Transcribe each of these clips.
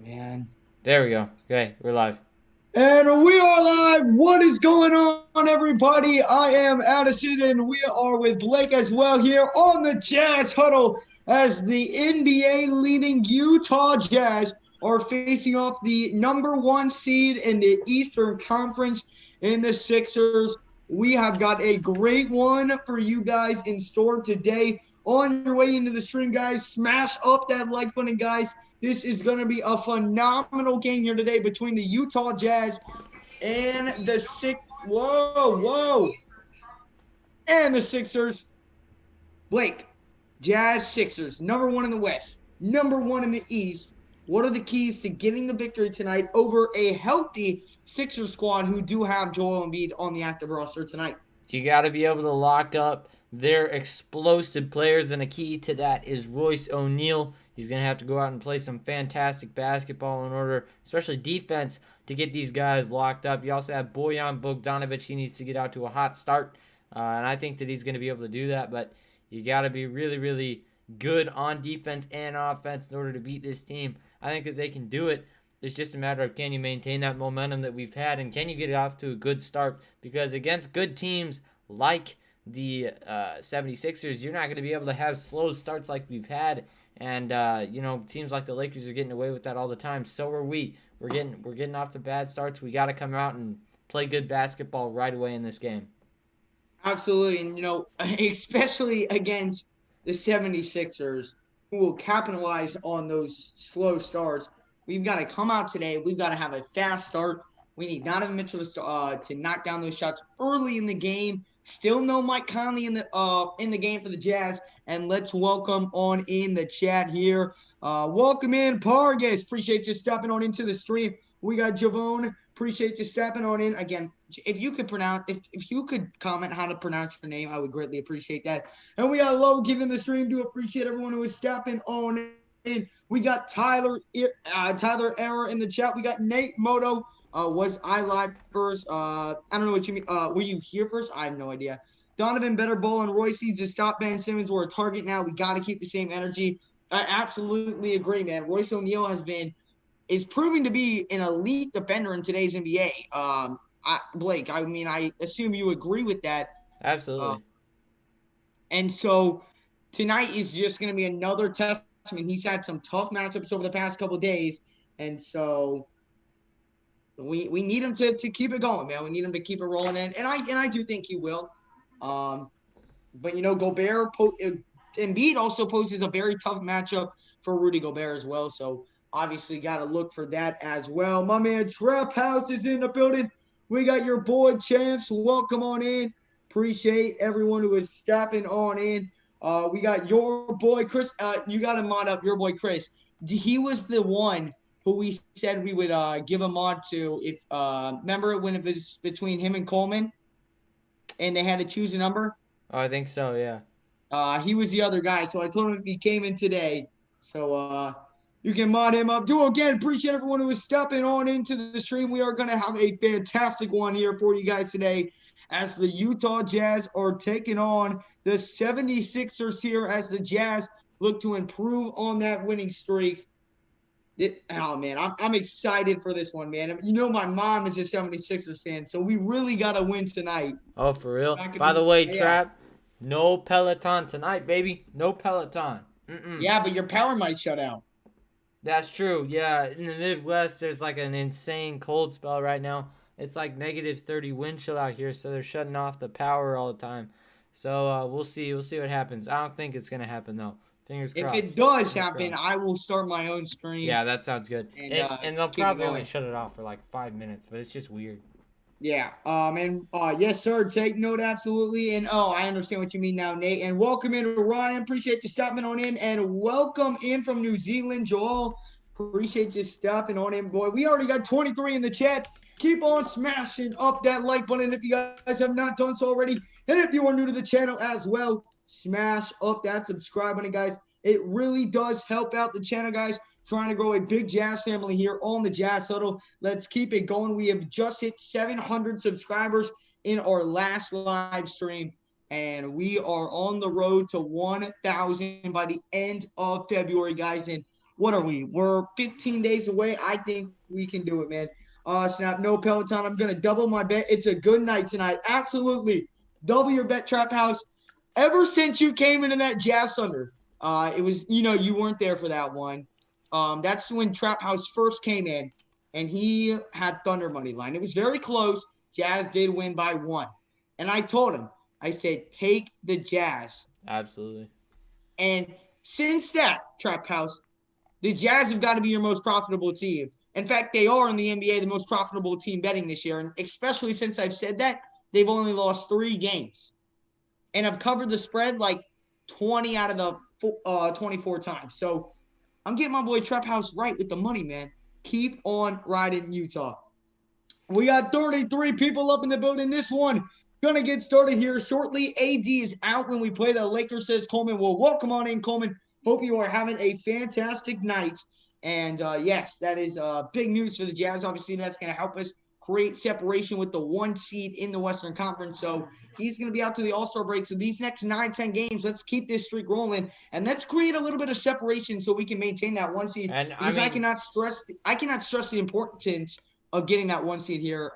Man. There we go. Okay, we're live. And we are live. What is going on, everybody? I am Addison, and we are with Blake as well here on the Jazz Huddle as the NBA leading Utah Jazz are facing off the number one seed in the Eastern Conference in the Sixers. We have got a great one for you guys in store today. On your way into the stream, guys, smash up that like button, guys. This is going to be a phenomenal game here today between the Utah Jazz and the whoa, and the Sixers. Blake, Jazz Sixers, number one in the West, number one in the East. What are the keys to getting the victory tonight over a healthy Sixers squad who do have Joel Embiid on the active roster tonight? You got to be able to lock up their explosive players, and a key to that is Royce O'Neal. He's going to have to go out and play some fantastic basketball in order, especially defense, to get these guys locked up. You also have Bojan Bogdanovic. He needs to get out to a hot start, and I think that he's going to be able to do that, but you got to be really, really good on defense and offense in order to beat this team. I think that they can do it. It's just a matter of, can you maintain that momentum that we've had, and can you get it off to a good start? Because against good teams like the 76ers, you're not going to be able to have slow starts like we've had. And teams like the Lakers are getting away with that all the time. So are we. We're getting off to bad starts. We got to come out and play good basketball right away in this game. Absolutely. And, especially against the 76ers, who will capitalize on those slow starts. We've got to come out today. We've got to have a fast start. We need Donovan Mitchell to knock down those shots early in the game. Still no Mike Conley in the game for the Jazz. And let's welcome on in the chat here. Welcome in, Pargas. Appreciate you stepping on into the stream. We got Javone. Appreciate you stepping on in again. If you could comment how to pronounce your name, I would greatly appreciate that. And we got Logan in the stream. Do appreciate everyone who is stepping on in. We got Tyler Error in the chat. We got Nate Moto. Was I live first? I don't know what you mean. Were you here first? I have no idea. Donovan better ball and Royce needs to stop Ben Simmons. We're a target now. We got to keep the same energy. I absolutely agree, man. Royce O'Neal is proving to be an elite defender in today's NBA. Blake, I mean, I assume you agree with that. Uh, Absolutely. and so tonight is just going to be another test. I mean, he's had some tough matchups over the past couple of days, and so we need him to keep it going, man. We need him to keep it rolling in, and I do think he will. Um, but Embiid also poses a very tough matchup for Rudy Gobert as well. So obviously got to look for that as well. My man Trap House is in the building. We got your boy Champs. Welcome on in. Appreciate everyone who is stepping on in. We got your boy Chris. You got to mod up your boy Chris. He was the one who we said we would give a mod to. If remember when it was between him and Coleman, and they had to choose a number. Oh, I think so, yeah. He was the other guy, so I told him if he came in today. So you can mod him up. Do again. Appreciate everyone who is stepping on into the stream. We are going to have a fantastic one here for you guys today as the Utah Jazz are taking on the 76ers here as the Jazz look to improve on that winning streak. I'm excited for this one, man. You know, my mom is a 76ers fan, so we really got to win tonight. Oh, for real? By the Be, way, yeah. Trap, no Peloton tonight, baby. No Peloton. Yeah, but your power might shut out. That's true. Yeah, in the Midwest, there's like an insane cold spell right now. It's like negative 30 wind chill out here, so they're shutting off the power all the time. So we'll see. We'll see what happens. I don't think it's gonna happen though. Fingers If crossed. it does Fingers happen, crossed. I will start my own stream Yeah, that sounds good. and And they'll keep it probably only going. shut it off for like 5 minutes, but it's just weird. Yeah. And yes, sir. Take note, absolutely. And I understand what you mean now, Nate. And welcome in, Ryan. Appreciate you stopping on in, and welcome in from New Zealand, Joel. Appreciate you stopping on in, boy. We already got 23 in the chat. Keep on smashing up that like button if you guys have not done so already. And if you are new to the channel as well, smash up that subscribe button, guys. It really does help out the channel, guys. Trying to grow a big Jazz family here on the Jazz Huddle. Let's keep it going. We have just hit 700 subscribers in our last live stream, and we are on the road to 1,000 by the end of February, guys. And What are we? We're 15 days away. I think we can do it, man. Snap, no Peloton. I'm going to double my bet. It's a good night tonight. Absolutely. Double your bet, Trap House. Ever since you came into that Jazz Thunder, it was, you weren't there for that one. That's when Trap House first came in, and he had Thunder money line. It was very close. Jazz did win by 1. And I told him, I said, take the Jazz. Absolutely. And since that, Trap House, the Jazz have got to be your most profitable team. In fact, they are in the NBA the most profitable team betting this year. And especially since I've said that, they've only lost 3 games. And I've covered the spread like 20 out of the 24 times. So I'm getting my boy Trap House right with the money, man. Keep on riding Utah. We got 33 people up in the building. This one gonna get started here shortly. AD is out when we play the Lakers, says Coleman. Well, welcome on in, Coleman. Hope you are having a fantastic night. And yes, that is big news for the Jazz. Obviously, that's going to help us create separation with the 1 seed in the Western Conference. So he's going to be out to the All-Star break. So these next 9-10 games, let's keep this streak rolling and let's create a little bit of separation so we can maintain that 1 seed. And because I cannot stress the importance of getting that 1 seed here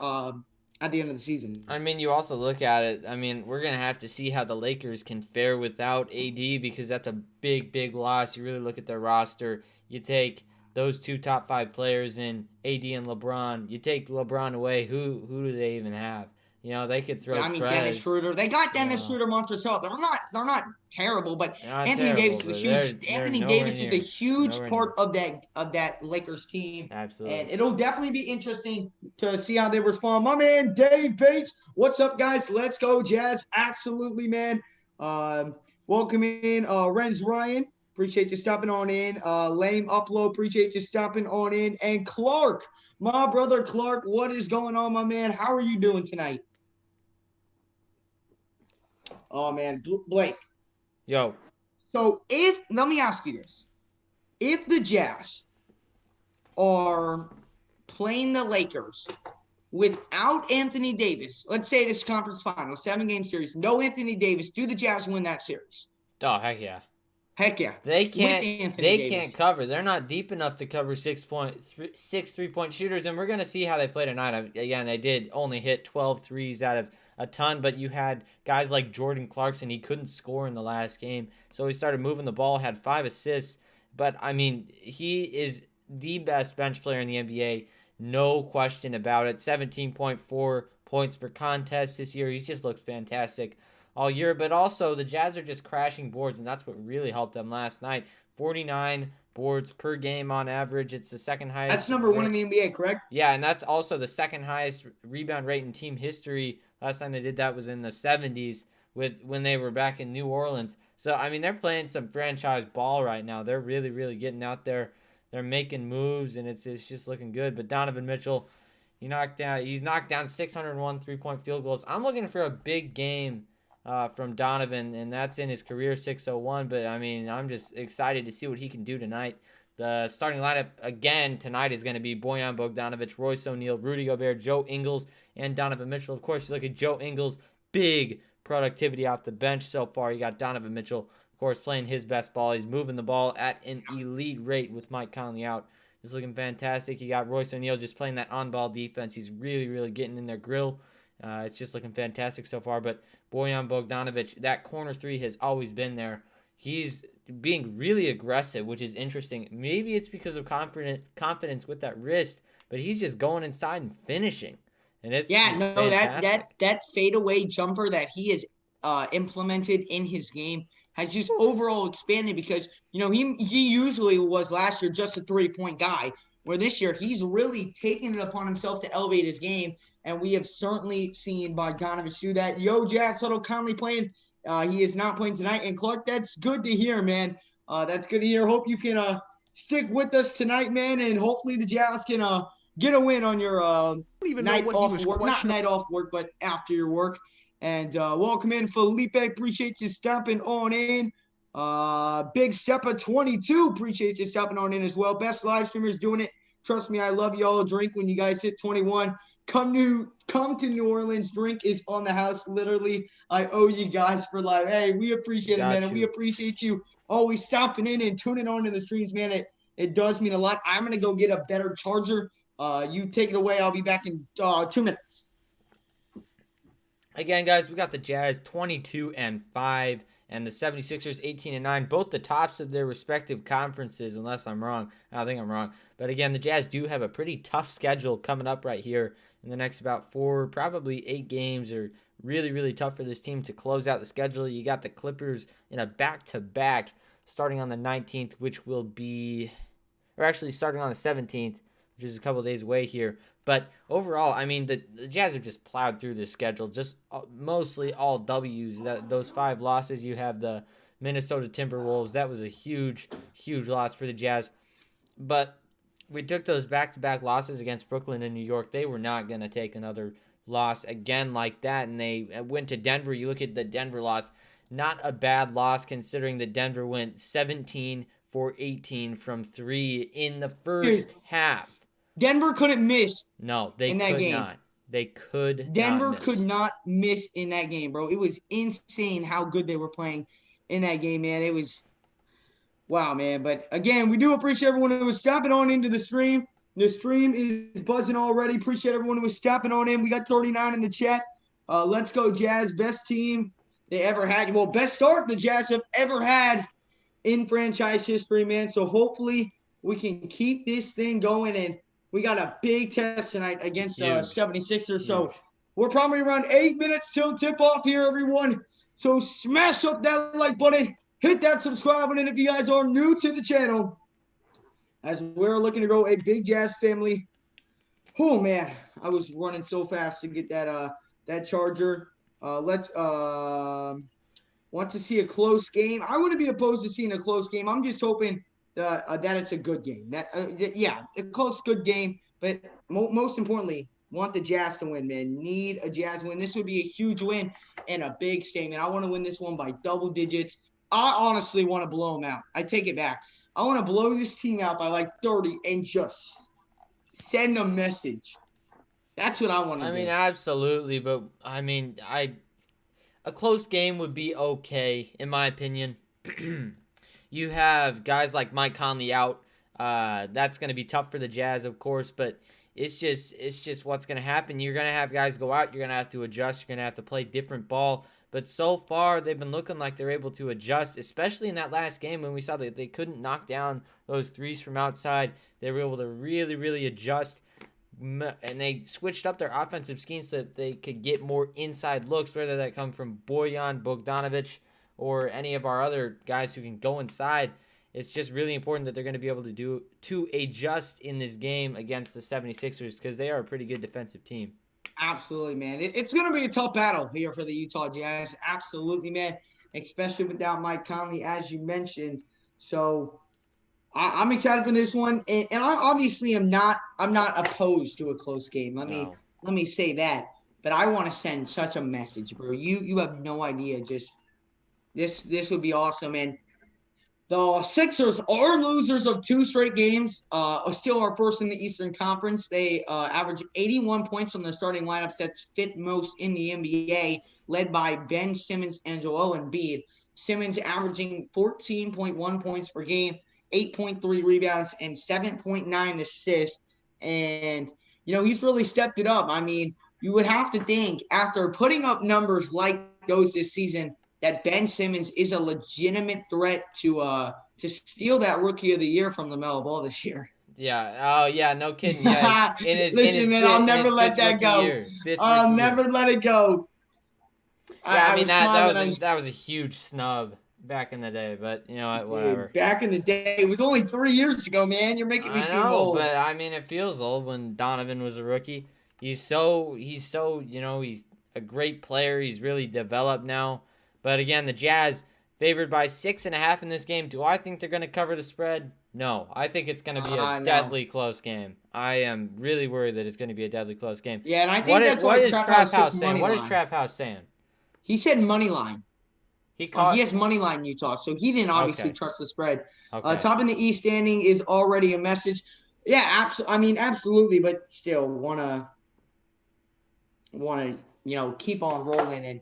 at the end of the season. I mean, you also look at it. I mean, we're going to have to see how the Lakers can fare without AD because that's a big, big loss. You really look at their roster. You take those 2 top 5 players in AD and LeBron. You take LeBron away, who do they even have? They could throw. I mean, Dennis Schroeder. They got Dennis Schroeder, Montrezl. They're not terrible, but Anthony Davis is a huge part of that Lakers team. Absolutely. And it'll definitely be interesting to see how they respond. My man Dave Bates, what's up, guys? Let's go, Jazz. Absolutely, man. Welcome in, Renz Ryan. Appreciate you stopping on in. Lame Upload. Appreciate you stopping on in. And Clark, my brother Clark, what is going on, my man? How are you doing tonight? Oh, man. Blake. Yo. So let me ask you this. If the Jazz are playing the Lakers without Anthony Davis, let's say this conference final, 7-game series, no Anthony Davis, do the Jazz win that series? Oh, heck yeah. Heck yeah. They can't cover. They're not deep enough to cover 6 3-point shooters, and we're going to see how they play tonight. Again, they did only hit 12 threes out of a ton, but you had guys like Jordan Clarkson. He couldn't score in the last game, so he started moving the ball, had 5 assists. But, I mean, he is the best bench player in the NBA, no question about it. 17.4 points per contest this year. He just looks fantastic all year, but also the Jazz are just crashing boards, and that's what really helped them last night. 49 boards per game on average. It's the second highest. That's number 1 in the NBA, correct? Yeah, and that's also the second highest rebound rate in team history. Last time they did that was in the 70s when they were back in New Orleans. So, I mean, they're playing some franchise ball right now. They're really, really getting out there. They're making moves, and it's just looking good. But Donovan Mitchell, he's knocked down 601 three-point field goals. I'm looking for a big game from Donovan, and that's in his career 601. But, I mean, I'm just excited to see what he can do tonight. The starting lineup again tonight is going to be Bojan Bogdanovic, Royce O'Neal, Rudy Gobert, Joe Ingles, and Donovan Mitchell. Of course, you look at Joe Ingles, big productivity off the bench so far. You got Donovan Mitchell, of course, playing his best ball. He's moving the ball at an elite rate with Mike Conley out. He's looking fantastic. You got Royce O'Neal just playing that on-ball defense. He's really, really getting in their grill. It's just looking fantastic so far. But Bojan Bogdanovic, that corner 3 has always been there. He's being really aggressive, which is interesting. Maybe it's because of confidence with that wrist, but he's just going inside and finishing. And it's that fadeaway jumper that he has implemented in his game has just overall expanded because he usually was last year just a 3-point guy, where this year he's really taken it upon himself to elevate his game, and we have certainly seen Bogdanovic do that. Yo, Jazz Huddle Conley playing. He is not playing tonight. And Clark, that's good to hear, man. That's good to hear. Hope you can stick with us tonight, man. And hopefully the Jazz can get a win on your night off work. Not night off work, but after your work. And welcome in, Felipe. Appreciate you stopping on in. Big Stepper 22. Appreciate you stopping on in as well. Best live streamers doing it. Trust me, I love y'all. Drink when you guys hit 21. Come to New Orleans. Drink is on the house. Literally, I owe you guys for live. Hey, we appreciate it, man. And we appreciate you always stopping in and tuning on to the streams, man. It does mean a lot. I'm going to go get a better charger. You take it away. I'll be back in 2 minutes. Again, guys, we got the Jazz 22-5 and the 76ers 18-9, both the tops of their respective conferences, unless I'm wrong. I think I'm wrong. But again, the Jazz do have a pretty tough schedule coming up right here in the next about 4, probably 8 games are really, really tough for this team to close out the schedule. You got the Clippers in a back-to-back starting on the 19th, which will be, or actually starting on the 17th, which is a couple days away here. But overall, I mean, the Jazz have just plowed through this schedule, just mostly all W's. Those 5 losses, you have the Minnesota Timberwolves. That was a huge, huge loss for the Jazz. But we took those back-to-back losses against Brooklyn and New York. They were not going to take another loss again like that, and they went to Denver. You look at the Denver loss, not a bad loss considering that Denver went 17 for 18 from 3 in the first half. Denver couldn't miss. No, they in that could game. Not. They could. Denver not could not miss in that game, bro. It was insane how good they were playing in that game, man. It was wow, man. But again, we do appreciate everyone who was stepping on into the stream. The stream is buzzing already. Appreciate everyone who was stepping on in. We got 39 in the chat. Let's go, Jazz. Best team they ever had. Well, best start the Jazz have ever had in franchise history, man. So hopefully we can keep this thing going, and we got a big test tonight against 76ers. So we're probably around 8 minutes till tip-off here, everyone. So smash up that like button. Hit that subscribe button if you guys are new to the channel, as we're looking to grow a big Jazz family. Oh, man. I was running so fast to get that charger. Let's want to see a close game. I wouldn't be opposed to seeing a close game. I'm just hoping that it's a good game. A close, good game. But most importantly, want the Jazz to win, man. Need a Jazz win. This would be a huge win and a big statement. I want to win this one by double digits. I honestly want to blow them out. I take it back. I want to blow this team out by like 30 and just send a message. That's what I want to do. I mean, absolutely. But, I mean, a close game would be okay, in my opinion. You have guys like Mike Conley out. That's going to be tough for the Jazz, of course, but it's just what's going to happen. You're going to have guys go out. You're going to have to adjust. You're going to have to play different ball. But so far, they've been looking like they're able to adjust, especially in that last game when we saw that they couldn't knock down those threes from outside. They were able to really, really adjust, and they switched up their offensive scheme so that they could get more inside looks, whether that come from Bojan Bogdanovic or any of our other guys who can go inside. It's just really important that they're going to be able to adjust in this game against the 76ers because they are a pretty good defensive team. Absolutely, man. It's going to be a tough battle here for the Utah Jazz. Absolutely, man, especially without Mike Conley, as you mentioned. So I'm excited for this one. And I obviously I'm not opposed to a close game. Let me say that. But I want to send such a message, bro. You have no idea. Just this would be awesome. And the Sixers are losers of 2 straight games. Still are first in the Eastern Conference. They average 81 points from their starting lineups. That's 5th most in the NBA, led by Ben Simmons and Joel Embiid. Simmons averaging 14.1 points per game, 8.3 rebounds, and 7.9 assists. And, he's really stepped it up. I mean, you would have to think after putting up numbers like those this season that Ben Simmons is a legitimate threat to steal that Rookie of the Year from LaMelo Ball this year. Yeah. Oh, yeah. No kidding. Yeah. Listen, man, I'll never let that go. I'll never let it go. Yeah, I mean, that was a huge snub back in the day, but you know what? Whatever. Back in the day, it was only 3 years ago, man. You're making me seem old. But I mean, it feels old when Donovan was a rookie. He's so he's a great player. He's really developed now. But again, the Jazz favored by 6.5 in this game. Do I think they're going to cover the spread? No. I think it's going to be a deadly close game. I am really worried that it's going to be a deadly close game. Yeah, and I think that's what Trap House saying. What is Trap House saying? He said money line. He has money line Utah, so he didn't obviously trust the spread. Okay. Top in the East standing is already a message. Yeah, absolutely, but still wanna keep on rolling and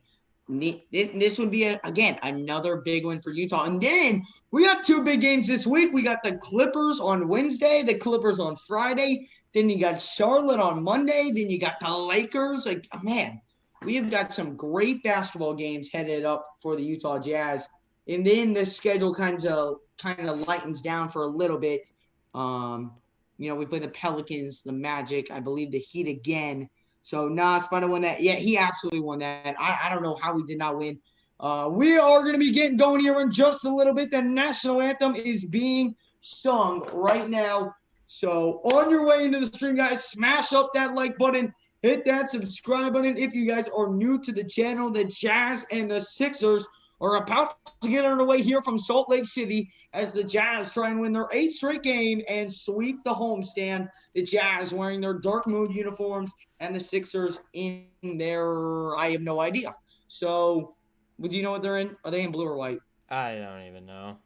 This would be, again, another big one for Utah. And then we got two big games this week. We got the Clippers on Wednesday, the Clippers on Friday. Then you got Charlotte on Monday. Then you got the Lakers. Like, man, we have got some great basketball games headed up for the Utah Jazz. And then the schedule kind of lightens down for a little bit. We play the Pelicans, the Magic, I believe the Heat again. So Spider won that. Yeah, he absolutely won that. I don't know how we did not win. We are going to be getting going here in just a little bit. The national anthem is being sung right now. So on your way into the stream, guys, smash up that like button. Hit that subscribe button. If you guys are new to the channel, the Jazz and the Sixers are about to get underway here from Salt Lake City as the Jazz try and win their 8th straight game and sweep the homestand. The Jazz wearing their dark moon uniforms and the Sixers in their, I have no idea. So, do you know what they're in? Are they in blue or white? I don't even know.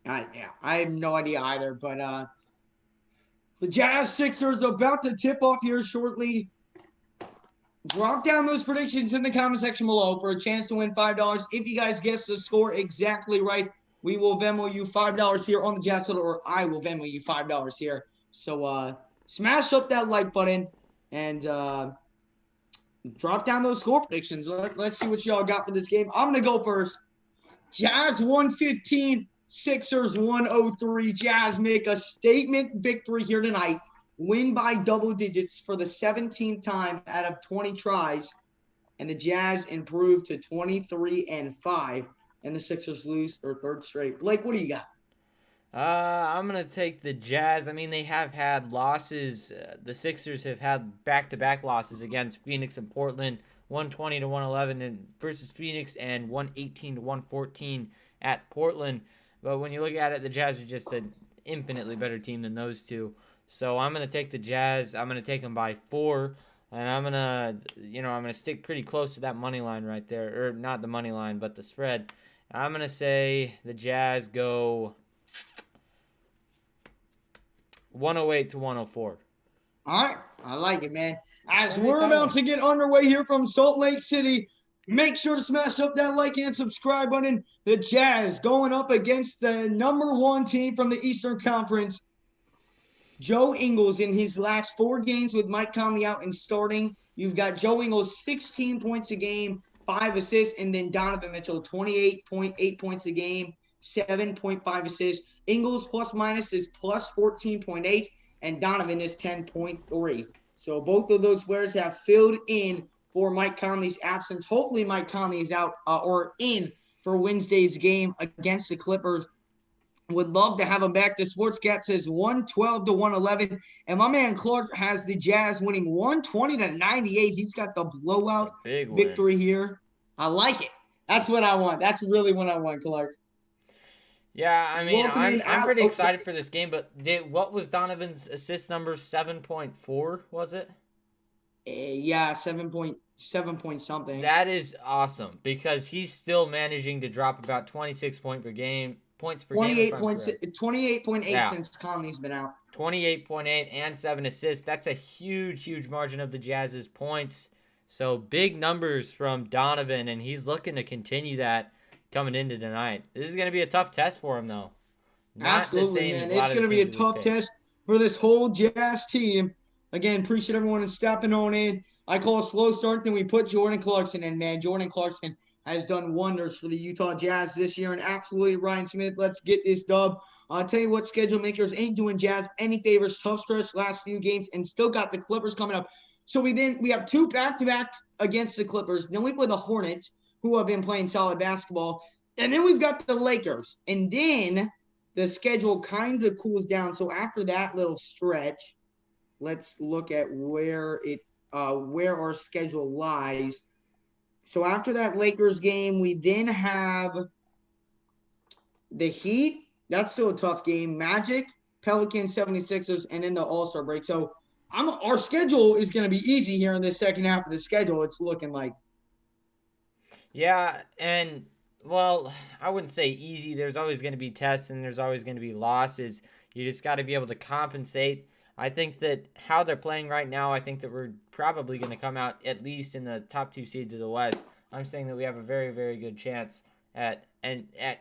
I have no idea either. But the Jazz Sixers about to tip off here shortly. Drop down those predictions in the comment section below for a chance to win $5. If you guys guess the score exactly right, we will Venmo you $5 here on the Jazz Huddle, or I will Venmo you $5 here. So smash up that like button and drop down those score predictions. Let's see what y'all got for this game. I'm going to go first. Jazz 115, Sixers 103. Jazz make a statement victory here tonight. Win by double digits for the 17th time out of 20 tries, and the Jazz improve to 23-5, and the Sixers lose their 3rd straight. Blake, what do you got? I'm going to take the Jazz. I mean, they have had losses. The Sixers have had back-to-back losses against Phoenix and Portland, 120-111 versus Phoenix and 118-114 at Portland. But when you look at it, the Jazz are just an infinitely better team than those two. So I'm going to take the Jazz. I'm going to take them by 4. And I'm going to stick pretty close to that money line right there. Or not the money line, but the spread. I'm going to say the Jazz go 108-104. All right. I like it, man. As we're about to get underway here from Salt Lake City, make sure to smash up that like and subscribe button. The Jazz going up against the number 1 team from the Eastern Conference. Joe Ingles in his last 4 games with Mike Conley out and starting. You've got Joe Ingles 16 points a game, 5 assists, and then Donovan Mitchell 28.8 points a game, 7.5 assists. Ingles plus minus is plus 14.8, and Donovan is 10.3. So both of those players have filled in for Mike Conley's absence. Hopefully Mike Conley is out or in for Wednesday's game against the Clippers. Would love to have him back. The Sportscat says 112-111. And my man Clark has the Jazz winning 120-98. He's got the blowout victory here. I like it. That's what I want. That's really what I want, Clark. Yeah, I mean, I'm pretty excited for this game, but what was Donovan's assist number? 7.4, was it? Yeah, 7 point something. That is awesome because he's still managing to drop about 26 points per game. 28.8 since Conley's been out. 28.8 and 7 assists. That's a huge margin of the Jazz's points. So big numbers from Donovan, and he's looking to continue that coming into tonight. This is going to be a tough test for him, though. Absolutely, man. It's going to be a tough test for this whole Jazz team. Again, appreciate everyone stepping on in. I call a slow start, then we put Jordan Clarkson in, man. Jordan Clarkson has done wonders for the Utah Jazz this year. And absolutely, Ryan Smith, let's get this dub. I'll tell you what, schedule makers ain't doing Jazz any favors. Tough stretch last few games and still got the Clippers coming up. So we have 2 back-to-back against the Clippers. Then we play the Hornets, who have been playing solid basketball. And then we've got the Lakers. And then the schedule kind of cools down. So after that little stretch, let's look at where our schedule lies. So after that Lakers game, we then have the Heat. That's still a tough game. Magic, Pelicans, 76ers, and then the All-Star break. So our schedule is going to be easy here in the second half of the schedule, it's looking like. Yeah, and, well, I wouldn't say easy. There's always going to be tests and there's always going to be losses. You just got to be able to compensate. I think that how they're playing right now, I think that we're probably going to come out at least in the top 2 seeds of the West. I'm saying that we have a very, very good chance at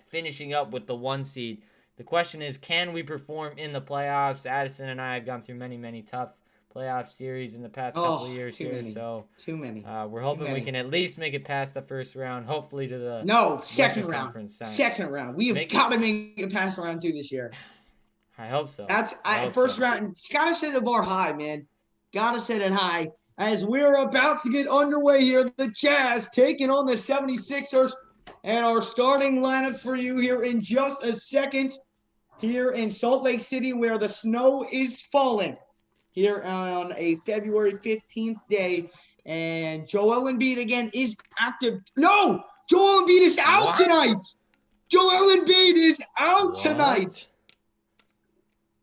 finishing up with the 1 seed. The question is, can we perform in the playoffs? Addison and I have gone through many, many tough playoff series in the past couple of years here. Many. So too many. We're hoping we can at least make it past the first round, hopefully to the second round. Second round. We have got to make it past round 2 this year. I hope so. First round. Gotta set the bar high, man. Gotta set it high. As we're about to get underway here, the Jazz taking on the 76ers, and our starting lineup for you here in just a second here in Salt Lake City, where the snow is falling here on a February 15th day. And Joel Embiid again is active. No! Joel Embiid is out tonight! Joel Embiid is out tonight!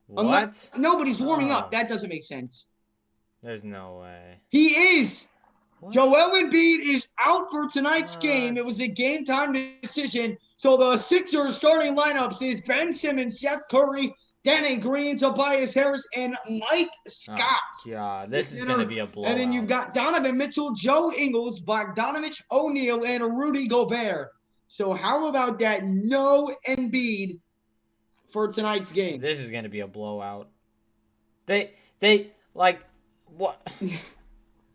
What? Nobody's warming up. That doesn't make sense. There's no way. He is. What? Joel Embiid is out for tonight's game. It was a game-time decision. So the Sixers starting lineups is Ben Simmons, Seth Curry, Danny Green, Tobias Harris, and Mike Scott. Yeah, this is going to be a blowout. And then you've got Donovan Mitchell, Joe Ingles, Bogdanovich, O'Neal, and Rudy Gobert. So how about that? No Embiid for tonight's game. This is going to be a blowout. They like, what?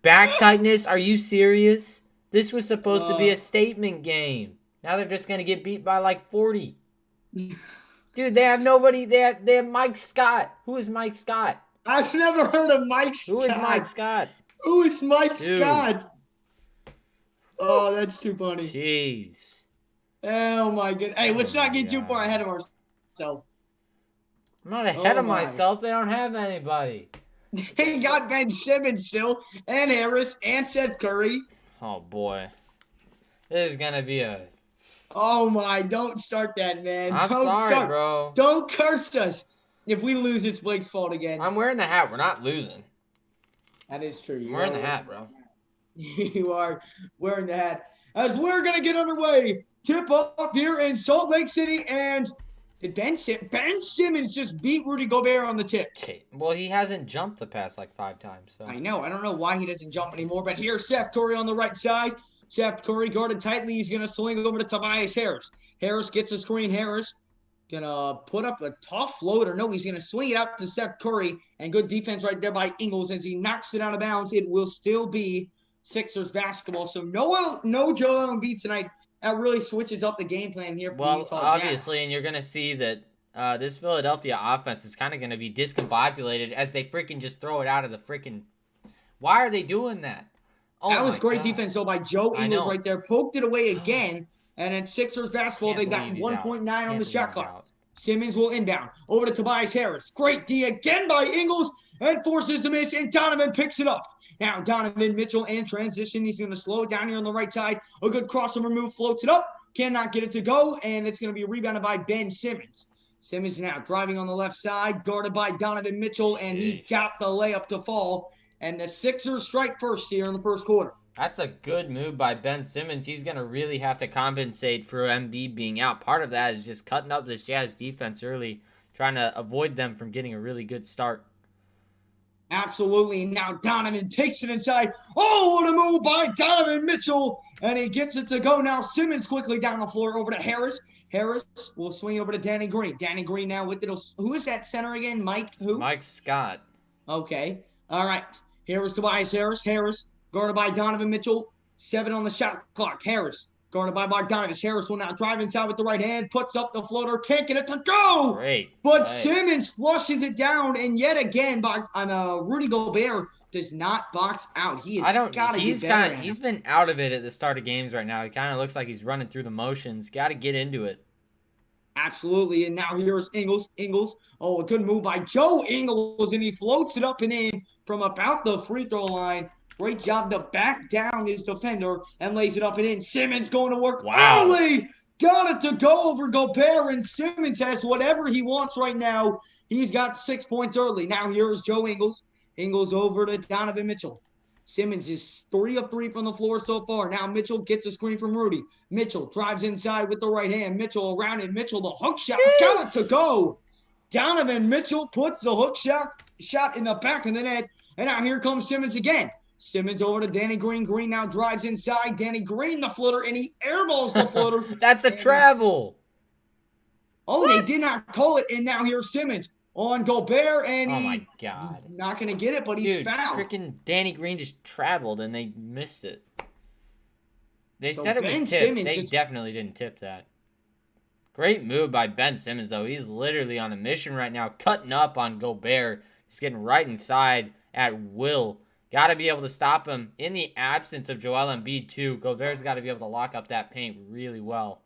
Back tightness? Are you serious? This was supposed to be a statement game. Now they're just going to get beat by like 40. Dude, they have nobody. They have Mike Scott. Who is Mike Scott? I've never heard of Mike Scott. Who is Mike Scott? Who is Mike Scott? Oh, that's too funny. Jeez. Oh, my goodness. Hey, let's not get too far ahead of ourselves. I'm not ahead of myself. They don't have anybody. They got Ben Simmons still, and Harris, and Seth Curry. Oh, boy. This is going to be a... Oh, my. Don't start that, man. I'm sorry, bro. Don't curse us. If we lose, it's Blake's fault again. I'm wearing the hat. We're not losing. That is true. I'm wearing the hat, bro. You are wearing the hat. As we're going to get underway, tip off here in Salt Lake City, and did Ben Simmons just beat Rudy Gobert on the tip? Well, he hasn't jumped the past like 5 times. So. I know. I don't know why he doesn't jump anymore, but here's Seth Curry on the right side. Seth Curry guarded tightly. He's going to swing over to Tobias Harris. Harris gets a screen. Harris going to put up a tough floater. No, he's going to swing it out to Seth Curry, and good defense right there by Ingles as he knocks it out of bounds. It will still be Sixers basketball. So no Joel Embiid tonight. That really switches up the game plan here for the Utah Jazz. Obviously, and you're going to see that this Philadelphia offense is kind of going to be discombobulated as they freaking just throw it out of the freaking... Why are they doing that? Oh, that was great defense, though, by Joe Ingles right there. Poked it away again. And at Sixers basketball, they've got 1.9 on the shot clock. Simmons will inbound. Over to Tobias Harris. Great D again by Ingles. And forces a miss, and Donovan picks it up. Now Donovan Mitchell in transition. He's going to slow it down here on the right side. A good crossover move, floats it up. Cannot get it to go, and it's going to be rebounded by Ben Simmons. Simmons now driving on the left side, guarded by Donovan Mitchell, and he got the layup to fall. And the Sixers strike first here in the first quarter. That's a good move by Ben Simmons. He's going to really have to compensate for Embiid being out. Part of that is just cutting up this Jazz defense early, trying to avoid them from getting a really good start. Absolutely. Now Donovan takes it inside. Oh, what a move by Donovan Mitchell. And he gets it to go. Now Simmons quickly down the floor over to Harris. Harris will swing over to Danny Green. Danny Green now with it. Who is that center again? Mike who? Mike Scott. Okay. All right. Here is Tobias Harris. Harris guarded by Donovan Mitchell. 7 on the shot clock. Harris guarded by Bogdanovich. Harris will now drive inside with the right hand. Puts up the floater. Can't get it to go. But Simmons flushes it down. And yet again, Rudy Gobert does not box out. He's been out of it at the start of games right now. It kind of looks like he's running through the motions. Got to get into it. Absolutely. And now here's Ingles. Oh, a good move by Joe Ingles. And he floats it up and in from about the free throw line. Great job to back down his defender and lays it up and in. Simmons going to work early. Got it to go over Gobert. And Simmons has whatever he wants right now. He's got 6 points early. Now here's Joe Ingles. Ingles over to Donovan Mitchell. Simmons is 3 of 3 from the floor so far. Now Mitchell gets a screen from Rudy. Mitchell drives inside with the right hand. Mitchell around it. Mitchell, the hook shot. Got it to go. Donovan Mitchell puts the hook shot in the back of the net. And now here comes Simmons again. Simmons over to Danny Green. Green now drives inside. Danny Green, the floater, and he airballs the floater. That's a travel. Oh, they did not call it, and now here's Simmons on Gobert, and Oh my God. not going to get it, but he's fouled. Freaking Danny Green just traveled, and they missed it. They So said it Ben was tipped. Simmons They just- definitely didn't tip that. Great move by Ben Simmons, though. He's literally on a mission right now, cutting up on Gobert. He's getting right inside at will. Got to be able to stop him in the absence of Joel Embiid, too. Gobert's got to be able to lock up that paint really well.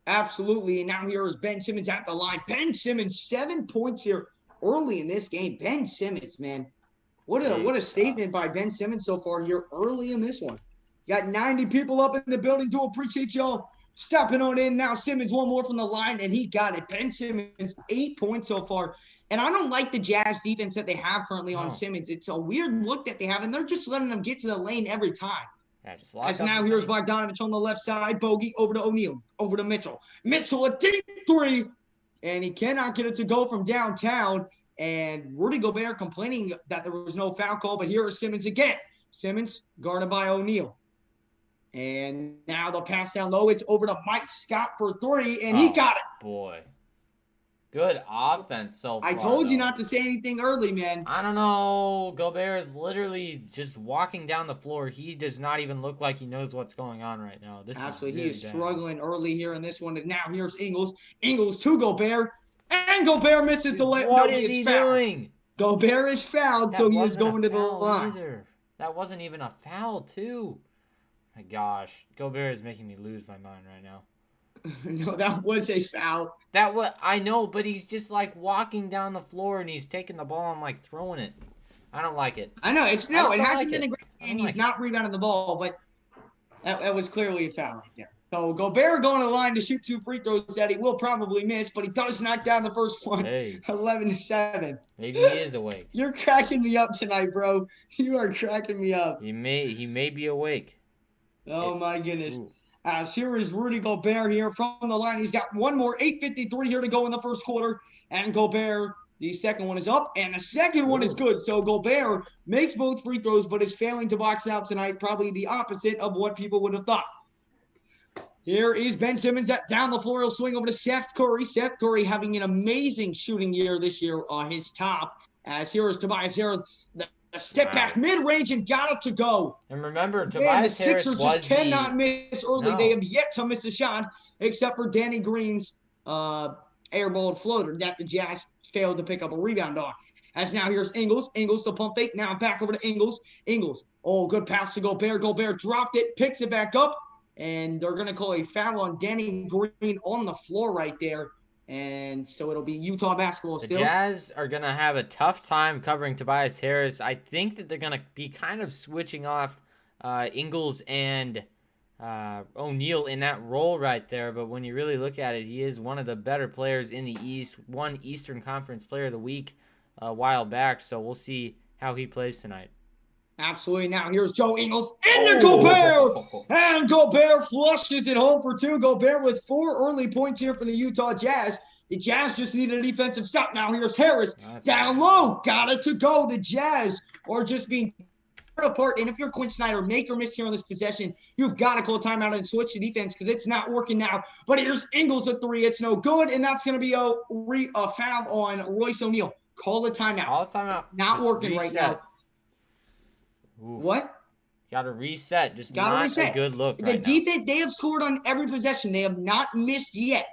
Absolutely, and now here is Ben Simmons at the line. Ben Simmons, 7 points here early in this game. Ben Simmons, man. What a statement by Ben Simmons so far here early in this one. Got 90 people up in the building. Do appreciate y'all stepping on in. Now Simmons, one more from the line, and he got it. Ben Simmons, 8 points so far. And I don't like the Jazz defense that they have currently on Simmons. It's a weird look that they have, and they're just letting them get to the lane every time. Yeah, just lock As up now here's Bogdanovich on the left side. Bogey over to O'Neal. Over to Mitchell. Mitchell, a deep three. And he cannot get it to go from downtown. And Rudy Gobert complaining that there was no foul call. But here is Simmons again. Simmons guarded by O'Neal. And now the pass down low. It's over to Mike Scott for three. And he got it. Boy. Good offense so far. I told you not to say anything early, man. I don't know. Gobert is literally just walking down the floor. He does not even look like he knows what's going on right now. Absolutely. He is struggling early here in this one. And now here's Ingles. Ingles to Gobert. And Gobert misses the layup. What is he doing? Gobert is fouled, so he is going to the line. That wasn't even a foul, too. My gosh. Gobert is making me lose my mind right now. No, that was a foul. I know, but he's just like walking down the floor and he's taking the ball and like throwing it. I don't like it. I know it hasn't been a great game. He's not rebounding the ball, but that was clearly a foul right there. So Gobert going to the line to shoot 2 free throws that he will probably miss, but he does knock down the first one. Hey. 11-7. Maybe he is awake. You're cracking me up tonight, bro. You are cracking me up. He may be awake. Oh my goodness. As here is Rudy Gobert here from the line. He's got one more. 8:53 here to go in the first quarter. And Gobert, the second one is up, and the second one is good. So Gobert makes both free throws, but is failing to box out tonight. Probably the opposite of what people would have thought. Here is Ben Simmons down the floor. He'll swing over to Seth Curry. Seth Curry having an amazing shooting year this year on his top. As here is Tobias Harris. A step back mid-range and got it to go. And remember, Tobias Harris the Sixers just cannot miss early. No. They have yet to miss a shot, except for Danny Green's airballed floater that the Jazz failed to pick up a rebound on. As now here's Ingles. Ingles to pump fake. Now back over to Ingles. Ingles. Oh, good pass to Gobert. Gobert dropped it, picks it back up, and they're going to call a foul on Danny Green on the floor right there. And so it'll be Utah basketball still. The Jazz are going to have a tough time covering Tobias Harris. I think that they're going to be kind of switching off Ingles and O'Neal in that role right there. But when you really look at it, he is one of the better players in the East. Won Eastern Conference Player of the Week a while back. So we'll see how he plays tonight. Absolutely. Now here's Joe Ingles into Gobert. And Gobert flushes it home for 2. Gobert with 4 early points here for the Utah Jazz. The Jazz just needed a defensive stop. Now here's Harris down low. Got it to go. The Jazz are just being torn apart. And if you're Quinn Snyder, make or miss here on this possession, you've got to call timeout and switch the defense because it's not working now. But here's Ingles at 3. It's no good. And that's going to be a foul on Royce O'Neal. Call the timeout. Call the timeout. Not just working reset. Right now. Ooh. What? Got to reset. Just not a good look right now. The defense, they have scored on every possession. They have not missed yet.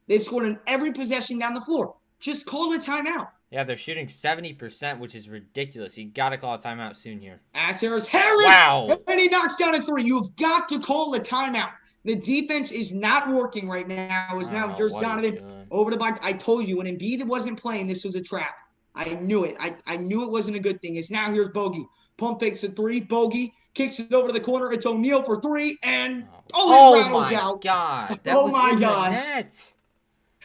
They've scored on every possession down the floor. Just call a timeout. Yeah, they're shooting 70%, which is ridiculous. You got to call a timeout soon here. As Harris. Wow. And he knocks down a 3. You've got to call a timeout. The defense is not working right now. Now here's Donovan over the back. I told you when Embiid wasn't playing, this was a trap. I knew it. I knew it wasn't a good thing. It's now here's Bogey. Pump fakes a 3. Bogey kicks it over to the corner. It's O'Neal for 3. And it rattles out. God. Oh my gosh.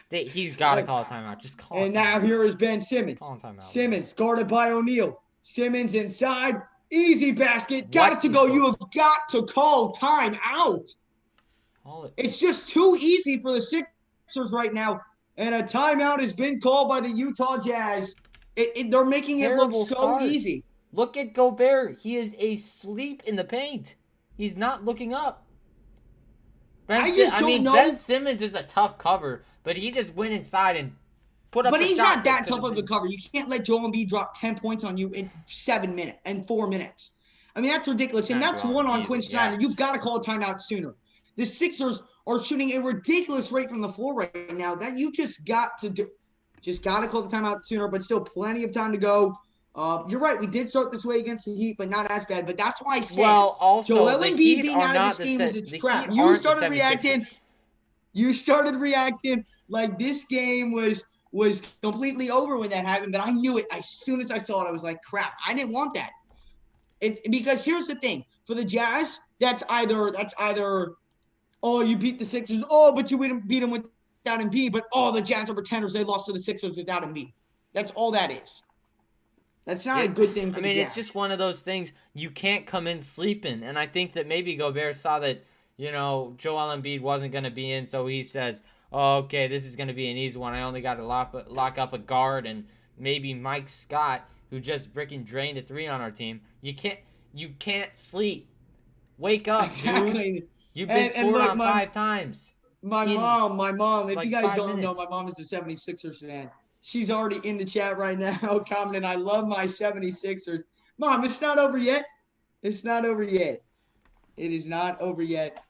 He's got to call a timeout. Just call it. And now here is Ben Simmons. Simmons guarded by O'Neal. Simmons inside. Easy basket. Got it to go. You have got to call timeout. It's just too easy for the Sixers right now. And a timeout has been called by the Utah Jazz. They're making it look so easy. Look at Gobert. He is asleep in the paint. He's not looking up. I just don't know. Ben Simmons is a tough cover, but he just went inside and put up But a he's shot not that tough of a been... cover. You can't let Joel Embiid drop 10 points on you in 7 minutes and 4 minutes. I mean, that's ridiculous. And that's one on Quinn Snyder. You've got to call a timeout sooner. The Sixers are shooting a ridiculous rate from the floor right now. That you just got to do. Just got to call the timeout sooner, but still plenty of time to go. You're right. We did start this way against the Heat, but not as bad. But that's why I said Joel Embiid being out of this game was a trap. You started reacting. You started reacting like this game was completely over when that happened. But I knew it as soon as I saw it. I was like, crap. I didn't want that. It's because here's the thing. For the Jazz, that's either oh, you beat the Sixers. Oh, but you beat them without Embiid. But the Jazz are pretenders. They lost to the Sixers without Embiid. That's all that is. That's not a good thing for the Jazz. It's just one of those things you can't come in sleeping. And I think that maybe Gobert saw that, Joel Embiid wasn't going to be in, so he says, oh, okay, this is going to be an easy one. I only got to lock up a guard and maybe Mike Scott, who just freaking drained a 3 on our team. You can't sleep. Wake up, dude. You've been scored on 5 times. My mom, if you guys don't know, minutes. my mom is a 76ers fan. She's already in the chat right now commenting, I love my 76ers. Mom, it's not over yet. It's not over yet. It is not over yet.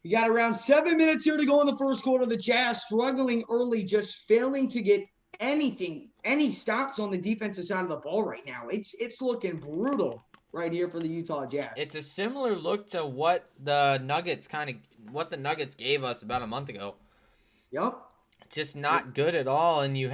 We got around 7 minutes here to go in the first quarter. The Jazz struggling early, just failing to get any stops on the defensive side of the ball right now. It's looking brutal right here for the Utah Jazz. It's a similar look to what the Nuggets gave us about a month ago. Yep. Just not good at all, and you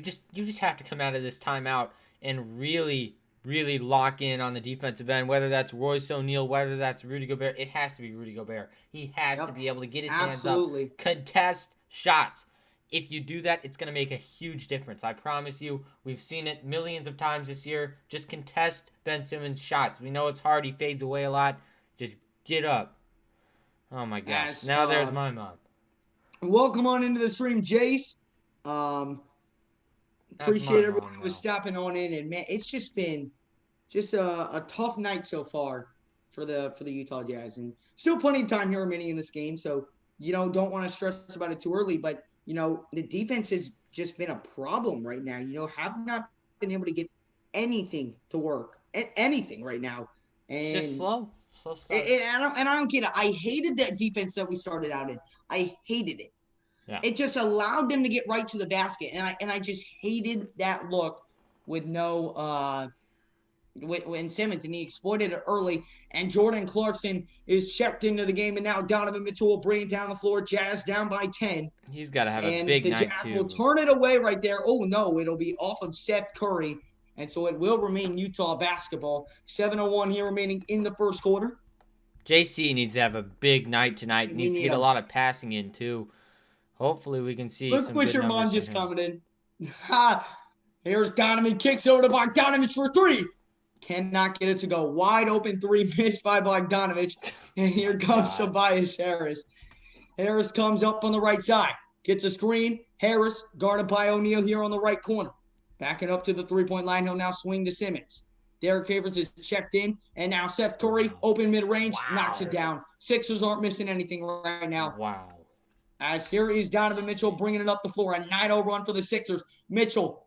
just have to come out of this timeout and really, really lock in on the defensive end, whether that's Royce O'Neal, whether that's Rudy Gobert. It has to be Rudy Gobert. He has to be able to get his hands up, contest shots. If you do that, it's going to make a huge difference. I promise you. We've seen it millions of times this year. Just contest Ben Simmons' shots. We know it's hard. He fades away a lot. Just get up. Oh, my gosh. Now there's my mom. Welcome on into the stream, Jace. Appreciate everyone who was stopping on in, and man, it's just been a tough night so far for the Utah Jazz, and still plenty of time here remaining in this game. So don't want to stress about it too early, but the defense has just been a problem right now. Have not been able to get anything to work, anything right now, and just slow stuff. And I don't get it. I hated that defense that we started out in. I hated it. Yeah. It just allowed them to get right to the basket, and I just hated that look with with Simmons, and he exploited it early. And Jordan Clarkson is checked into the game, and now Donovan Mitchell will bring it down the floor. Jazz down by 10. He's got to have a big night, too. And the Jazz will turn it away right there. Oh, no, it'll be off of Seth Curry, and so it will remain Utah basketball. 7:01 here remaining in the first quarter. JC needs to have a big night tonight. Needs to get a lot of passing in, too. Hopefully we can see some good numbers. Look what your mom just coming in. Here's Donovan. Kicks over to Bogdanovich for 3. Cannot get it to go. Wide open 3 missed by Bogdanovich. And here comes Tobias Harris. Harris comes up on the right side. Gets a screen. Harris guarded by O'Neal here on the right corner. Backing up to the 3-point line. He'll now swing to Simmons. Derek Favors is checked in. And now Seth Curry, open mid-range, knocks it down. Sixers aren't missing anything right now. Wow. As here is Donovan Mitchell bringing it up the floor. A 9-0 run for the Sixers. Mitchell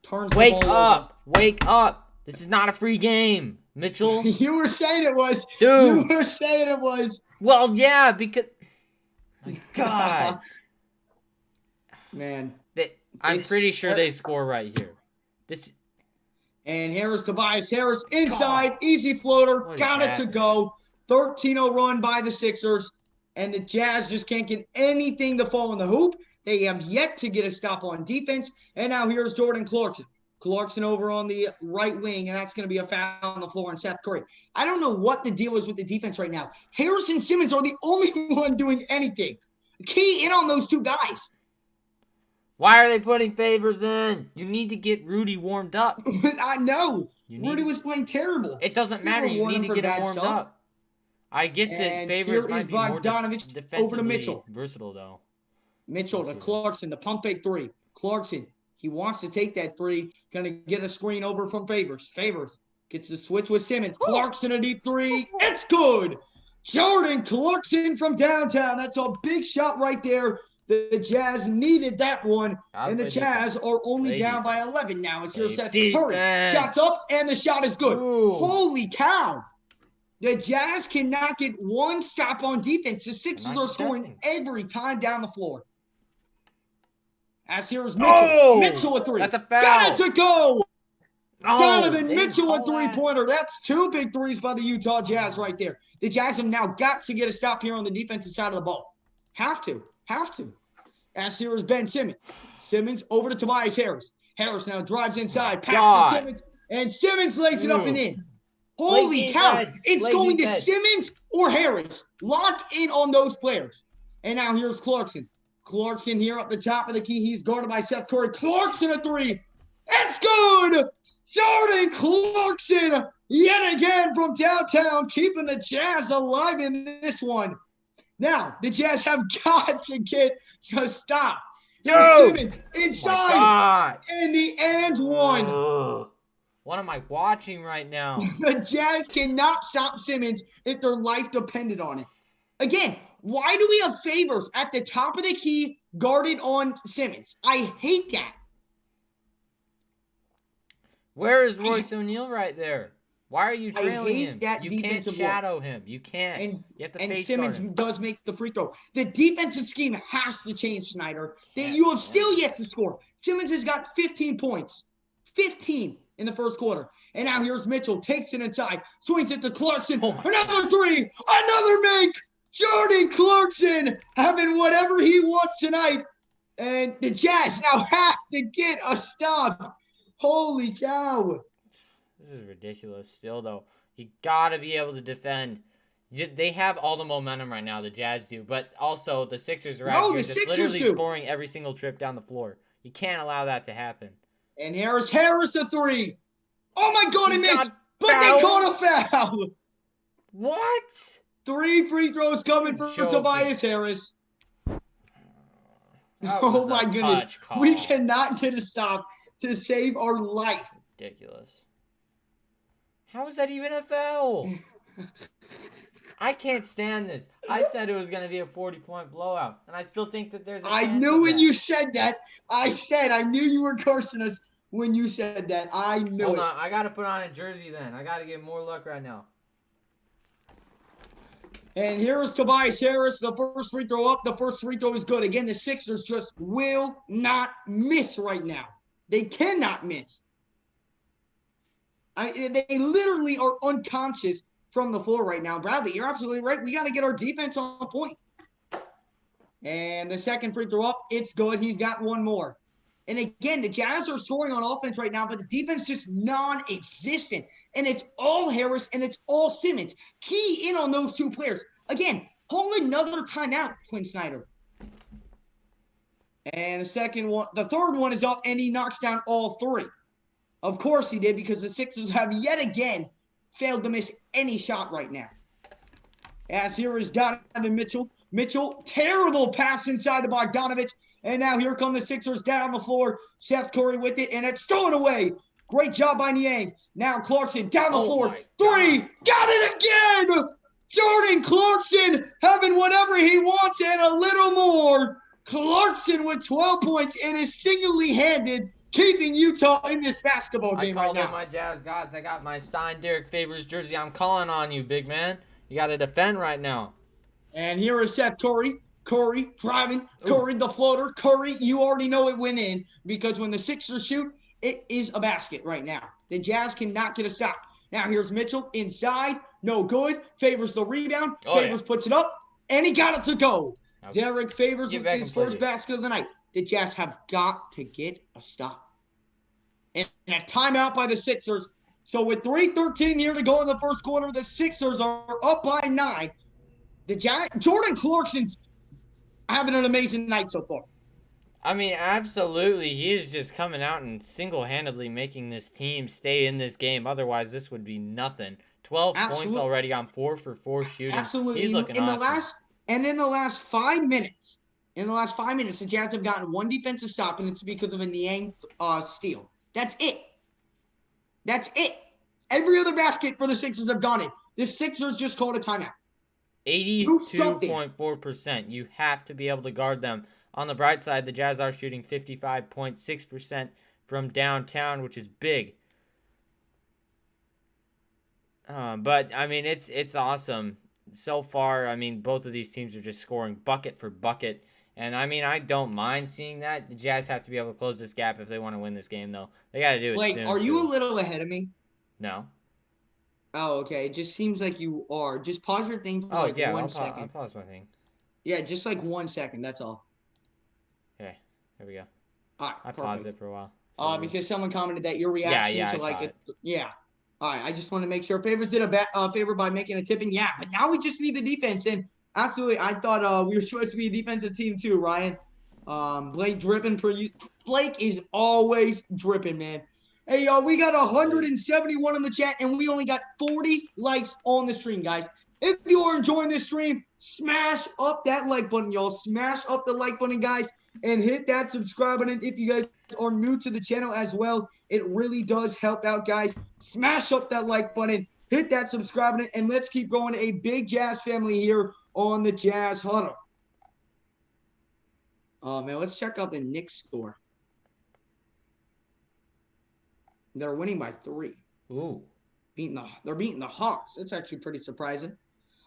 turns the ball over. Wake up. This is not a free game, Mitchell. You were saying it was. Dude. You were saying it was. Well, yeah, because... My God. Man. I'm pretty sure they score right here. And here's Tobias Harris inside. Easy floater. Got it to go. 13-0 run by the Sixers. And the Jazz just can't get anything to fall in the hoop. They have yet to get a stop on defense. And now here's Jordan Clarkson. Clarkson over on the right wing, and that's going to be a foul on the floor on Seth Curry. I don't know what the deal is with the defense right now. Harris and Simmons are the only one doing anything. Key in on those two guys. Why are they putting Favors in? You need to get Rudy warmed up. I know. Rudy was playing terrible. It doesn't matter. You need to get him warmed up. I get that Favors might be more defensively over to Mitchell. Versatile, though. Mitchell to Clarkson, the pump fake 3. Clarkson He wants to take that three. Going to get a screen over from Favors. Favors gets the switch with Simmons. Clarkson, a deep three. It's good. Jordan Clarkson from downtown. That's a big shot right there. The Jazz needed that one, and the Jazz are only down by 11 now. It's your Seth Curry. Shots up, and the shot is good. Ooh. Holy cow. The Jazz cannot get one stop on defense. The Sixers are scoring every time down the floor. As here is Mitchell. Oh, Mitchell a three. That's a foul. Got it to go. Oh, Donovan Mitchell a three-pointer. That's 2 big threes by the Utah Jazz right there. The Jazz have now got to get a stop here on the defensive side of the ball. Have to. As here is Ben Simmons. Simmons over to Tobias Harris. Harris now drives inside. Pass to Simmons. And Simmons lays it up and in. Holy cow. It's going to Simmons or Harris. Lock in on those players. And now here's Clarkson. Clarkson here up the top of the key. He's guarded by Seth Curry. Clarkson a three. It's good. Jordan Clarkson yet again from downtown, keeping the Jazz alive in this one. Now, the Jazz have got to get a stop. Simmons inside. And the and one. What am I watching right now? The Jazz cannot stop Simmons if their life depended on it. Again, why do we have Favors at the top of the key guarded on Simmons? I hate that. Where is Royce O'Neal right there? Why are you trailing him? You can't shadow him. You can't. And, you have to and face Simmons guard him. does make the free throw. The defensive scheme has to change, Snyder. You have still yet to score. Simmons has got 15 points. 15 in the first quarter. And now here's Mitchell. Takes it inside. Swings it to Clarkson. Another three. Another make. Jordan Clarkson having whatever he wants tonight. And the Jazz now have to get a stop. Holy cow. This is ridiculous still, though. You got to be able to defend. They have all the momentum right now, the Jazz do. But also, the Sixers are out here just literally scoring every single trip down the floor. You can't allow that to happen. And Harris a three. Oh, my God, he missed. But they caught a foul. What? 3 free throws coming for Tobias Harris. Oh, my goodness. We cannot get a stop to save our life. Ridiculous. How is that even a foul? I can't stand this. I said it was going to be a 40-point blowout, and I still think that there's a chance. I knew when you said that. I knew you were cursing us when you said that. I knew Hold on. I got to put on a jersey then. I got to get more luck right now. And here's Tobias Harris. The first free throw up. The first free throw is good. Again, the Sixers just will not miss right now. They cannot miss. They literally are unconscious from the floor right now. Bradley, you're absolutely right. We got to get our defense on point. And the second free throw up, it's good. He's got one more. And again, the Jazz are scoring on offense right now, but the defense just non-existent. And it's all Harris and it's all Simmons. Key in on those 2 players. Again, pull another timeout, Quinn Snyder. And the third one is up, and he knocks down all 3. Of course he did, because the Sixers have yet again failed to miss any shot right now. As here is Donovan Mitchell. Mitchell, terrible pass inside to Bogdanovich. And now here come the Sixers down the floor. Seth Curry with it, and it's stolen away. Great job by Niang. Now Clarkson down the floor. 3, got it again! Jordan Clarkson having whatever he wants and a little more. Clarkson with 12 points and is single-handed keeping Utah in this basketball game right now. I called in my Jazz gods. I got my signed Derek Favors jersey. I'm calling on you, big man. You got to defend right now. And here is Seth Curry. Curry driving. Curry the floater. Curry, you already know it went in, because when the Sixers shoot, it is a basket right now. The Jazz cannot get a stop. Now here's Mitchell inside. No good. Favors the rebound. Favors puts it up, and he got it to go. Okay. Derek Favors with his first basket of the night. The Jazz have got to get a stop. And a timeout by the Sixers. So with 3:13 here to go in the first quarter, the Sixers are up by 9. Jordan Clarkson's having an amazing night so far. I mean, absolutely. He is just coming out and single-handedly making this team stay in this game. Otherwise, this would be nothing. 12 points already on 4 for 4 shooting. Absolutely. He's looking awesome. In the last 5 minutes, In the last 5 minutes, the Jazz have gotten one defensive stop, and it's because of a Niang steal. That's it. That's it. Every other basket for the Sixers have gone in. The Sixers just called a timeout. Do something. 82.4%. You have to be able to guard them. On the bright side, the Jazz are shooting 55.6% from downtown, which is big. But I mean, it's awesome so far. I mean, both of these teams are just scoring bucket for bucket, and I mean, I don't mind seeing that. The Jazz have to be able to close this gap if they want to win this game, though. They got to do it Blake, soon. are you a little ahead of me? No. Oh, okay. It just seems like you are. Just pause your thing for 1 second. I'll pause my thing. Yeah, just like 1 second. That's all. Okay, here we go. All right, I paused it for a while. Because someone commented that your reaction to like it. Yeah. All right, I just want to make sure. Favors did a favor by making a tip, and yeah, but now we just need the defense. And absolutely, I thought we were supposed to be a defensive team too, Ryan. Blake dripping for you. Blake is always dripping, man. Hey, y'all, we got 171 in the chat, and we only got 40 likes on the stream, guys. If you are enjoying this stream, smash up that like button, y'all. Smash up the like button, guys, and hit that subscribe button if you guys are new to the channel as well. It really does help out, guys. Smash up that like button, hit that subscribe button, and let's keep going. A big Jazz family here on the Jazz Huddle. Oh, man, let's check out the Knicks score. They're winning by 3. Ooh. They're beating the Hawks. That's actually pretty surprising.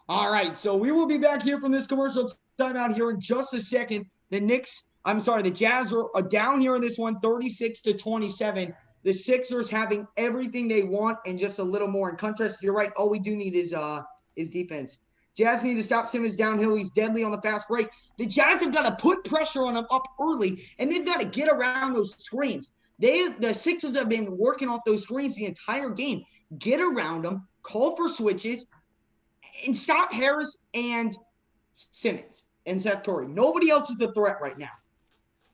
All right, so we will be back here from this commercial timeout here in just a second. The Jazz are down here in this one, 36-27. The Sixers having everything they want and just a little more. In contrast, you're right. All we do need is defense. Jazz need to stop Simmons downhill. He's deadly on the fast break. The Jazz have got to put pressure on him up early, and they've got to get around those screens. The Sixers have been working off those screens the entire game. Get around them, call for switches, and stop Harris and Simmons and Seth Curry. Nobody else is a threat right now.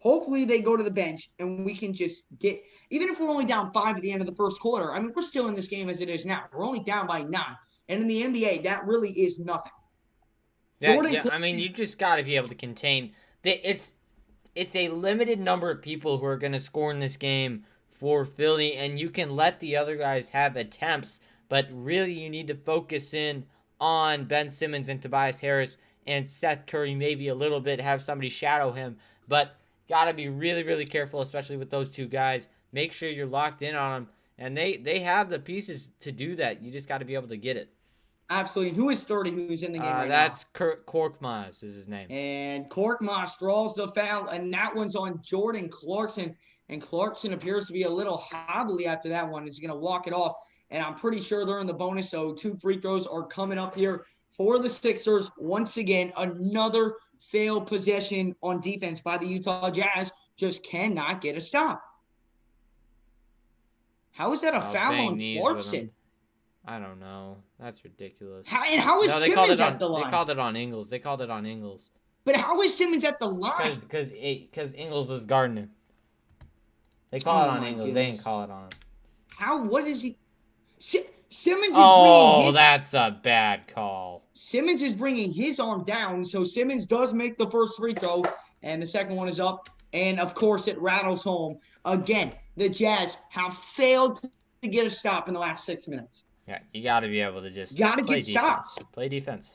Hopefully they go to the bench and we can just get, even if we're only down 5 at the end of the first quarter, I mean, we're still in this game as it is now. We're only down by 9. And in the NBA, that really is nothing. I mean, you just got to be able to contain. It's a limited number of people who are going to score in this game for Philly, and you can let the other guys have attempts, but really you need to focus in on Ben Simmons and Tobias Harris and Seth Curry, maybe a little bit, have somebody shadow him, but got to be really, really careful, especially with those two guys. Make sure you're locked in on them, and they have the pieces to do that. You just got to be able to get it. Absolutely. Who is starting? Who's in the game right that's now? That's Korkmaz is his name. And Korkmaz draws the foul, and that one's on Jordan Clarkson. And Clarkson appears to be a little hobbly after that one. He's going to walk it off, and I'm pretty sure they're in the bonus, so 2 free throws are coming up here for the Sixers. Once again, another failed possession on defense by the Utah Jazz. Just cannot get a stop. How is that a foul on Clarkson? I don't know. That's ridiculous. How is Simmons at the line? They called it on Ingles. But how is Simmons at the line? Because Ingles was guarding him. They call it on Ingles. Goodness. They didn't call it on him. What is he? Simmons is bringing his... that's a bad call. Simmons is bringing his arm down, so Simmons does make the first free throw, and the second one is up. And, of course, it rattles home. Again, the Jazz have failed to get a stop in the last 6 minutes. Yeah, you got to be able to just get stops. Play defense.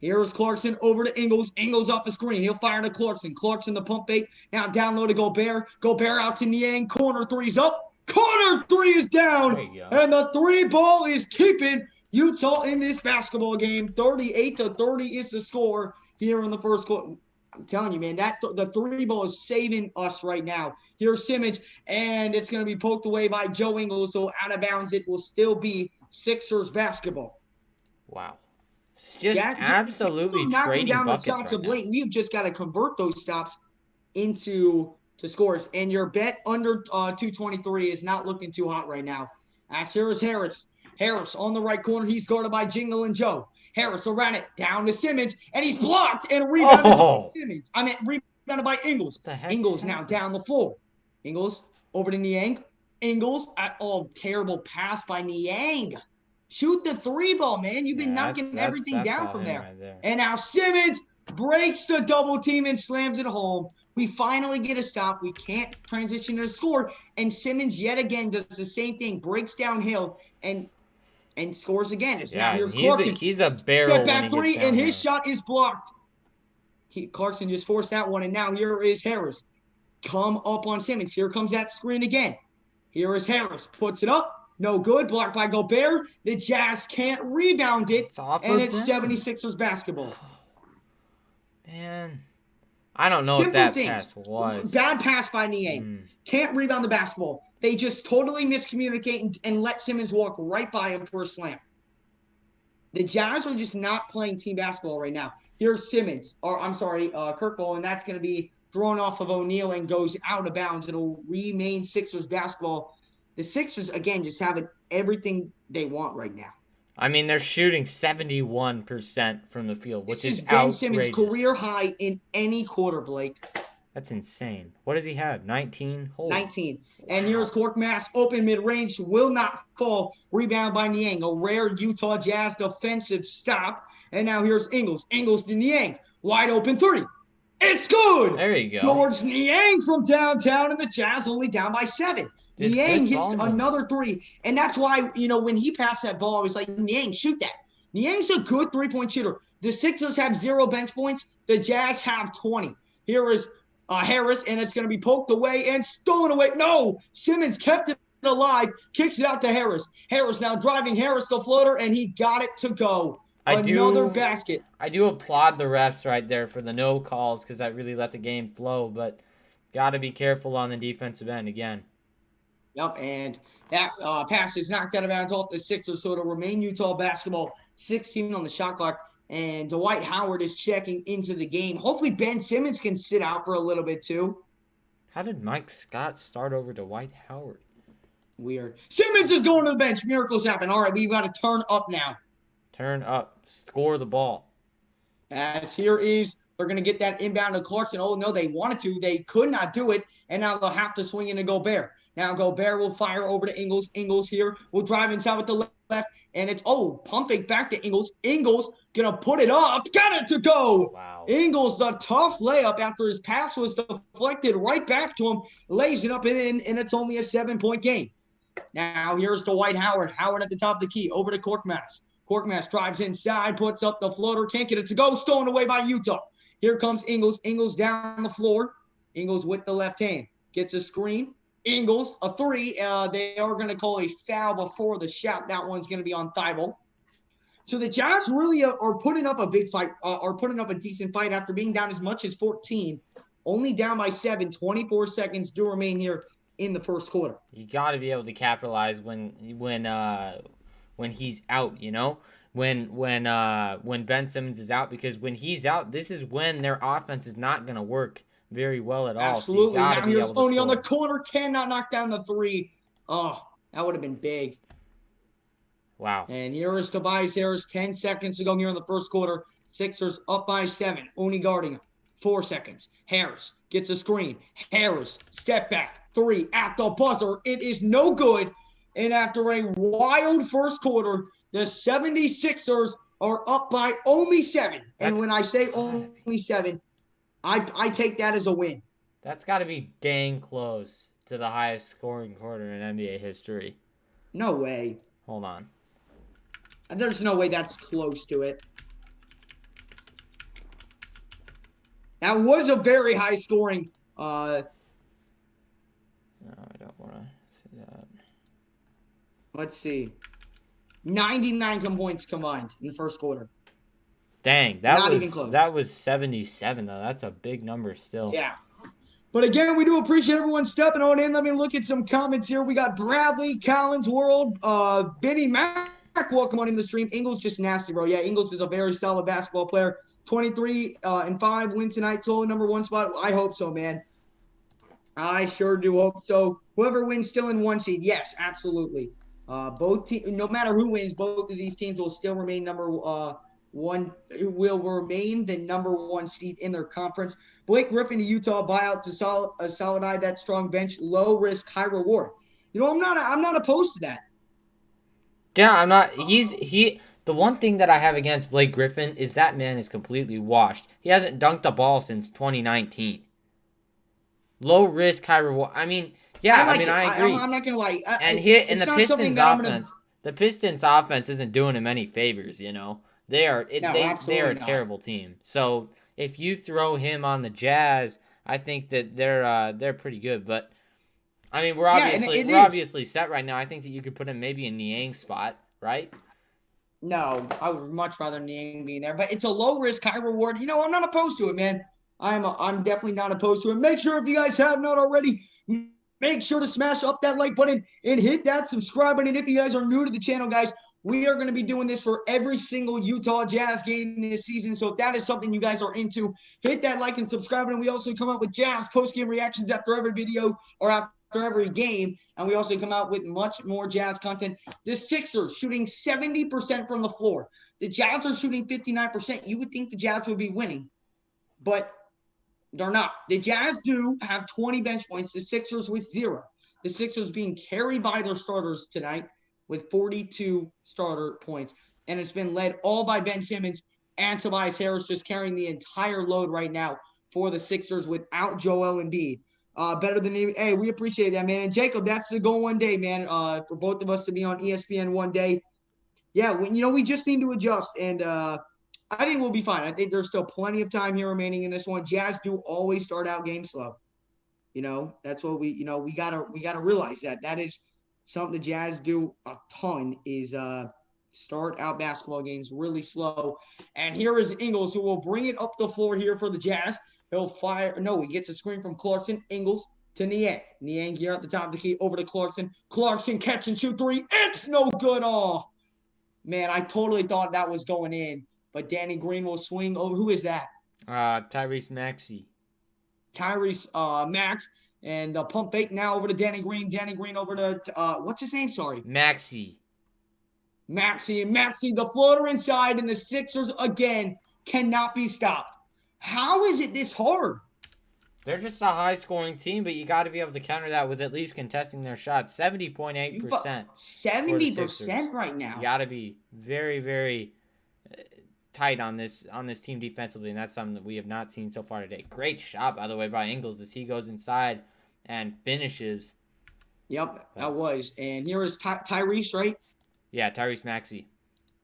Here is Clarkson over to Ingles. Ingles off the screen. He'll fire to Clarkson. Clarkson the pump fake. Now down low to Gobert. Gobert out to Niang. Corner 3's up. Corner 3 is down. And the 3 ball is keeping Utah in this basketball game. 38-30 is the score here in the first quarter. I'm telling you, man, the 3 ball is saving us right now. Here's Simmons, and it's going to be poked away by Joe Ingles. So out of bounds, it will still be Sixers basketball. Wow. Just absolutely trading down buckets the shots of late. We've just got to convert those stops into scores. And your bet under 223 is not looking too hot right now. As here is Harris. Harris on the right corner. He's guarded by Jingle and Joe. Harris around it, down to Simmons, and he's blocked and rebounded by Simmons. Rebounded by Ingles. Ingles now down the floor. Ingles over to Niang. Ingles, terrible pass by Niang. Shoot the 3 ball, man. You've been knocking everything down from there. Right there. And now Simmons breaks the double team and slams it home. We finally get a stop. We can't transition to a score. And Simmons yet again does the same thing, breaks downhill and scores again. It's now Yeah, here's he's Clarkson. a Step barrel when he back gets three, down and there. his shot is blocked. Clarkson just forced that one, and now here is Harris. Come up on Simmons. Here comes that screen again. Here is Harris. Puts it up. No good. Blocked by Gobert. The Jazz can't rebound it, It's off and of it's them. 76ers basketball. Man, I don't know Simple what that things. pass was. Bad pass by Niang. Can't rebound the basketball. They just totally miscommunicate and let Simmons walk right by him for a slam. The Jazz are just not playing team basketball right now. Here's Simmons, or I'm sorry, Kirkball, and that's going to be thrown off of O'Neal and goes out of bounds. It'll remain Sixers basketball. The Sixers, again, just have everything they want right now. I mean, they're shooting 71% from the field, which is Ben outrageous. Simmons' career high in any quarter, Blake. That's insane. What does he have? 19? Holy 19. And here's Korkmaz, open mid-range, will not fall. Rebound by Niang, a rare Utah Jazz defensive stop. And now here's Ingles. Ingles to Niang, wide open three. It's good. There you go. George Niang from downtown, and the Jazz only down by 7. Just Niang good hits ball another three. And that's why, when he passed that ball, I was like, Niang, shoot that. Niang's a good three-point shooter. The Sixers have 0 bench points. The Jazz have 20. Here is Harris, and it's going to be poked away and stolen away. No, Simmons kept it alive, kicks it out to Harris. Harris now driving Harris the floater, and he got it to go. Another basket. I do applaud the refs right there for the no calls because that really let the game flow, but got to be careful on the defensive end again. Yep, and that pass is knocked out of bounds off the Sixers, so it'll remain Utah basketball, 16 on the shot clock. And Dwight Howard is checking into the game. Hopefully Ben Simmons can sit out for a little bit too. How did Mike Scott start over Dwight Howard? Weird. Simmons is going to the bench. Miracles happen. All right, we've got to turn up now. Turn up. Score the ball. As here is, they're going to get that inbound to Clarkson. Oh, no, they wanted to. They could not do it, and now they'll have to swing into Gobert. Now Gobert will fire over to Ingles. Ingles here will drive inside with the left, and it's, pump fake back to Ingles. Ingles going to put it up. Got it to go. Wow. Ingles, the tough layup after his pass was deflected right back to him. Lays it up and in, and it's only a 7-point game. Now here's Dwight Howard. Howard at the top of the key. Over to Korkmaz. Korkmaz drives inside, puts up the floater. Can't get it to go. Stolen away by Utah. Here comes Ingles. Ingles down the floor. Ingles with the left hand. Gets a screen. Ingles, a three. They are going to call a foul before the shot. That one's going to be on Thibault. So the Jazz really are putting up a big fight, are putting up a decent fight after being down as much as 14. Only down by 7. 24 seconds do remain here in the first quarter. You got to be able to capitalize when he's out, when Ben Simmons is out, because when he's out, this is when their offense is not going to work very well at all. Absolutely. So now here's Oni on the corner, cannot knock down the three. Oh, that would have been big. Wow. And here is Tobias Harris, 10 seconds to go here in the first quarter. Sixers up by 7. Oni guarding him. 4 seconds. Harris gets a screen. Harris, step back. 3 at the buzzer. It is no good. And after a wild first quarter, the 76ers are up by only 7. And when I say only 7, I take that as a win. That's got to be dang close to the highest scoring quarter in NBA history. No way. Hold on. There's no way that's close to it. That was a very high scoring. No, I don't want to say that. Let's see. 99 points combined in the first quarter. Dang, Not even close. That was 77 though. That's a big number still. Yeah. But again, we do appreciate everyone stepping on in. Let me look at some comments here. We got Bradley, Collins World, Benny Mack. Welcome on in the stream. Ingles just nasty, bro. Yeah, Ingles is a very solid basketball player. 23-5 win tonight. Solo number 1 spot. I hope so, man. I sure do hope so. Whoever wins still in 1 seed. Yes, absolutely. Both teams, no matter who wins, both of these teams will still remain number 1. Will remain the number 1 seed in their conference. Blake Griffin to Utah buyout to solidify that strong bench. Low risk, high reward. I'm not opposed to that. Yeah, I'm not. The one thing that I have against Blake Griffin is that man is completely washed. He hasn't dunked a ball since 2019. Low risk, high reward. I mean, I yeah, I like mean, it. I agree. I'm not gonna lie. And here in It's the not something Pistons that I'm gonna. offense, the Pistons offense isn't doing him any favors. You know, No, they are absolutely a not. terrible team. So if you throw him on the Jazz, I think that they're pretty good. But I mean, Yeah, and it we're is. obviously set right now. I think that you could put him maybe in Niang's spot, right? No, I would much rather Niang be there, but it's a low risk, high reward. I'm not opposed to it, man. I'm definitely not opposed to it. Make sure if you guys have not already, make sure to smash up that like button and hit that subscribe button. If you guys are new to the channel, guys, we are going to be doing this for every single Utah Jazz game this season. So if that is something you guys are into, hit that like and subscribe button. We also come out with Jazz post-game reactions after every video or after every game. And we also come out with much more Jazz content. The Sixers shooting 70% from the floor. The Jazz are shooting 59%. You would think the Jazz would be winning, but they're not. The Jazz do have 20 bench points. The Sixers with 0. The Sixers being carried by their starters tonight with 42 starter points. And it's been led all by Ben Simmons and Tobias Harris, just carrying the entire load right now for the Sixers without Joel Embiid. Better than – hey, we appreciate that, man. And Jacob, that's the goal one day, man, for both of us to be on ESPN one day. Yeah, we just need to adjust. And I think we'll be fine. I think there's still plenty of time here remaining in this one. Jazz do always start out games slow. That's what we gotta realize that is something the Jazz do a ton is start out basketball games really slow. And here is Ingles, who will bring it up the floor here for the Jazz. He'll fire. No, he gets a screen from Clarkson. Ingles to Niang. Niang here at the top of the key over to Clarkson. Clarkson catch and shoot three. It's no good. Oh, man, I totally thought that was going in. But Danny Green will swing over. Who is that? Tyrese Maxey. Tyrese Max. And pump fake now over to Danny Green. Danny Green over to, what's his name? Sorry. Maxey. Maxey. The floater inside. And the Sixers, again, cannot be stopped. How is it this hard? They're just a high-scoring team, but you got to be able to counter that with at least contesting their shots. 70.8%. 70% right now. You got to be very, very tight on this team defensively, and that's something that we have not seen so far today. Great shot, by the way, by Ingles as he goes inside and finishes. Yep, that was. And here is Tyrese, right? Yeah, Tyrese Maxey.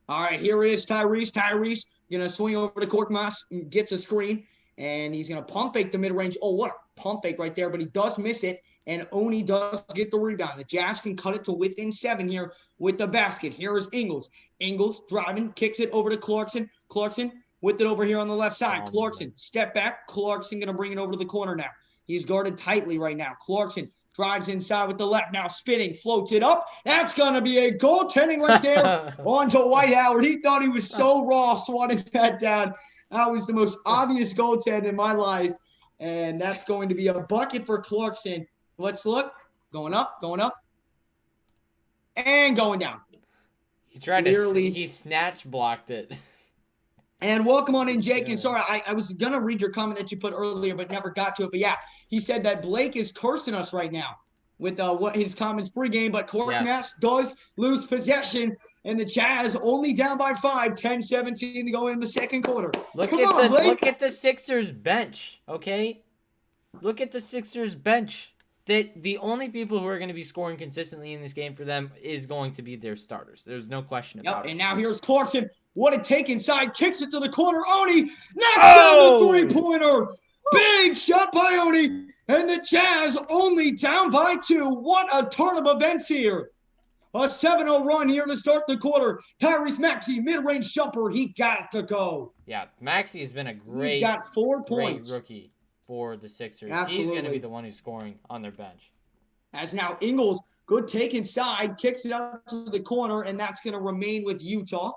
All right, here is Tyrese. Tyrese going to swing over to Korkmaz, gets a screen, and he's going to pump fake the mid-range. Oh, what a pump fake right there, but he does miss it, and Oni does get the rebound. The Jazz can cut it to within 7 here with the basket. Here is Ingles. Ingles driving, kicks it over to Clarkson. Clarkson with it over here on the left side. Clarkson, step back. Clarkson going to bring it over to the corner now. He's guarded tightly right now. Clarkson drives inside with the left. Now spinning, floats it up. That's going to be a goaltending right there onto Dwight Howard. He thought he was so raw swatting that down. That was the most obvious goaltend in my life. And that's going to be a bucket for Clarkson. Let's look. Going up, and going down. He tried he snatch blocked it. And welcome on in, Jake. And sorry, I was going to read your comment that you put earlier, but never got to it. But yeah, he said that Blake is cursing us right now with what his comments pregame. But Korkmaz does lose possession, and the Jazz only down by 5, 10-17 to go in the second quarter. Look at the Sixers bench, okay? Look at the Sixers bench. The only people who are going to be scoring consistently in this game for them is going to be their starters. There's no question about it. And now here's Clarkson. What a take inside. Kicks it to the corner. Oni knocks down the three-pointer. Big shot by Oni. And the Jazz only down by 2. What a turn of events here. A 7-0 run here to start the quarter. Tyrese Maxey, mid-range jumper. He got to go. Yeah, Maxey has been a great, He's got 4 points. Rookie for the Sixers. Absolutely. He's going to be the one who's scoring on their bench. As now Ingles, good take inside, kicks it out to the corner, and that's going to remain with Utah.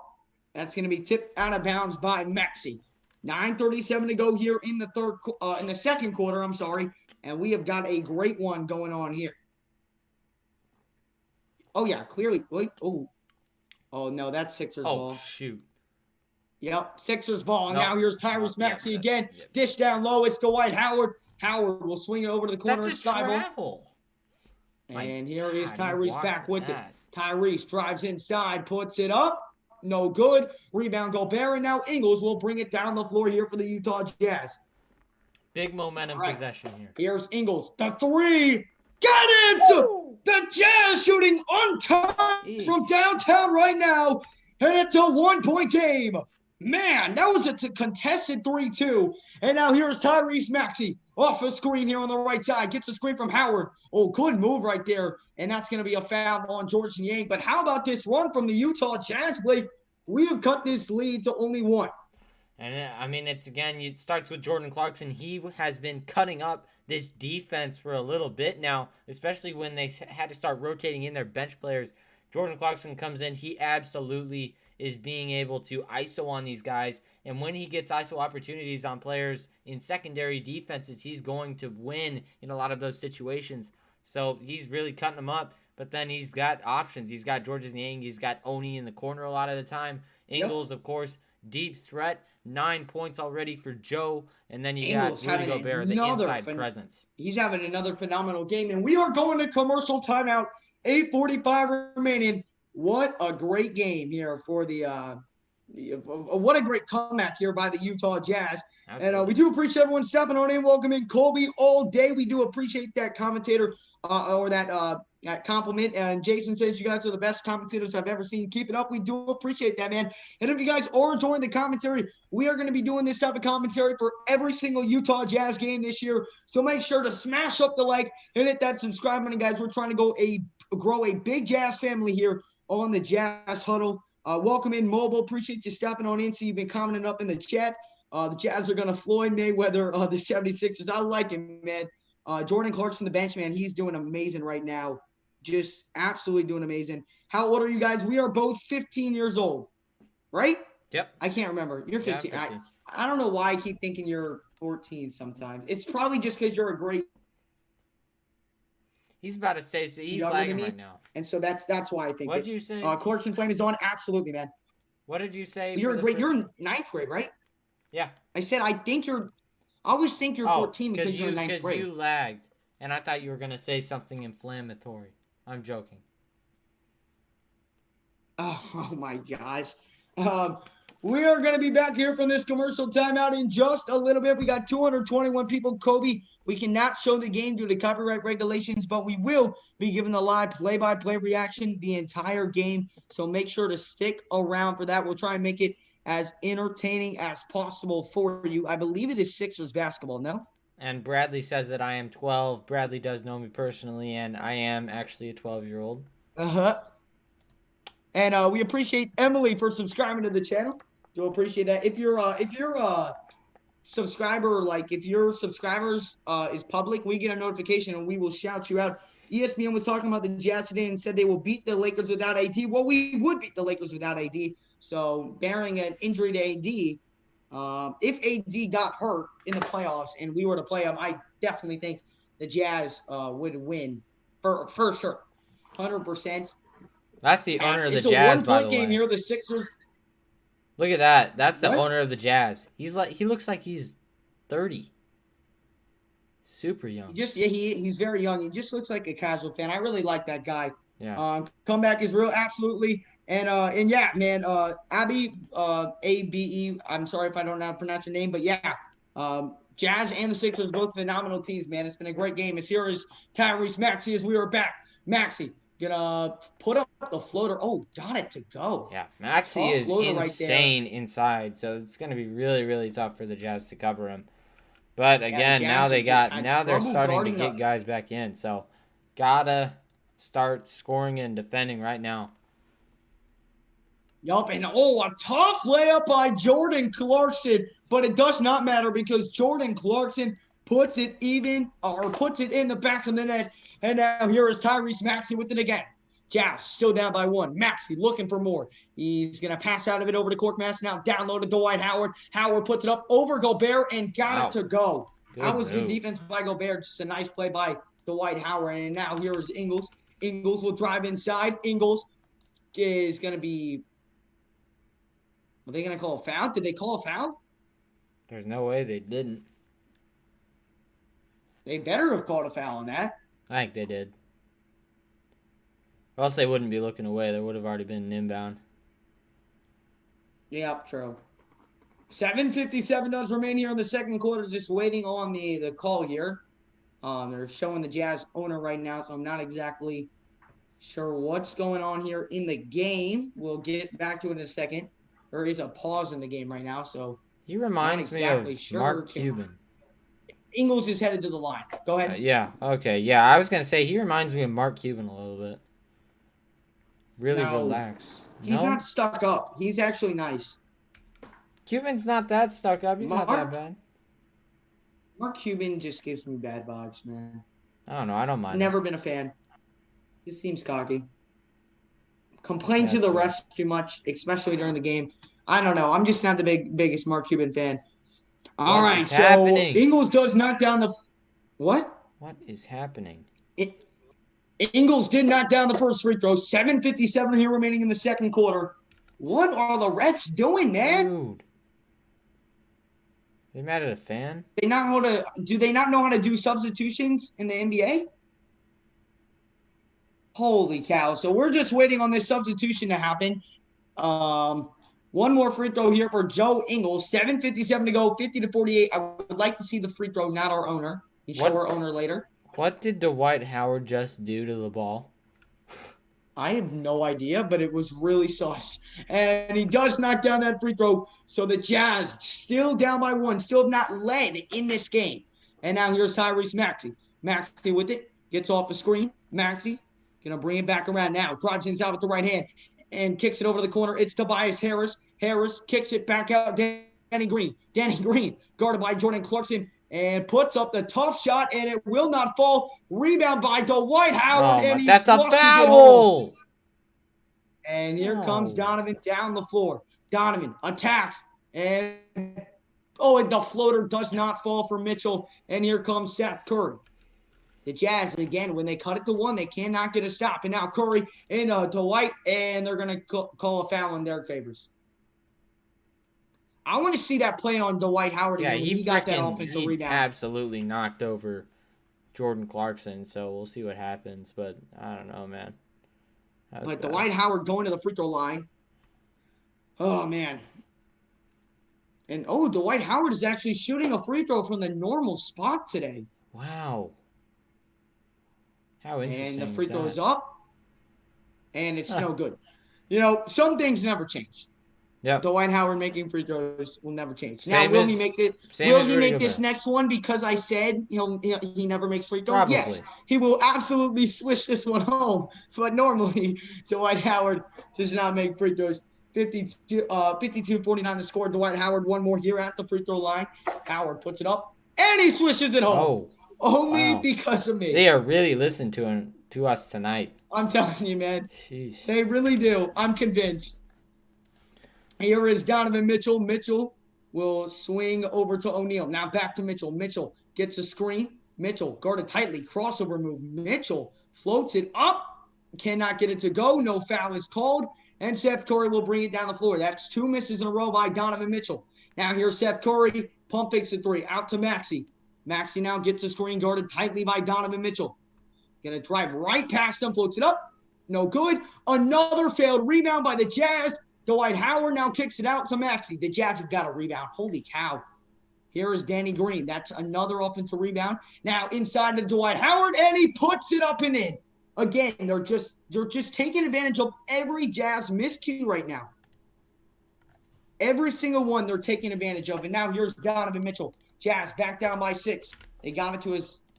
That's going to be tipped out of bounds by Maxey. 9:37 to go here in the second quarter. And we have got a great one going on here. Oh yeah, clearly. Wait. Oh no, that's Sixers ball. Oh shoot. Yep, Sixers ball. And now here's Tyrese Maxey again. Dish down low. It's Dwight Howard. Howard will swing it over to the corner. That's a travel. And here is Tyrese back with it. Tyrese drives inside, puts it up. No good. Rebound Gobert, and now Ingles will bring it down the floor here for the Utah Jazz. Big momentum All right. possession here. Here's Ingles. The three. Get it! Woo! The Jazz shooting untouched from downtown right now. And it's a 1-point game. Man, that was a contested 3-2. And now here's Tyrese Maxey off a screen here on the right side. Gets a screen from Howard. Oh, good move right there. And that's going to be a foul on George Niang. But how about this run from the Utah Jazz, Blake? We have cut this lead to only 1. And I mean, it starts with Jordan Clarkson. He has been cutting up this defense for a little bit now, especially when they had to start rotating in their bench players. Jordan Clarkson comes in. He absolutely is being able to ISO on these guys. And when he gets ISO opportunities on players in secondary defenses, he's going to win in a lot of those situations. So he's really cutting them up. But then he's got options. He's got Georges Niang. He's got Oni in the corner a lot of the time. Ingles, of course, deep threat. 9 points already for Joe. And then you got Rudy Gobert, the inside presence. He's having another phenomenal game. And we are going to commercial timeout. 8:45 remaining. What a great game here for what a great comeback here by the Utah Jazz. Absolutely. And we do appreciate everyone stepping on in, welcoming Colby all day. We do appreciate that commentator or that compliment. And Jason says you guys are the best commentators I've ever seen. Keep it up. We do appreciate that, man. And if you guys are enjoying the commentary, we are going to be doing this type of commentary for every single Utah Jazz game this year. So make sure to smash up the like and hit that subscribe button, guys. We're trying to grow a big Jazz family here on the Jazz Huddle. Welcome in, Mobile. Appreciate you stepping on in. So you've been commenting up in the chat. The Jazz are going to Floyd Mayweather the 76ers. I like him, man. Jordan Clarkson, the bench man, he's doing amazing right now. Just absolutely doing amazing. How old are you guys? We are both 15 years old, right? Yep. I can't remember. You're 15. Yeah, 15. I don't know why I keep thinking you're 14 sometimes. It's probably just because you're a great. He's about to say so. He's lagging right now. And so that's why I think. What did you say? Clarkson Flame is on. Absolutely, man. What did you say? You're great. You're in 9th grade, right? Yeah. I said I always think you're 14 because you're in 9th grade. Because you lagged, and I thought you were gonna say something inflammatory. I'm joking. Oh my gosh. We are going to be back here from this commercial timeout in just a little bit. We got 221 people. Kobe, we cannot show the game due to copyright regulations, but we will be giving the live play-by-play reaction the entire game. So make sure to stick around for that. We'll try and make it as entertaining as possible for you. I believe it is Sixers basketball, no? And Bradley says that I am 12. Bradley does know me personally, and I am actually a 12-year-old. Uh-huh. And we appreciate Emily for subscribing to the channel. Do appreciate that. If you're a subscriber, like if your subscribers is public, we get a notification and we will shout you out. ESPN was talking about the Jazz today and said they will beat the Lakers without AD. Well, we would beat the Lakers without AD. So barring an injury to AD, if AD got hurt in the playoffs and we were to play them, I definitely think the Jazz would win for sure, 100%. That's the owner of the Jazz, by the way. It's a 1-point game here. The Sixers. Look at that. That's the owner of the Jazz. He looks like he's 30. Super young. He's very young. He just looks like a casual fan. I really like that guy. Yeah. Comeback is real, absolutely. And yeah, man, Abby, ABE, I'm sorry if I don't know how to pronounce your name, but yeah, Jazz and the Sixers, both phenomenal teams, man. It's been a great game. Here is Tyrese Maxey as we are back. Maxey gonna put up the floater. Oh, got it to go. Yeah, Maxey is insane right inside, so it's gonna be really, really tough for the Jazz to cover him. But again, now they're starting to get guys back in, so gotta start scoring and defending right now. Yup, and a tough layup by Jordan Clarkson, but it does not matter because Jordan Clarkson puts it in the back of the net. And now here is Tyrese Maxey with it again. Jazz still down by 1. Maxey looking for more. He's going to pass out of it over to Korkmaz. Now down low to Dwight Howard. Howard puts it up over Gobert and got it to go. That was good defense by Gobert. Just a nice play by Dwight Howard. And now here is Ingles. Ingles will drive inside. Ingles is going to be... Are they going to call a foul? Did they call a foul? There's no way they didn't. They better have called a foul on that. I think they did. Or else they wouldn't be looking away. There would have already been an inbound. Yeah, true. 7:57 does remain here in the second quarter, just waiting on the call here. They're showing the Jazz owner right now, so I'm not exactly sure what's going on here in the game. We'll get back to it in a second. There is a pause in the game right now, so He not reminds me of exactly sure. Mark Cuban. Ingles is headed to the line. Go ahead. Yeah, okay. Yeah, I was going to say he reminds me of Mark Cuban a little bit. Really No, relaxed. he's No? not stuck up. He's actually nice. Cuban's not that stuck up. He's not that Mark bad. Mark Cuban just gives me bad vibes, man. I don't know. I don't mind him. Never been a fan. He seems cocky. Complains Yeah, to the true. refs too much, especially during the game. I don't know. I'm just not the biggest Mark Cuban fan. All What right, is so happening? Ingles does knock down the what? What is happening? Ingles did knock down the first free throw. 7:57 here remaining in the second quarter. What are the refs doing, man? Dude. They mad at a fan? Do they not know how to do substitutions in the NBA? Holy cow. So we're just waiting on this substitution to happen. One more free throw here for Joe Ingles. 7:57 to go, 50-48. I would like to see the free throw, not our owner. You show our owner later. What did Dwight Howard just do to the ball? I have no idea, but it was really sus. And he does knock down that free throw. So the Jazz still down by one, still have not led in this game. And now here's Tyrese Maxey. Maxey with it, gets off the screen. Maxey gonna bring it back around now. Drives inside with the right hand and kicks it over to the corner. It's Tobias Harris. Harris kicks it back out. Danny Green. Danny Green guarded by Jordan Clarkson and puts up the tough shot, and it will not fall. Rebound by Dwight Howard, and he that's a flushes it home. foul! And here comes Donovan down the floor. Donovan attacks, and the floater does not fall for Mitchell. And here comes Seth Curry. The Jazz, again, when they cut it to one, they cannot get a stop. And now Curry and Dwight, and they're going to call a foul in their favors. I want to see that play on Dwight Howard again when he got that offensive rebound. Absolutely knocked over Jordan Clarkson, so we'll see what happens. But I don't know, man. But Dwight Howard going to the free throw line. Oh, man. And, Dwight Howard is actually shooting a free throw from the normal spot today. Wow. How interesting. And the free throw is up. And it's no good. You know, some things never change. Yeah. Dwight Howard making free throws will never change. Now, will he make this next one because I said he never makes free throws? Probably. Yes, he will absolutely swish this one home. But normally, Dwight Howard does not make free throws. 52-49 the score. Dwight Howard one more here at the free throw line. Howard puts it up and he swishes it home. Only because of me. They are really listening to us tonight. I'm telling you, man. Sheesh. They really do. I'm convinced. Here is Donovan Mitchell. Mitchell will swing over to O'Neal. Now back to Mitchell. Mitchell gets a screen. Mitchell guarded tightly. Crossover move. Mitchell floats it up. Cannot get it to go. No foul is called. And Seth Curry will bring it down the floor. That's two misses in a row by Donovan Mitchell. Now here's Seth Curry. Pump fakes a three. Out to Maxey. Maxey now gets a screen guarded tightly by Donovan Mitchell. Going to drive right past him. Floats it up. No good. Another failed rebound by the Jazz. Dwight Howard now kicks it out to Maxey. The Jazz have got a rebound. Holy cow. Here is Danny Green. That's another offensive rebound. Now inside to Dwight Howard, and he puts it up and in. Again, they're just taking advantage of every Jazz miscue right now. Every single one they're taking advantage of. And now here's Donovan Mitchell. Jazz back down by 6. They got it to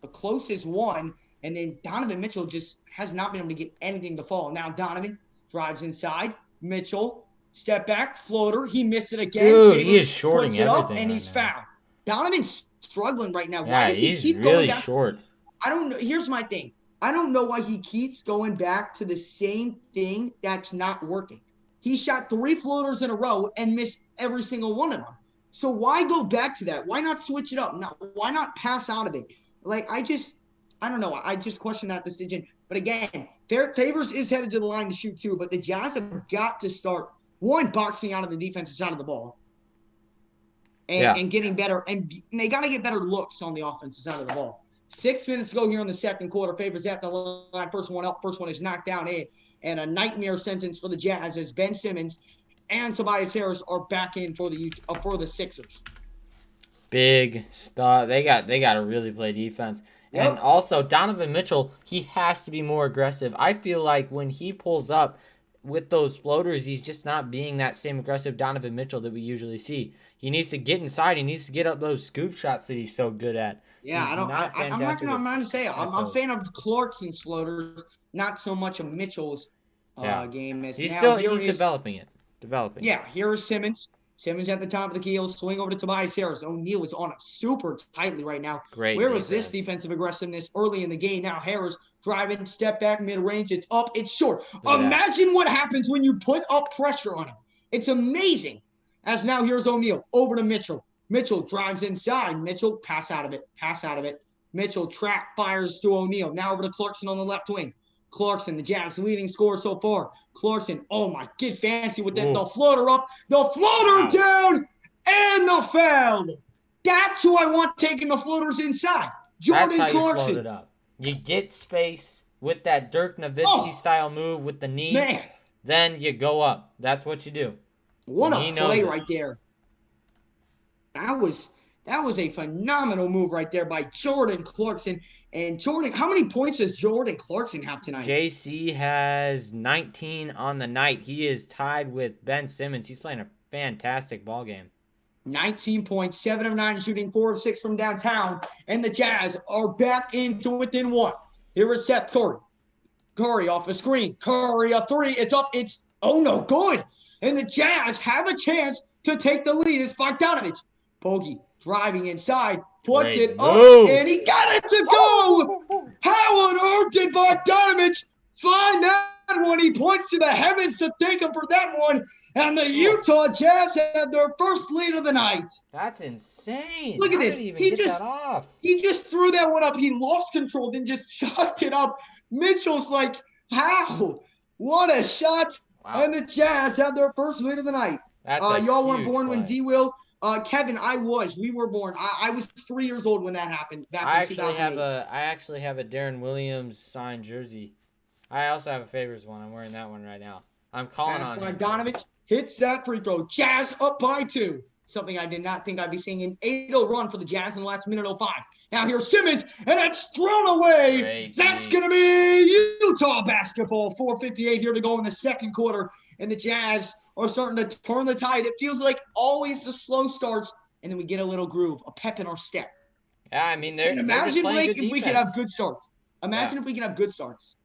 the closest one, and then Donovan Mitchell just has not been able to get anything to fall. Now Donovan drives inside. Mitchell. Step back, floater. He missed it again. Dude, he is shorting puts it everything up, and he's fouled. Donovan's struggling right now. Yeah, why does he keep really going back? short. I don't know. Here's my thing. I don't know why he keeps going back to the same thing that's not working. He shot 3 floaters in a row and missed every single one of them. So why go back to that? Why not switch it up? Why not pass out of it? I don't know. I just question that decision. But again, Favors is headed to the line to shoot 2, but the Jazz have got to start boxing out of the defensive side of the ball and getting better. And they got to get better looks on the offensive side of the ball. 6 minutes to go here in the second quarter. Favors at the line. First one up. First one is knocked down in. And a nightmare sentence for the Jazz as Ben Simmons and Tobias Harris are back in for the Sixers. Big stuff. They got to really play defense. And Yep. also Donovan Mitchell, he has to be more aggressive. I feel like when he pulls up with those floaters, he's just not being that same aggressive Donovan Mitchell that we usually see. He needs to get inside. He needs to get up those scoop shots that he's so good at. Yeah, He's I'm not gonna say I'm a fan of Clarkson's floaters, not so much of Mitchell's game. As He's now developing it. Yeah, here is Simmons. Simmons at the top of the key. He'll swing over to Tobias Harris. O'Neal is on him super tightly right now. Great. Where was this defensive aggressiveness early in the game? Now Harris driving, step back, mid-range. It's up, it's short. Imagine what happens when you put up pressure on him. It's amazing. As now here's O'Neal over to Mitchell. Mitchell drives inside. Mitchell, pass out of it. Mitchell trap fires to O'Neal. Now over to Clarkson on the left wing. Clarkson, the Jazz leading scorer so far. Clarkson, oh my, get fancy with it. The floater up, the floater down, and the foul. That's who I want taking the floaters inside. Jordan That's how Clarkson. You float it up. You get space with that Dirk Nowitzki style move with the knee. Man. Then you go up. That's what you do. What a play right there. That was a phenomenal move right there by Jordan Clarkson. And Jordan, how many points does Jordan Clarkson have tonight? JC has 19 on the night. He is tied with Ben Simmons. He's playing a fantastic ball game. 19 points, 7 of 9 shooting, 4 of 6 from downtown. And the Jazz are back into within one. Here is Seth Curry. Curry off a screen. Curry a three. It's up. It's, oh no, good. And the Jazz have a chance to take the lead. It's Bogdanovich. Bogey driving inside. Puts it up, and he got it to go. How on earth did Bogdanovich find that one? He points to the heavens to thank him for that one. And the Utah Jazz had their first lead of the night. That's insane. Look at this. He just threw that one up. He lost control, then just chucked it up. Mitchell's like, how? What a shot. Wow. And the Jazz had their first lead of the night. Y'all weren't born when D-Will. Kevin, we were born. I was 3 years old when that happened back in 2008. I actually have a Darren Williams signed jersey. I also have a Favors one. I'm wearing that one right now. I'm calling on him. Bogdanovich hits that free throw. Jazz up by 2. Something I did not think I'd be seeing. An 8-0 run for the Jazz in the last minute 05. Now here's Simmons, and that's thrown away. Great, that's going to be Utah basketball. 4:58 here to go in the second quarter. And the Jazz are starting to turn the tide. It feels like always the slow starts, and then we get a little groove, a pep in our step. Yeah, I mean, imagine, Blake, if we could have good starts. Imagine if we could have good starts.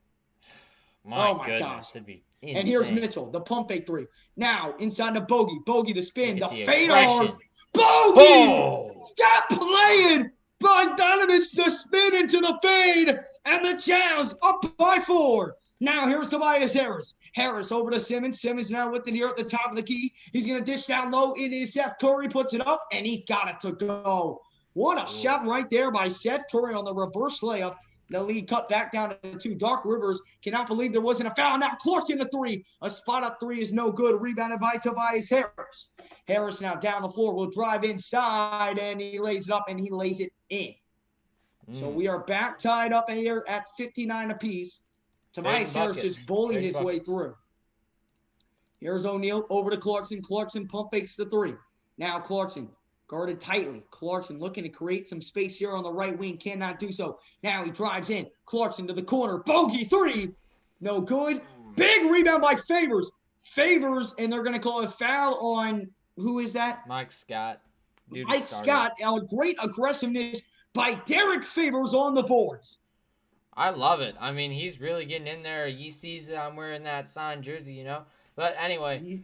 My gosh. That'd be insane. And here's Mitchell, the pump fake three. Now, inside the Bogey. Bogey, the spin, the fade arm. Bogey! Stop playing! Bogdanovich, the spin into the fade. And the Jazz up by 4. Now, here's Tobias Harris. Harris over to Simmons. Simmons now with it here at the top of the key. He's going to dish down low. It is Seth Curry. Puts it up, and he got it to go. What a shot right there by Seth Curry on the reverse layup. The lead cut back down to 2. Dark Rivers cannot believe there wasn't a foul. Now Clarkson the 3. A spot up 3 is no good. Rebounded by Tobias Harris. Harris now down the floor. Will drive inside, and he lays it up, and he lays it in. So we are back tied up here at 59 apiece. Tobias Harris just bullied his way through. Here's O'Neal over to Clarkson. Clarkson pump fakes the 3. Now Clarkson guarded tightly. Clarkson looking to create some space here on the right wing. Cannot do so. Now he drives in. Clarkson to the corner. Bogey 3. No good. Big rebound by Favors. And they're going to call a foul on, who is that? Mike Scott. Mike Scott. Great aggressiveness by Derek Favors on the boards. I love it. I mean, he's really getting in there. He sees that I'm wearing that signed jersey, you know. But anyway,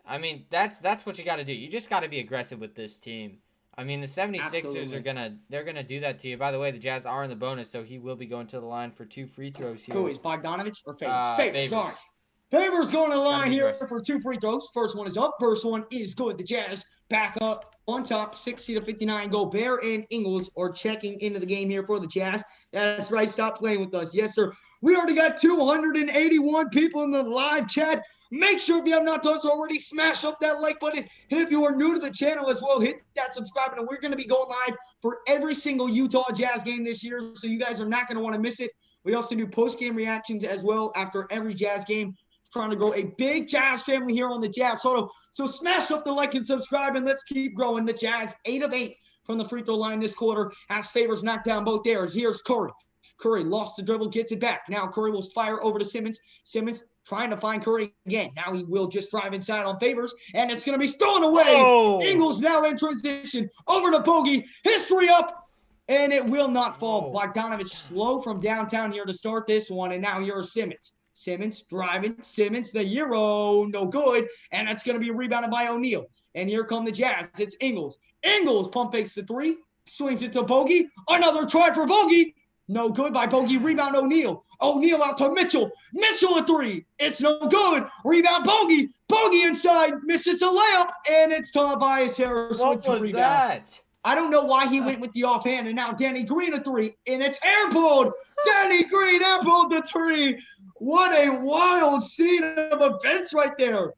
I mean, that's what you got to do. You just got to be aggressive with this team. I mean, the 76ers are gonna do that to you. By the way, the Jazz are in the bonus, so he will be going to the line for 2 free throws here. Who is Bogdanovich or Favors? Favors. All right. Favors going to the line here for 2 free throws. First one is up. First one is good. The Jazz back up on top, 60-59. Gobert and Ingles are checking into the game here for the Jazz. That's right. Stop playing with us. Yes, sir. We already got 281 people in the live chat. Make sure if you have not done so already, smash up that like button. And if you are new to the channel as well, hit that subscribe button. We're going to be going live for every single Utah Jazz game this year, so you guys are not going to want to miss it. We also do post-game reactions as well after every Jazz game trying to grow a big Jazz family here on the Jazz Huddle. So smash up the like and subscribe, and let's keep growing. The Jazz 8 of 8 from the free throw line this quarter as Favors knock down both errors. Here's Curry. Curry lost the dribble, gets it back. Now Curry will fire over to Simmons. Simmons trying to find Curry again. Now he will just drive inside on Favors, and it's going to be stolen away. Oh. Ingles now in transition over to Bogey. His three up, and it will not fall. Bogdanovich slow from downtown here to start this one, and now here's Simmons. Simmons driving. Simmons, the Euro, no good, and that's going to be rebounded by O'Neal. And here come the Jazz. It's Ingles. Ingles pump fakes the three, swings it to Bogey. Another try for Bogey. No good by Bogey. Rebound O'Neal. O'Neal out to Mitchell. Mitchell a three. It's no good. Rebound Bogey. Bogey inside. Misses a layup. And it's Tobias Harris with the rebound. That? I don't know why he went with the offhand. And now Danny Green a three. And it's airballed. Danny Green airballed the three. What a wild scene of events right there.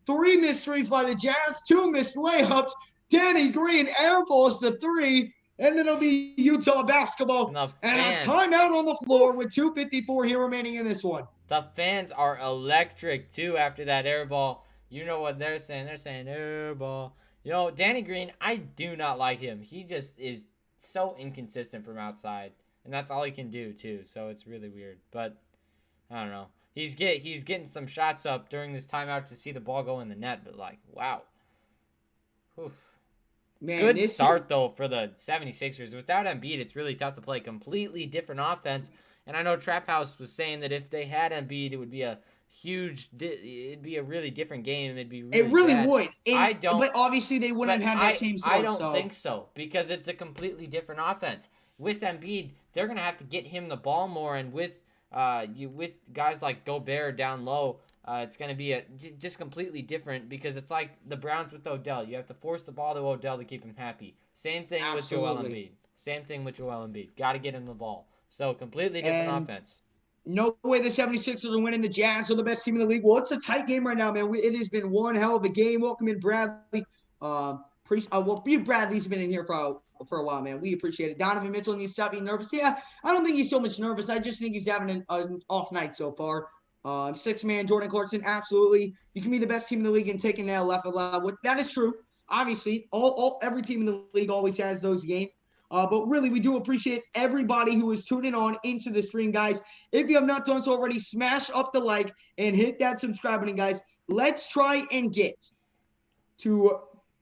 3 missed threes by the Jazz. 2 missed layups. Danny Green airballs the three. And it'll be Utah basketball. And a timeout on the floor with 2:54 here remaining in this one. The fans are electric, too, after that air ball. You know what they're saying. They're saying air ball. You know, Danny Green, I do not like him. He just is so inconsistent from outside. And that's all he can do, too. So it's really weird. But, I don't know. He's getting some shots up during this timeout to see the ball go in the net. But, like, wow. Whew. Man, good start, though, for the 76ers. Without Embiid, it's really tough to play completely different offense. And I know Trap House was saying that if they had Embiid, it would be a it'd be a really different game. It'd be really bad. Would. But obviously they wouldn't have had that same start. I don't think so, because it's a completely different offense. With Embiid, they're going to have to get him the ball more, and with guys like Gobert down low, it's going to be just completely different, because it's like the Browns with Odell. You have to force the ball to Odell to keep him happy. Same thing with Joel Embiid. Got to get him the ball. So completely different offense. No way the 76ers are winning. The Jazz are the best team in the league. Well, it's a tight game right now, man. It has been one hell of a game. Welcome in Bradley. Bradley's been in here for a while, man. We appreciate it. Donovan Mitchell needs to stop being nervous. Yeah, I don't think he's so much nervous. I just think he's having an off night so far. 6-man Jordan Clarkson, absolutely. You can be the best team in the league and take an L left allowed. That is true. Obviously, every team in the league always has those games. But really, we do appreciate everybody who is tuning on into the stream, guys. If you have not done so already, smash up the like and hit that subscribe button, guys. Let's try and get to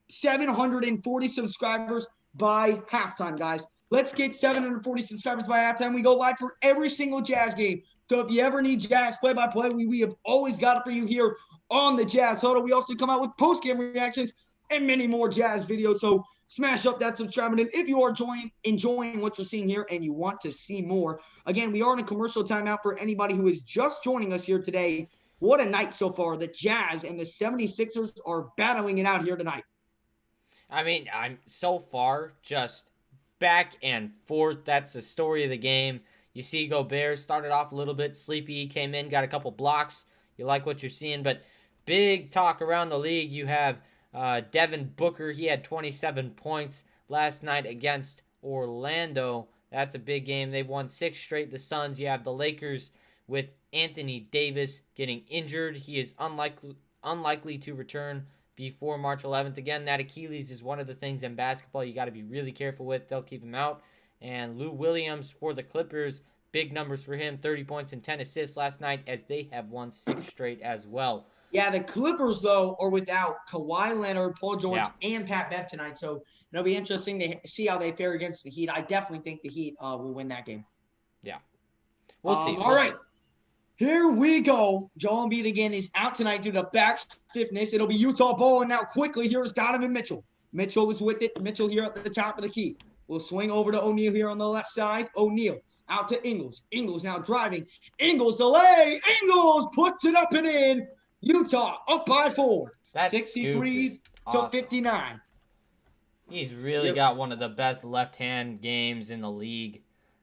740 subscribers by halftime, guys. Let's get 740 subscribers by halftime. We go live for every single Jazz game. So if you ever need Jazz play-by-play, we have always got it for you here on the Jazz Huddle. We also come out with post-game reactions and many more Jazz videos. So smash up that subscribe button if you are enjoying what you're seeing here and you want to see more. Again, we are in a commercial timeout for anybody who is just joining us here today. What a night so far. The Jazz and the 76ers are battling it out here tonight. I mean, I'm so far just back and forth. That's the story of the game. You see Gobert started off a little bit sleepy, came in, got a couple blocks. You like what you're seeing, but big talk around the league. You have Devin Booker. He had 27 points last night against Orlando. That's a big game. They've won 6 straight. The Suns. You have the Lakers with Anthony Davis getting injured. He is unlikely to return before March 11th. Again, that Achilles is one of the things in basketball you got to be really careful with. They'll keep him out. And Lou Williams for the Clippers, big numbers for him, 30 points and 10 assists last night, as they have won 6 straight as well. Yeah, the Clippers, though, are without Kawhi Leonard, Paul George, and Pat Bev tonight. So it'll be interesting to see how they fare against the Heat. I definitely think the Heat will win that game. Yeah. We'll see. All right. Here we go. Joel Embiid again is out tonight due to back stiffness. It'll be Utah ball, and now quickly here's Donovan Mitchell. Mitchell is with it. Mitchell here at the top of the key. We'll swing over to O'Neal here on the left side. O'Neal out to Ingles. Ingles now driving. Ingles delay. Ingles puts it up and in. Utah up by 4. That 63 to 59. He's really got one of the best left-hand games in the league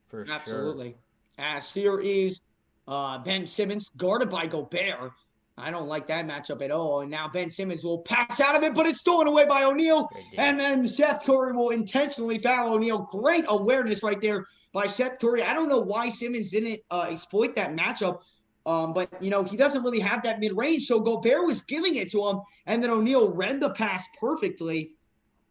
for sure. Absolutely. As here is Ben Simmons guarded by Gobert. I don't like that matchup at all. And now Ben Simmons will pass out of it, but it's stolen away by O'Neal. And then Seth Curry will intentionally foul O'Neal. Great awareness right there by Seth Curry. I don't know why Simmons didn't exploit that matchup. But, he doesn't really have that mid-range, so Gobert was giving it to him, and then O'Neal read the pass perfectly.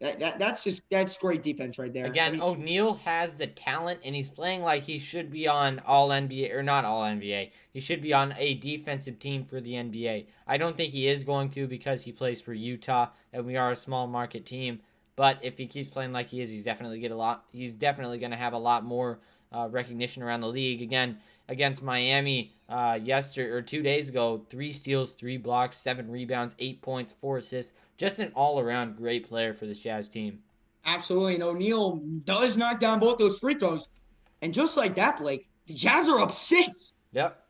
That's great defense right there. Again, O'Neal has the talent, and he's playing like he should be on All NBA, or not All NBA. He should be on a defensive team for the NBA. I don't think he is going to because he plays for Utah, and we are a small market team. But if he keeps playing like he is, he's definitely going to have a lot more recognition around the league. Again, against Miami yesterday or 2 days ago, 3 steals, 3 blocks, 7 rebounds, 8 points, 4 assists. Just an all-around great player for this Jazz team. Absolutely. And O'Neal does knock down both those free throws. And just like that, Blake, the Jazz are up 6. Yep.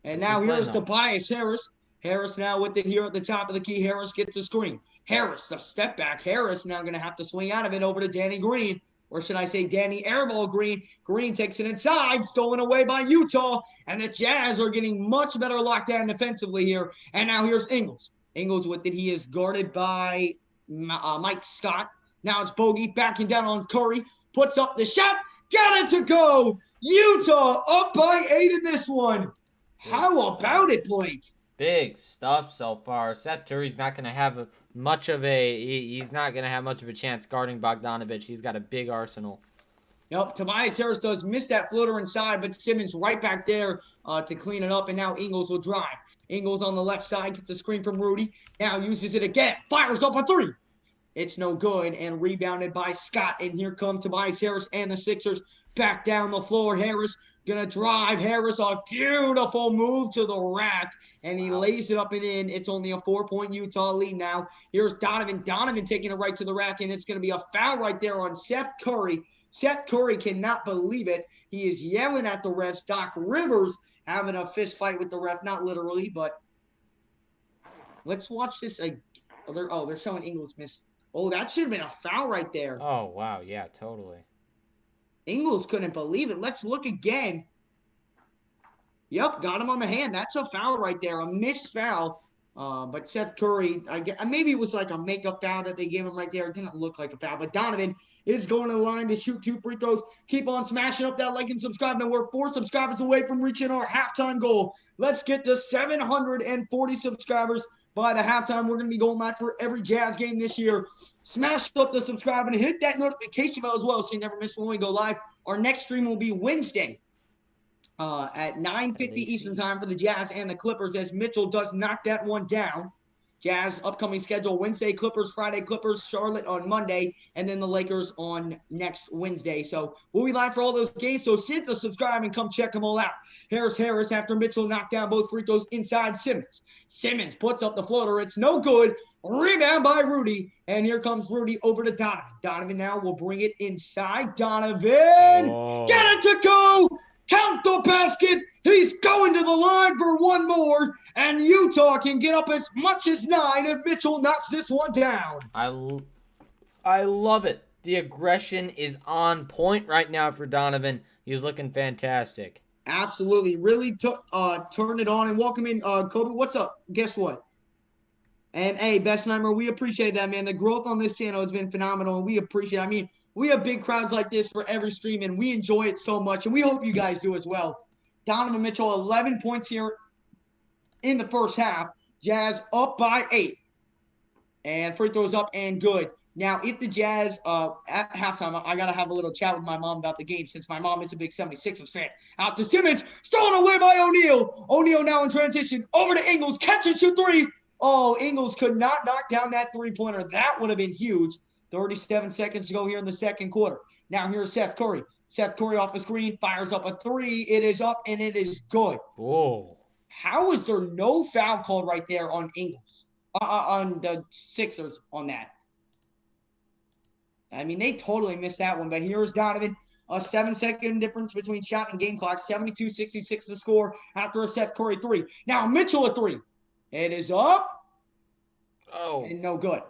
And now here's Tobias Harris. Harris now with it here at the top of the key. Harris gets a screen. Harris, the step back. Harris now going to have to swing out of it over to Danny Green. Or should I say Danny Airball Green. Green takes it inside, stolen away by Utah. And the Jazz are getting much better lockdown defensively here. And now here's Ingles. Ingles with it. He is guarded by Mike Scott. Now it's Bogey backing down on Curry. Puts up the shot. Got it to go. Utah up by 8 in this one. How about it, Blake? Big stuff so far. Seth Curry's not going to have much of a chance guarding Bogdanovic. He's got a big arsenal. Yep, Tobias Harris does miss that floater inside, but Simmons right back there to clean it up, and now Ingles will drive. Ingles on the left side gets a screen from Rudy. Now uses it again. Fires up a 3. It's no good, and rebounded by Scott. And here come Tobias Harris and the Sixers back down the floor. Harris gonna drive. Harris, a beautiful move to the rack, and he lays it up and in. It's only a 4-point Utah lead now. Here's Donovan. Donovan taking it right to the rack, and it's gonna be a foul right there on Seth Curry. Seth Curry cannot believe it. He is yelling at the refs. Doc Rivers having a fist fight with the ref, not literally, but let's watch this. They're showing Ingles miss. Oh, that should have been a foul right there. Oh, wow. Yeah, totally. Ingles couldn't believe it. Let's look again. Yep, got him on the hand. That's a foul right there, a missed foul. But Seth Curry, maybe it was like a makeup foul that they gave him right there. It didn't look like a foul. But Donovan is going to the line to shoot 2 free throws. Keep on smashing up that like and subscribe. Now we're 4 subscribers away from reaching our halftime goal. Let's get to 740 subscribers by the halftime. We're going to be going live for every Jazz game this year. Smash up the subscribe and hit that notification bell as well so you never miss when we go live. Our next stream will be Wednesday at 9:50 Eastern time for the Jazz and the Clippers as Mitchell does knock that one down. Jazz upcoming schedule: Wednesday Clippers, Friday Clippers, Charlotte on Monday, and then the Lakers on next Wednesday. So we'll be live for all those games. So hit the subscribe and come check them all out. Harris after Mitchell knocked down both free throws inside Simmons. Simmons puts up the floater. It's no good. Rebound by Rudy. And here comes Rudy over to Donovan. Donovan now will bring it inside. Donovan. Oh. Get it to go. Count the basket. He's going to the line for one more. And Utah can get up as much as 9 if Mitchell knocks this one down. I love it. The aggression is on point right now for Donovan. He's looking fantastic. Absolutely. Really turn it on and welcome in Kobe. What's up? Guess what? And hey, Bestheimer, we appreciate that, man. The growth on this channel has been phenomenal, and we appreciate it. I mean, we have big crowds like this for every stream, and we enjoy it so much, and we hope you guys do as well. Donovan Mitchell, 11 points here in the first half. Jazz up by 8. And free throws up and good. Now, if the Jazz, at halftime, I got to have a little chat with my mom about the game since my mom is a big 76ers fan. Out to Simmons, stolen away by O'Neal. O'Neal now in transition, over to Ingles, catch and shoot 3. Oh, Ingles could not knock down that three-pointer. That would have been huge. 37 seconds to go here in the second quarter. Now here's Seth Curry. Seth Curry off the screen, fires up a 3. It is up, and it is good. Whoa. How is there no foul called right there on Ingles? On the Sixers on that? I mean, they totally missed that one. But here's Donovan. A 7-second difference between shot and game clock. 72-66 to score after a Seth Curry 3. Now Mitchell a 3. It is up. Oh. And no good.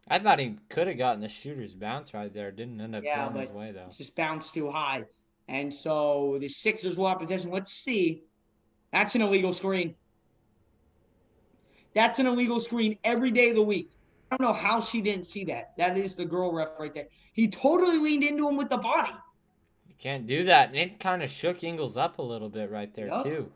I thought he could have gotten the shooter's bounce right there. Didn't end up going his way, though. Just bounced too high. And so the Sixers will have possession. Let's see. That's an illegal screen. That's an illegal screen every day of the week. I don't know how she didn't see that. That is the girl ref right there. He totally leaned into him with the body. Can't do that. And it kind of shook Ingles up a little bit right there, Yep. too.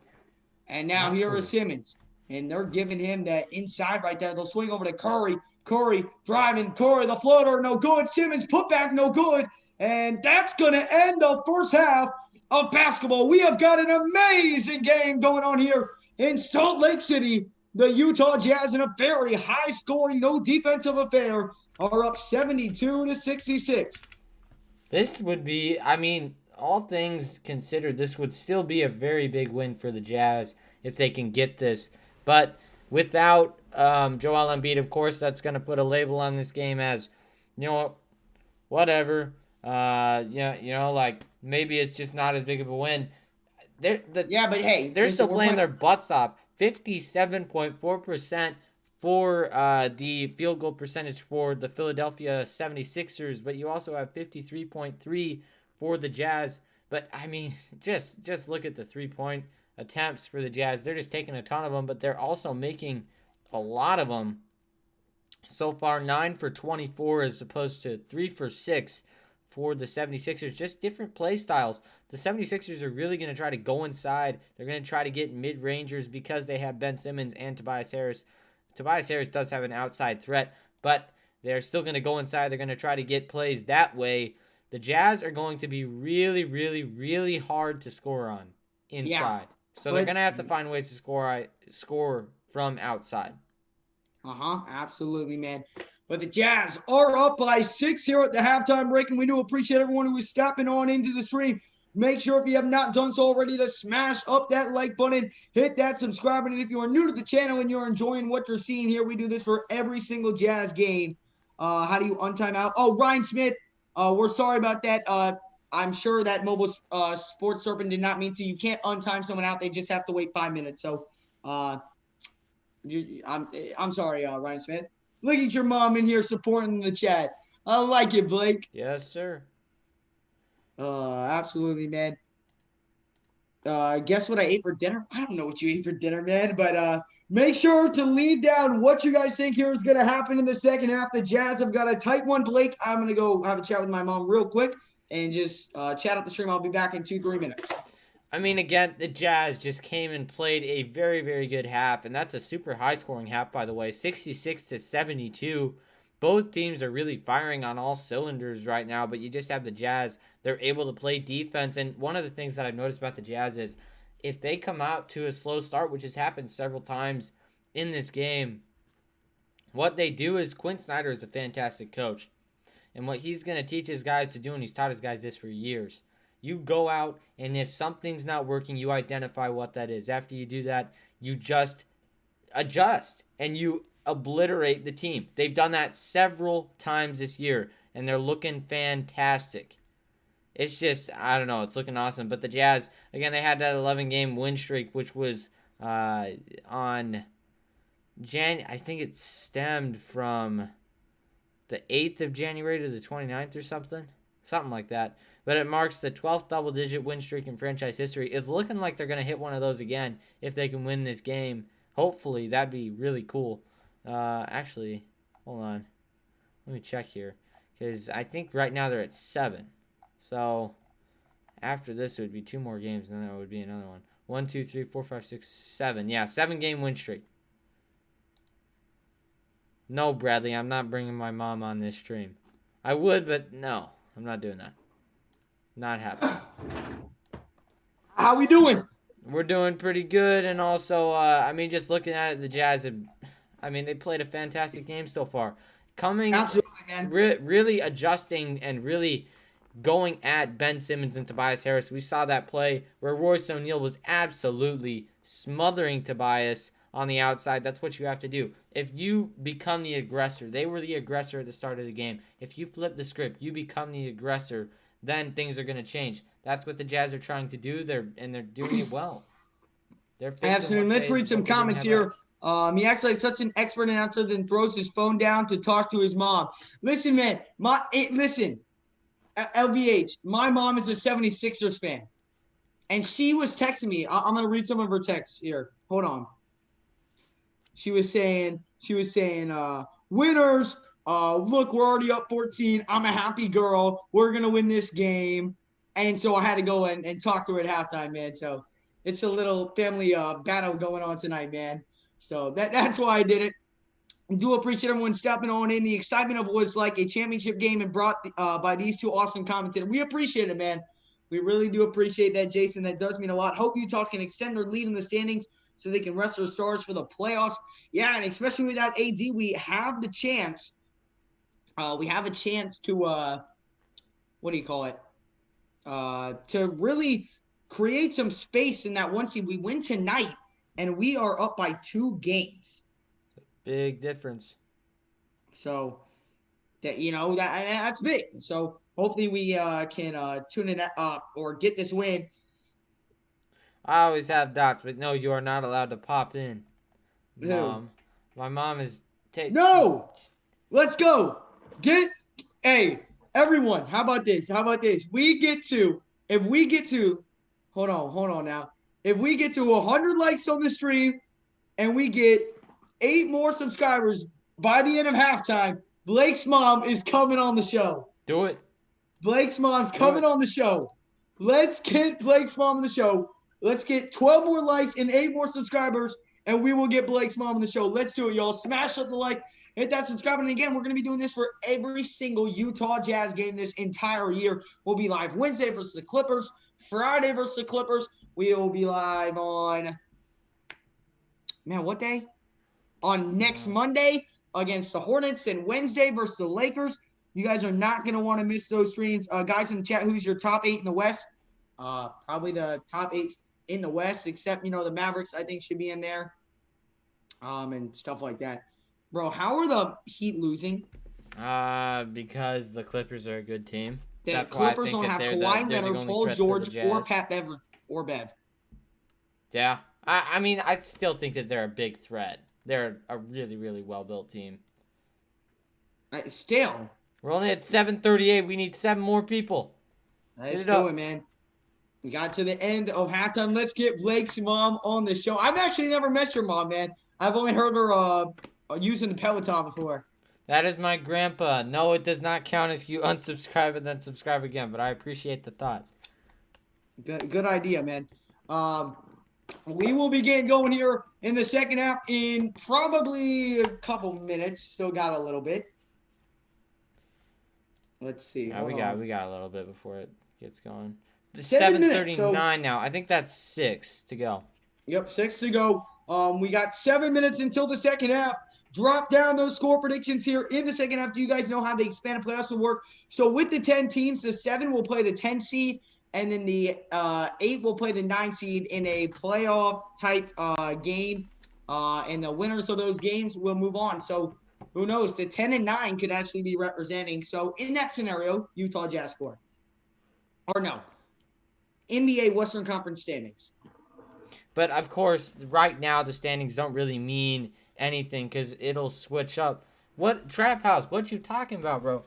And now Not here is cool. Simmons. And they're giving him that inside right there. They'll swing over to Curry. Curry driving. Curry, the floater, no good. Simmons, put back, no good. And that's going to end the first half of basketball. We have got an amazing game going on here in Salt Lake City. The Utah Jazz, in a very high-scoring, no defensive affair, are up 72-66. This would be, I mean, all things considered, this would still be a very big win for the Jazz if they can get this. But without Joel Embiid, of course, that's going to put a label on this game as, whatever. Like maybe it's just not as big of a win. Yeah, but hey, they're listen, still playing their butts off. 57.4% for the field goal percentage for the Philadelphia 76ers, but you also have 53.3 for the Jazz. But I mean, just look at the 3-point attempts for the Jazz. They're just taking a ton of them, but they're also making a lot of them. So far, 9 for 24 as opposed to 3 for 6 for the 76ers. Just different play styles. The 76ers are really going to try to go inside. They're going to try to get mid-rangers because they have Ben Simmons and Tobias Harris. Tobias Harris does have an outside threat, but they're still going to go inside. They're going to try to get plays that way. The Jazz are going to be really, really, really hard to score on inside. Yeah, so they're going to have to find ways to score from outside. Absolutely, man. But the Jazz are up by 6 here at the halftime break, and we do appreciate everyone who is stopping on into the stream. Make sure if you have not done so already to smash up that like button, hit that subscribe button. And if you are new to the channel and you're enjoying what you're seeing here, we do this for every single Jazz game. How do you untime out? Oh, Ryan Smith, we're sorry about that. I'm sure that mobile sports serpent did not mean to. You can't untime someone out. They just have to wait 5 minutes. So I'm sorry, Ryan Smith. Look at your mom in here supporting the chat. I like it, Blake. Yes, sir. Absolutely, man. Guess what I ate for dinner? I don't know what you ate for dinner, man, but make sure to leave down what you guys think here is going to happen in the second half. The Jazz have got a tight one, Blake. I'm going to go have a chat with my mom real quick and just chat up the stream. I'll be back in 2-3 minutes. I mean, again, the Jazz just came and played a very, very good half, and that's a super high-scoring half, by the way, 66-72. Both teams are really firing on all cylinders right now, but you just have the Jazz. They're able to play defense, and one of the things that I've noticed about the Jazz is if they come out to a slow start, which has happened several times in this game, what they do is Quinn Snyder is a fantastic coach, and what he's going to teach his guys to do, and he's taught his guys this for years, you go out, and if something's not working, you identify what that is. After you do that, you just adjust, and you obliterate the team. They've done that several times this year, and they're looking fantastic. It's just, I don't know, it's looking awesome. But the Jazz, again, they had that 11-game win streak, which was I think it stemmed from the 8th of January to the 29th or something like that. But it marks the 12th double-digit win streak in franchise history. It's looking like they're going to hit one of those again if they can win this game. Hopefully, that'd be really cool. Actually, hold on. Let me check here. Because I think right now they're at 7. So, after this, it would be 2 more games, and then there would be another one. 1, 2, 3, 4, 5, 6, 7. Yeah, 7-game win streak. No, Bradley, I'm not bringing my mom on this stream. I would, but no. I'm not doing that. Not happening. How we doing? We're doing pretty good, and also, just looking at it, the Jazz have, they played a fantastic game so far. Really adjusting and really going at Ben Simmons and Tobias Harris. We saw that play where Royce O'Neal was absolutely smothering Tobias on the outside. That's what you have to do. If you become the aggressor, they were the aggressor at the start of the game. If you flip the script, you become the aggressor, then things are going to change. That's what the Jazz are trying to do. They're doing it well. Absolutely. Let's read some comments here. He acts like such an expert announcer, then throws his phone down to talk to his mom. Listen, man. LVH, my mom is a 76ers fan. And she was texting me. I'm going to read some of her texts here. Hold on. She was saying, winners. Look, we're already up 14. I'm a happy girl. We're going to win this game. And so I had to go and talk to her at halftime, man. So it's a little family battle going on tonight, man. So that's why I did it. I do appreciate everyone stepping on in. The excitement of was like a championship game and brought by these two awesome commentators. We appreciate it, man. We really do appreciate that, Jason. That does mean a lot. Hope Utah can extend their lead in the standings so they can rest their stars for the playoffs. Yeah, and especially without AD, we have the chance. We have a chance to what do you call it? To really create some space in that one seed. We win tonight, and we are up by 2 games. Big difference. So that's big. So hopefully we can tune it up or get this win. I always have dots, but no, you are not allowed to pop in. Who? Mom. My mom is No! Let's go. Hey, everyone, how about this? If we get to hold on now. If we get to 100 likes on the stream and we get 8 more subscribers by the end of halftime, Blake's mom is coming on the show. Do it. Blake's mom's coming on the show. Let's get Blake's mom on the show. Let's get 12 more likes and 8 more subscribers, and we will get Blake's mom on the show. Let's do it, y'all. Smash up the like, hit that subscribe. And again, we're going to be doing this for every single Utah Jazz game this entire year. We'll be live Wednesday versus the Clippers, Friday versus the Clippers. We will be live on, what day? On next Monday against the Hornets, and Wednesday versus the Lakers. You guys are not going to want to miss those streams. Guys in the chat, who's your top 8 in the West? Probably the top 8 in the West, except, the Mavericks, I think, should be in there. And stuff like that. Bro, how are the Heat losing? Because the Clippers are a good team. The Clippers don't have Kawhi Leonard, Paul George, or Pat Bev. Yeah. I mean, I still think that they're a big threat. They're a really, really well-built team. Still. We're only at 7:38. We need 7 more people. Let's do it, man. We got to the end of halftime. Let's get Blake's mom on the show. I've actually never met your mom, man. I've only heard her using the Peloton before. That is my grandpa. No, it does not count if you unsubscribe and then subscribe again, but I appreciate the thought. Good idea, man. We will be getting going here in the second half in probably a couple minutes. Still got a little bit. Let's see. We got a little bit before it gets going. 7:39 now. I think that's 6 to go. Yep, 6 to go. We got 7 minutes until the second half. Drop down those score predictions here in the second half. Do you guys know how the expanded playoffs will work? So with the 10 teams, the 7 will play the 10 seed, and then the 8 will play the 9 seed in a playoff type game. And the winners of those games will move on. So who knows? The 10 and 9 could actually be representing. So in that scenario, Utah Jazz score. Or no. NBA Western Conference standings. But of course, right now the standings don't really mean anything because it'll switch up. What Trap House? What you talking about, bro?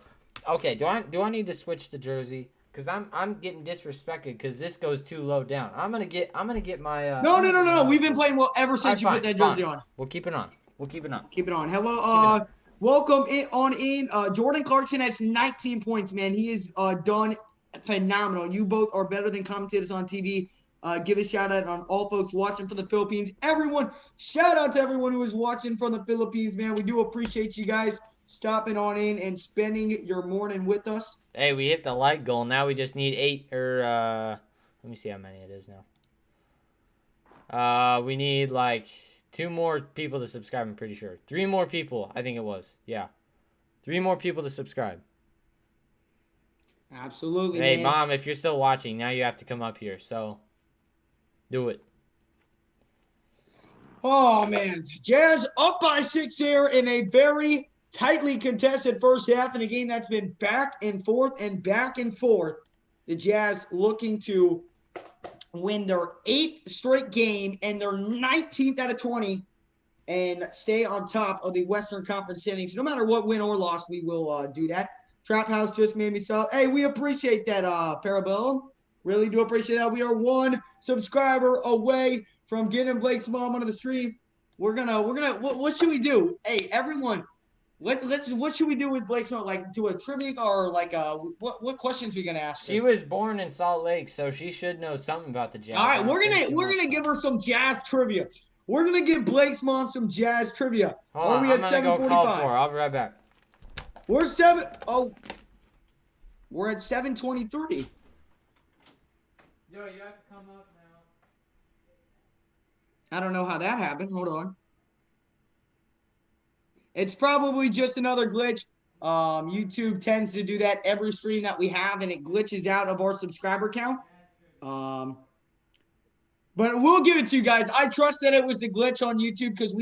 Okay, do I need to switch the jersey? Because I'm getting disrespected because this goes too low down. I'm gonna get my. No. We've been playing well ever since you put that jersey on. We'll keep it on. Keep it on. Hello. Welcome in. Jordan Clarkson has 19 points, man. He is done phenomenal. You both are better than commentators on TV. Give a shout out on all folks watching from the Philippines. Shout out to everyone who is watching from the Philippines, man. We do appreciate you guys stopping on in and spending your morning with us. Hey, we hit the like goal. Now we just need 8 or let me see how many it is now. We need like 2 more people to subscribe, I'm pretty sure. 3 more people, I think it was. Yeah. 3 more people to subscribe. Absolutely, Hey, man. Mom, if you're still watching, now you have to come up here. So, do it. Oh, man. Jazz up by 6 here in a very tightly contested first half in a game that's been back and forth. The Jazz looking to win their 8th straight game and their 19th out of 20 and stay on top of the Western Conference standings. No matter what win or loss, we will do that. Trap House just made me so. Hey, we appreciate that, Parabellum. Really do appreciate that. We are 1 subscriber away from getting Blake's mom onto the stream. What should we do? Hey, everyone, What should we do with Blake Snow? Like, do a trivia or like what questions are we gonna ask her? She was born in Salt Lake, so she should know something about the Jazz. All I right, don't think too we're much, gonna give though. her some Jazz trivia. We're gonna give Blake's mom some Jazz trivia. Hold Are on, we I'm at gonna go call for 7:45? her. I'll be right back. We're seven. Oh, we're at 7:23. Yo, you have to come up now. I don't know how that happened. Hold on. It's probably just another glitch. YouTube tends to do that every stream that we have, and it glitches out of our subscriber count. But we'll give it to you guys. I trust that it was a glitch on YouTube because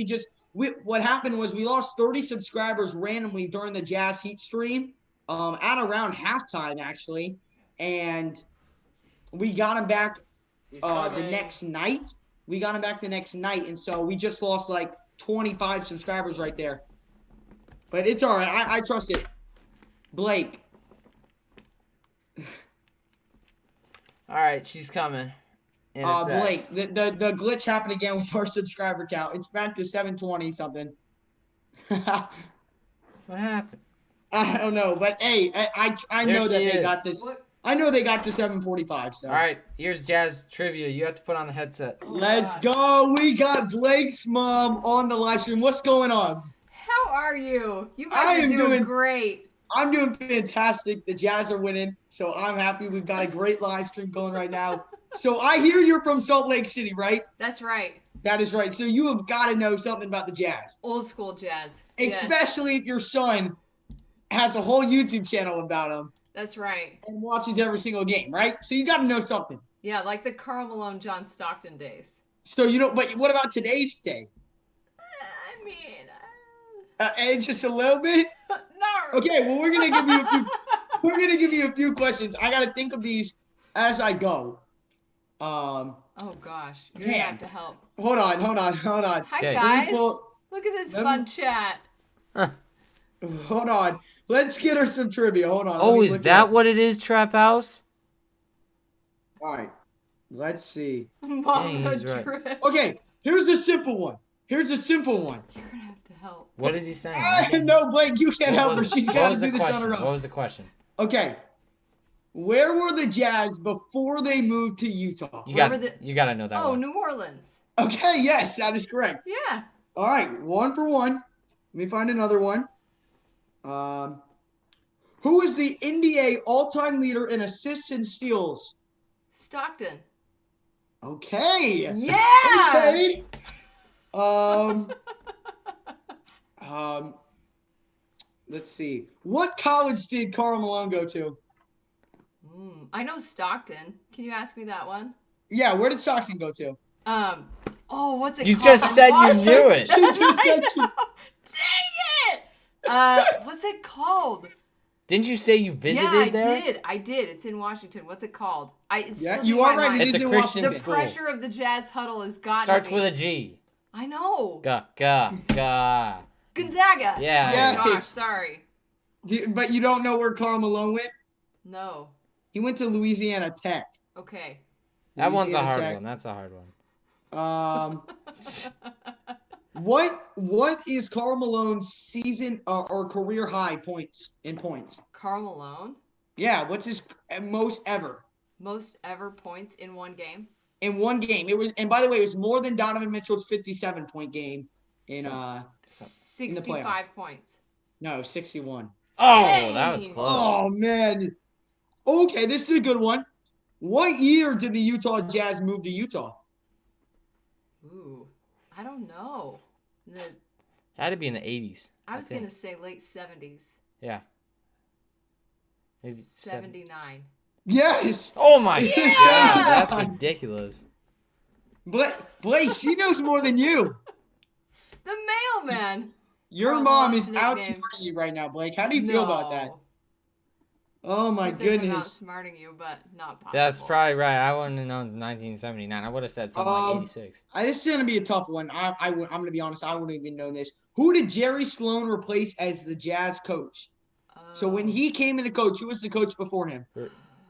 what happened was we lost 30 subscribers randomly during the Jazz Heat stream at around halftime, actually. And we got them back the next night. We got them back the next night. And so we just lost like 25 subscribers right there. But it's all right. I trust it. Blake. All right, she's coming. Blake, the glitch happened again with our subscriber count. It's back to 720 something. What happened? I don't know, but hey, I know that they got this. What? I know they got to 7:45. So All right, here's Jazz trivia. You have to put on the headset. let's go. We got Blake's mom on the live stream. What's going on? How are you? You I guys are am doing doing- great. I'm doing fantastic. The Jazz are winning, so I'm happy. We've got a great live stream going right now. So I hear you're from Salt Lake City, right? That's right. That is right. So you have got to know something about the Jazz, Old school jazz. Yes, especially if your son has a whole YouTube channel about them that's right. and watches every single game, right? So you got to know something. Yeah, like the Karl Malone, John Stockton days. So you don't. But what about today's day? I mean, And just a little bit. no. Okay. Well, we're gonna give you a few. We're gonna give you a few questions. I got to think of these as I go. Oh gosh, you're gonna Man. have to help. Hold on. Hi Okay. guys. Pull- Look at this let me- fun chat. Hold on. Let's get her some trivia. Hold on. Let Oh, me is look it that up. what it is, Trap House? All right. Let's see. Mama he's right. drip. Okay. Here's a simple one. You're gonna have to help. What is he saying? No, Blake, you can't What help her. was- She's what got to was the do this on question? her What own. was the question? Okay. Where were the Jazz before they moved to Utah? You Where got were you got to know that Oh, one. New Orleans. Okay, yes, that is correct. Yeah. All right, 1 for 1. Let me find another one. Who is the NBA all-time leader in assists and steals? Stockton. Okay. Yeah. Okay. Let's see. What college did Karl Malone go to? I know Stockton. Can you ask me that one? Yeah, where did Stockton go to? Oh, what's it You called? just said you Washington. knew it. She just said she- Dang it! What's it called? Didn't you say you visited yeah, I there? did. I did. It's in Washington. What's it called? It's Yeah, slipping you my are right. mind. It It's is a in Christian The Washington. school. pressure of the Jazz huddle has got Starts me. with a G. I know. Ga. Gonzaga. Yeah. Yeah. Oh, gosh, sorry. But you don't know where Karl Malone went? No. He went to Louisiana Tech. Okay. That one's a Louisiana hard Tech. one. That's a hard one. What is Karl Malone's season or career high points in points? Karl Malone, Yeah, what's his most ever most ever points in one game. in one game? It was, and by the way, it was more than Donovan Mitchell's 57-point game in So- 65 points. no 61. Oh, Dang. that was close. Oh man. Okay, this is a good one. What year did the Utah Jazz move to Utah? Ooh, I don't know. Had to be in the 80s. I was think. gonna say late 70s. Yeah. Maybe 79. Yes. Oh my Yeah! god, that's ridiculous. Blake, she knows more than you. The mailman. Your Karl mom Malone's is nickname. outsmarting you right now, Blake. How do you feel about that? No. Oh my He says I'm goodness. outsmarting you, but not possible. That's probably right. I wouldn't have known it's 1979. I would have said something like 86. This is gonna be a tough one. I'm gonna be honest. I wouldn't even know this. Who did Jerry Sloan replace as the Jazz coach? So when he came in to coach, who was the coach before him?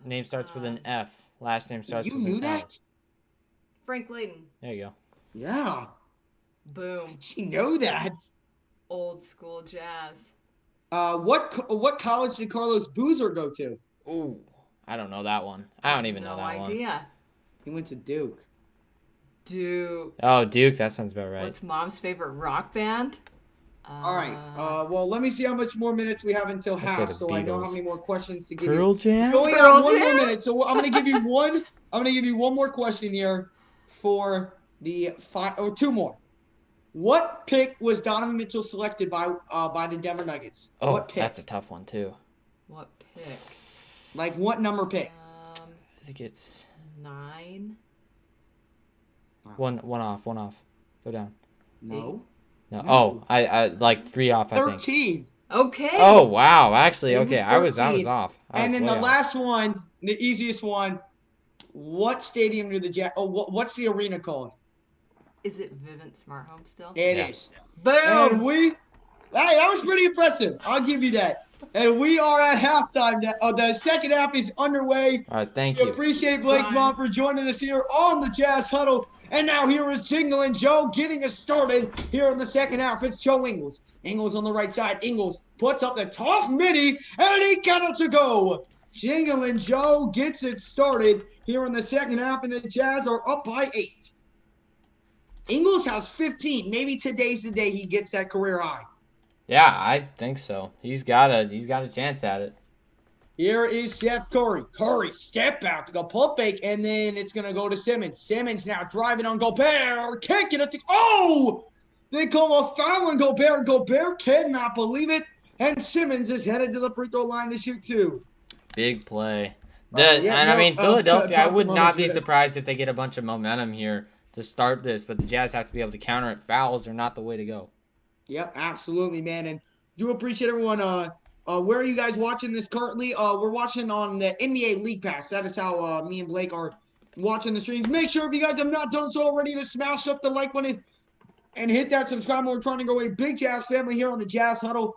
Name starts with an F. Last name starts You with knew an that? L. Frank Layden. There you go. Yeah. Boom. She know that. Old school Jazz. What college did Carlos Boozer go to? Ooh, I don't know that one. I don't even know that one. No idea. He went to Duke. Duke. Oh, Duke. That sounds about right. What's Mom's favorite rock band? All right. Well, let me see how much more minutes we have until Let's say half, the so I know how Beatles. many more questions to give Pearl you. Jam? We only Pearl have one more Jam? minute, so I'm gonna give you one. I'm gonna give you one more question here for the two more. What pick was Donovan Mitchell selected by the Denver Nuggets? Oh, What pick? that's a tough one too. What pick? Like what number pick? I think it's 9. one off. Go down. No. No. No. Oh, I like 3 off. I think. 13. Okay. Oh wow! Actually, It okay, was I was 13. off. And then the last one, the easiest one. What stadium do the Jazz? Oh, what's the arena called? Is it Vivint Smart Home still? It Yeah. is. Boom. And hey, that was pretty impressive. I'll give you that. And we are at halftime now. The second half is underway. All right, thank We you. appreciate Blake's Fine. mom for joining us here on the Jazz Huddle. And now here is Jingle and Joe getting us started here in the second half. It's Joe Ingles. Ingles on the right side. Ingles puts up the tough midi, and he got it to go. Jingle and Joe gets it started here in the second half, and the Jazz are up by 8. Ingles has 15. Maybe today's the day he gets that career high. Yeah, I think so. He's got a chance at it. Here is Seth Curry. Curry, step back to go pump fake, and then it's going to go to Simmons. Simmons now driving on Gobert. Can't get it to... Oh! They call a foul on Gobert. Gobert cannot believe it. And Simmons is headed to the free throw line to shoot 2. Big play. Yeah, Philadelphia, I would Dr. not be Mohamed. surprised if they get a bunch of momentum here to start this, but the Jazz have to be able to counter it. Fouls are not the way to go. Yep, absolutely, man. And do appreciate everyone. Where are you guys watching this currently? We're watching on the NBA League Pass. That is how me and Blake are watching the streams. Make sure if you guys have not done so already to smash up the like button and hit that subscribe. We're trying to go a big Jazz family here on the Jazz Huddle.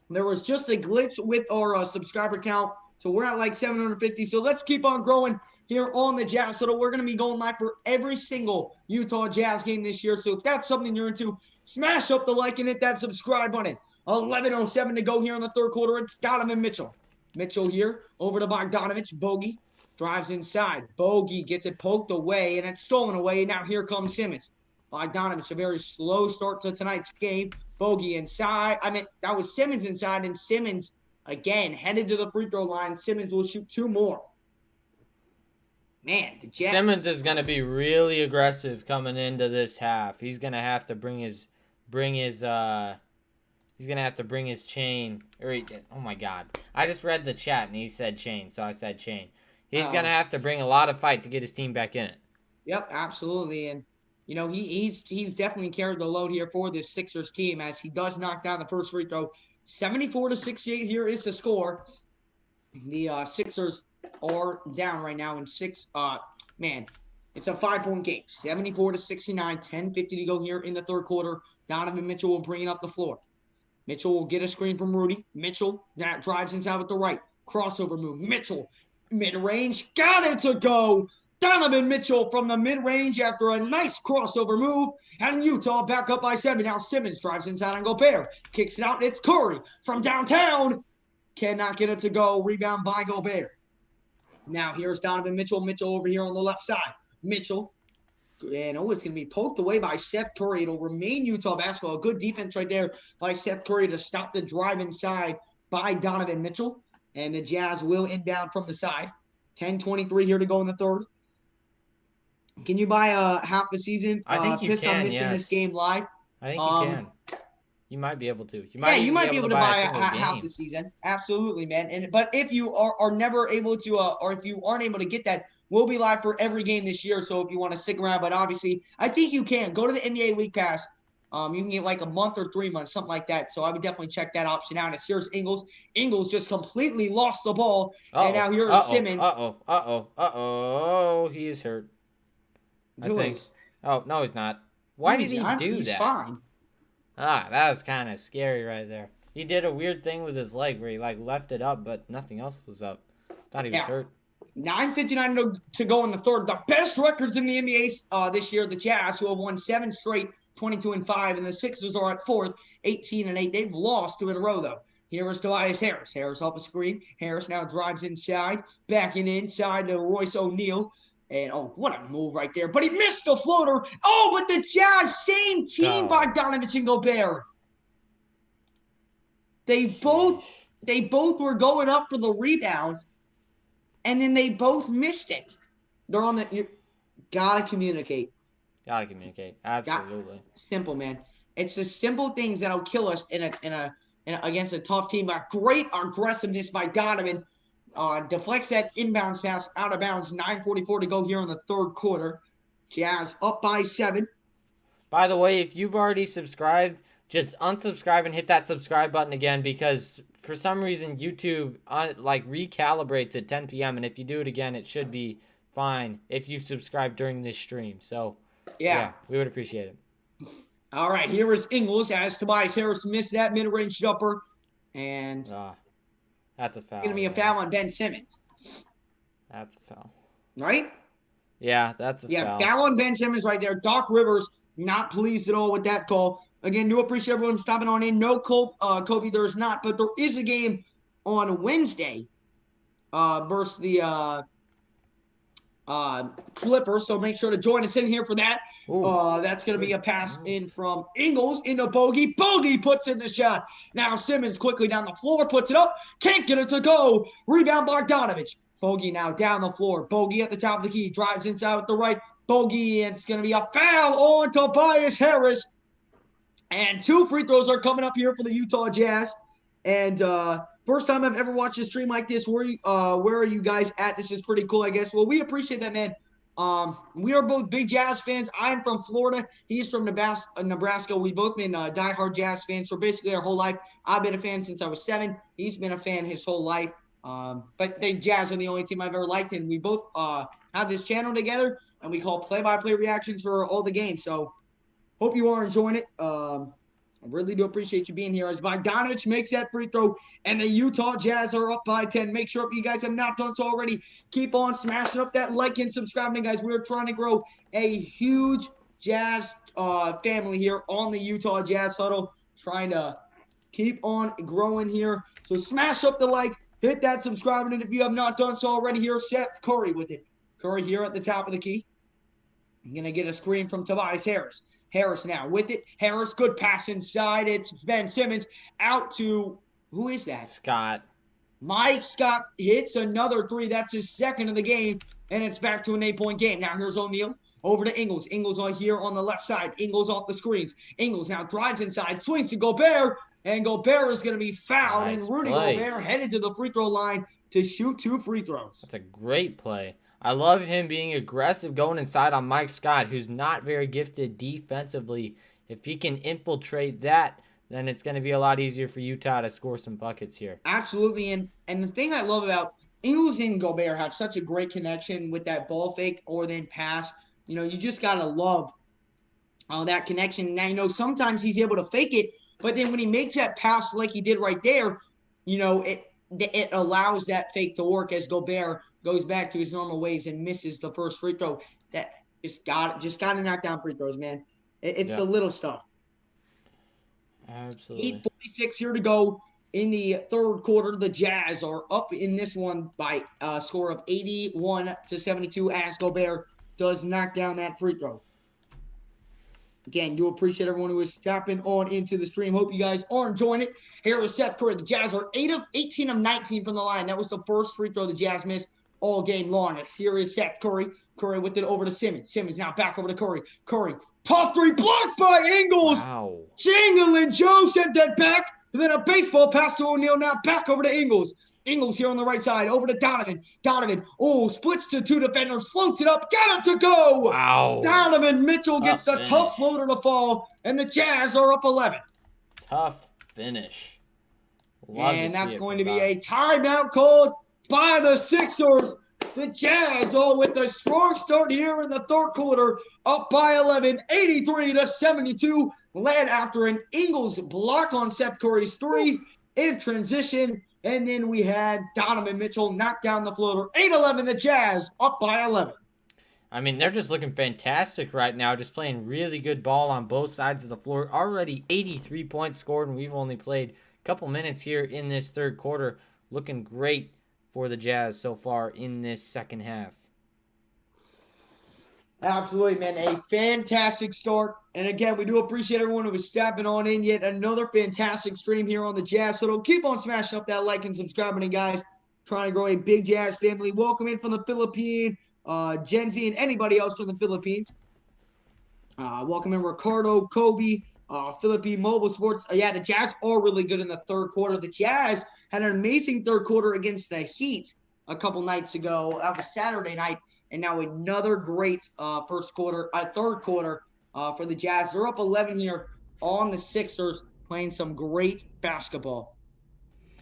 There was just a glitch with our subscriber count, so we're at like 750. So let's keep on growing here on the Jazz Huddle. We're going to be going live for every single Utah Jazz game this year. So if that's something you're into, smash up the like and hit that subscribe button. 11:07 to go here in the third quarter. It's Donovan Mitchell. Mitchell here over to Bogdanovich. Bogey drives inside. Bogey gets it poked away, and it's stolen away. And now here comes Simmons. Bogdanovich, a very slow start to tonight's game. Bogey inside. That was Simmons inside, and Simmons, again, headed to the free throw line. Simmons will shoot 2 more. Man, the Jazz. Simmons is going to be really aggressive coming into this half. He's going to have to bring his chain. Oh my God. I just read the chat and he said chain, so I said chain. He's going to have to bring a lot of fight to get his team back in it. Yep, absolutely. And, you know, he's definitely carried the load here for this Sixers team as he does knock down the first free throw. 74-68 here is the score. The Sixers are down right now in 6. It's a 5-point game. 74-69, 10:50 to go here in the third quarter. Donovan Mitchell will bring it up the floor. Mitchell will get a screen from Rudy. Mitchell that drives inside with the right. Crossover move. Mitchell, mid-range, got it to go. Donovan Mitchell from the mid-range after a nice crossover move. And Utah back up by 7. Now Simmons drives inside on Gobert. Kicks it out. It's Curry from downtown. Cannot get it to go. Rebound by Gobert. Now here's Donovan Mitchell. Mitchell over here on the left side. Mitchell. And it's going to be poked away by Seth Curry. It'll remain Utah basketball. Good defense right there by Seth Curry to stop the drive inside by Donovan Mitchell. And the Jazz will inbound from the side. 10:23 here to go in the third. Can you buy half a season? I think you pissed can, on missing this game live. I think you can. You might be able to. You might be able to buy a single half game. the season. Absolutely, man. But if you are never able to, or if you aren't able to get that, we'll be live for every game this year. So if you want to stick around, but obviously, I think you can go to the NBA League Pass. You can get like a month or 3 months, something like that. So I would definitely check that option out. As here's Ingles. Ingles just completely lost the ball, and now here's Simmons. He is hurt. Who I think. is? Oh no, he's not. Why did he do He's that? fine. That was kind of scary right there. He did a weird thing with his leg where he left it up, but nothing else was up. Thought he was hurt. 9:59 to go in the third. The best records in the NBA this year, the Jazz, who have won 7 straight, 22-5, and the Sixers are at 4th, 18-8. They've lost 2 in a row, though. Here is Tobias Harris. Harris off a screen. Harris now drives inside, backing inside to Royce O'Neal. And, oh, what a move right there. But he missed the floater. Oh, but the Jazz, same team, Bogdanovich and Gobert. They both were going up for the rebound, and then they both missed it. They're on the – you got to communicate. Gotta communicate. Absolutely. Simple, man. It's the simple things that'll kill us in a against a tough team. But great aggressiveness by Donovan. Deflects that inbounds pass out of bounds. 9:44 to go here in the third quarter. Jazz up by 7. By the way, if you've already subscribed, just unsubscribe and hit that subscribe button again, because for some reason YouTube recalibrates at 10 p.m. and if you do it again, it should be fine if you subscribe during this stream. So yeah, we would appreciate it. All right, here is Ingles as Tobias Harris missed that mid-range jumper, and that's a foul. Going to be a foul on Ben Simmons. That's a foul. Right? Yeah, that's a foul. Yeah, foul on Ben Simmons right there. Doc Rivers not pleased at all with that call. Again, do appreciate everyone stopping on in. No Kobe, there's not, but there is a game on Wednesday versus the Clippers, so make sure to join us in here for that. That's going to be a pass in from Ingles into Bogey. Bogey puts in the shot. Now Simmons quickly down the floor, puts it up. Can't get it to go. Rebound Bogdanovich. Bogey now down the floor. Bogey at the top of the key. Drives inside with the right. Bogey, and it's going to be a foul on Tobias Harris. And 2 free throws are coming up here for the Utah Jazz. And first time I've ever watched a stream like this. Where are you guys at? This is pretty cool, I guess. Well, we appreciate that, man. We are both big Jazz fans. I'm from Florida. He's from Nebraska. We've both been diehard Jazz fans for basically our whole life. I've been a fan since I was 7. He's been a fan his whole life. But the Jazz are the only team I've ever liked, and we both have this channel together, and we call play-by-play reactions for all the games. So hope you are enjoying it. I really do appreciate you being here as Bogdanovich makes that free throw, and the Utah Jazz are up by 10. Make sure if you guys have not done so already, keep on smashing up that like and subscribing, guys. We're trying to grow a huge Jazz family here on the Utah Jazz Huddle, trying to keep on growing here. So smash up the like, hit that subscribe, and if you have not done so already, here's Seth Curry with it. Curry here at the top of the key. I'm going to get a screen from Tobias Harris. Harris now with it. Harris, good pass inside. It's Ben Simmons out to, who is that? Scott. Mike Scott hits another 3. That's his second of the game, and it's back to an 8-point game. Now here's O'Neal over to Ingles. Ingles on here on the left side. Ingles off the screens. Ingles now drives inside, swings to Gobert, and Gobert is going to be fouled, and Rudy Gobert headed to the free throw line to shoot 2 free throws. That's a great play. I love him being aggressive going inside on Mike Scott, who's not very gifted defensively. If he can infiltrate that, then it's going to be a lot easier for Utah to score some buckets here. Absolutely, and the thing I love about Ingles and Gobert have such a great connection with that ball fake or then pass. You know, you just got to love that connection. Now, you know, sometimes he's able to fake it, but then when he makes that pass like he did right there, you know, it allows that fake to work as Gobert goes back to his normal ways and misses the first free throw. That just got to knock down free throws, man. It's the little stuff. Absolutely. 8:46 here to go in the third quarter. The Jazz are up in this one by a score of 81-72 as Gobert does knock down that free throw. Again, do appreciate everyone who is stopping on into the stream. Hope you guys are enjoying it. Here is Seth Curry. The Jazz are 18 of 19 from the line. That was the first free throw the Jazz missed all game long. Here is Seth Curry. Curry with it over to Simmons. Simmons now back over to Curry. Curry, tough 3 blocked by Ingles. Wow. Jingling Joe sent that back. And then a baseball pass to O'Neal. Now back over to Ingles. Ingles here on the right side. Over to Donovan. Donovan, splits to 2 defenders. Floats it up. Got it to go. Wow. Donovan Mitchell gets the tough floater to fall. And the Jazz are up 11. Tough finish. And that's going to be a timeout called by the Sixers. The Jazz, with a strong start here in the third quarter, up by 11, 83-72, led after an Ingles block on Seth Curry's 3 in transition. And then we had Donovan Mitchell knock down the floater. 8-11, the Jazz up by 11. I mean, they're just looking fantastic right now, just playing really good ball on both sides of the floor. Already 83 points scored, and we've only played a couple minutes here in this third quarter. Looking great for the Jazz so far in this second half. Absolutely, man. A fantastic start. And again, we do appreciate everyone who was stepping on in. Yet another fantastic stream here on the Jazz. So don't keep on smashing up that like and subscribing, guys. Trying to grow a big Jazz family. Welcome in from the Philippines, Gen Z, and anybody else from the Philippines. Welcome in Ricardo, Kobe, Philippine Mobile Sports. Yeah, the Jazz are really good in the third quarter. The Jazz had an amazing third quarter against the Heat a couple nights ago. That was Saturday night. And now another great third quarter for the Jazz. They're up 11 here on the Sixers, playing some great basketball.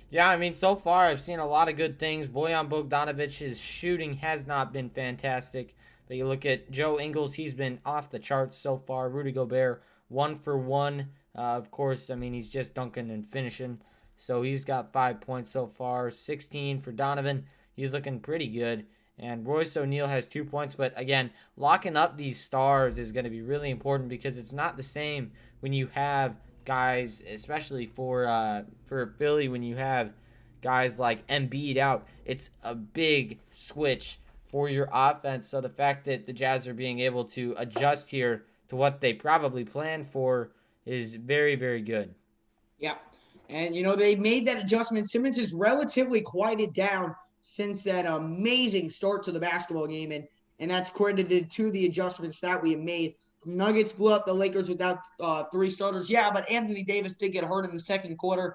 Yeah, I mean, so far I've seen a lot of good things. Bojan Bogdanovic's shooting has not been fantastic. But you look at Joe Ingles, he's been off the charts so far. Rudy Gobert, 1 for 1. Of course, I mean, he's just dunking and finishing. So he's got 5 points so far. 16 for Donovan. He's looking pretty good. And Royce O'Neal has 2 points. But again, locking up these stars is going to be really important because it's not the same when you have guys, especially for Philly, when you have guys like Embiid out. It's a big switch for your offense. So the fact that the Jazz are being able to adjust here to what they probably planned for is very, very good. Yeah. And, they made that adjustment. Simmons is relatively quieted down since that amazing start to the basketball game, and that's credited to the adjustments that we have made. Nuggets blew up the Lakers without 3 starters. Yeah, but Anthony Davis did get hurt in the second quarter.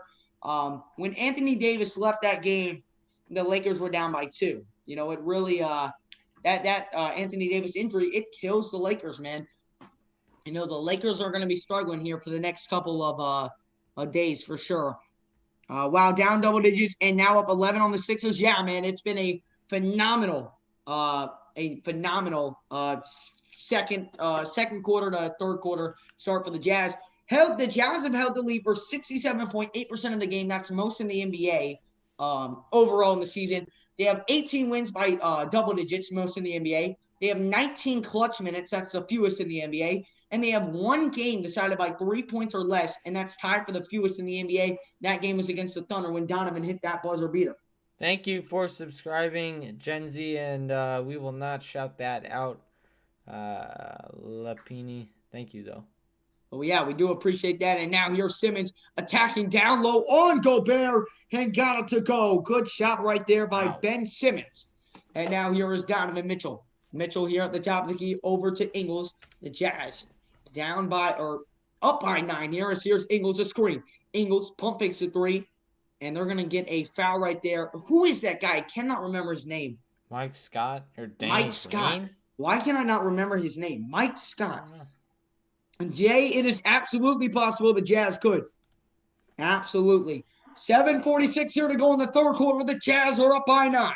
When Anthony Davis left that game, the Lakers were down by 2. It really that Anthony Davis injury, it kills the Lakers, man. The Lakers are going to be struggling here for the next couple of days for sure. Wow, down double digits and now up 11 on the Sixers. Yeah, man, it's been a phenomenal second quarter to third quarter start for the Jazz. The Jazz have held the lead for 67.8% of the game. That's most in the NBA overall in the season. They have 18 wins by double digits, most in the NBA. They have 19 clutch minutes. That's the fewest in the NBA. And they have 1 game decided by 3 points or less, and that's tied for the fewest in the NBA. That game was against the Thunder when Donovan hit that buzzer beater. Thank you for subscribing, Gen Z, and we will not shout that out. Lapini, thank you, though. Oh, yeah, we do appreciate that. And now here's Simmons attacking down low on Gobert and got it to go. Good shot right there by Ben Simmons. And now here is Donovan Mitchell. Mitchell here at the top of the key over to Ingles. The Jazz up by 9 here. Here's Ingles, a screen. Ingles pump fakes a 3, and they're going to get a foul right there. Who is that guy? I cannot remember his name. Mike Scott or Danny Mike Green? Scott. Why can I not remember his name? Mike Scott. Jay, it is absolutely possible the Jazz could. Absolutely. 7:46 here to go in the third quarter. The Jazz are up by 9.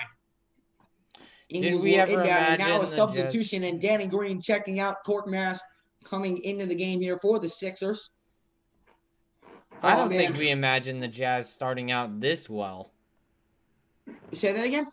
Ingles will inbound, and now a substitution, and Danny Green checking out. Korkmaz coming into the game here for the Sixers. I don't think we imagined the Jazz starting out this well. Say that again?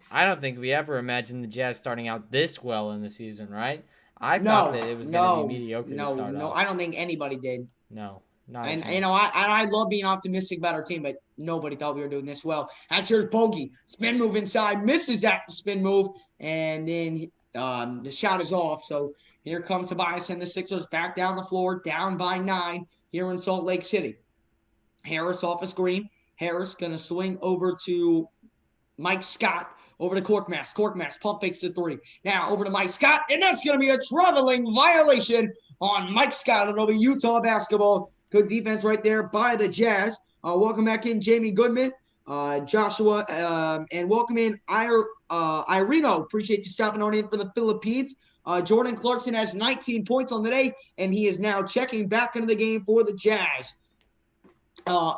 I don't think we ever imagined the Jazz starting out this well in the season, right? I thought that it was going to be mediocre to start off. No, I don't think anybody did. No. I love being optimistic about our team, but nobody thought we were doing this well. As here's Bogey, spin move inside, misses that spin move, and then the shot is off. So here comes Tobias and the Sixers back down the floor, down by 9 here in Salt Lake City. Harris off a screen. Harris going to swing over to Mike Scott. Over to Korkmaz. Korkmaz pump fakes the 3. Now over to Mike Scott, and that's going to be a traveling violation on Mike Scott. It'll be Utah basketball. Good defense right there by the Jazz. Welcome back in Jamie Goodman, Joshua, and welcome in Irino. Appreciate you stopping on in for the Philippines. Jordan Clarkson has 19 points on the day, and he is now checking back into the game for the Jazz.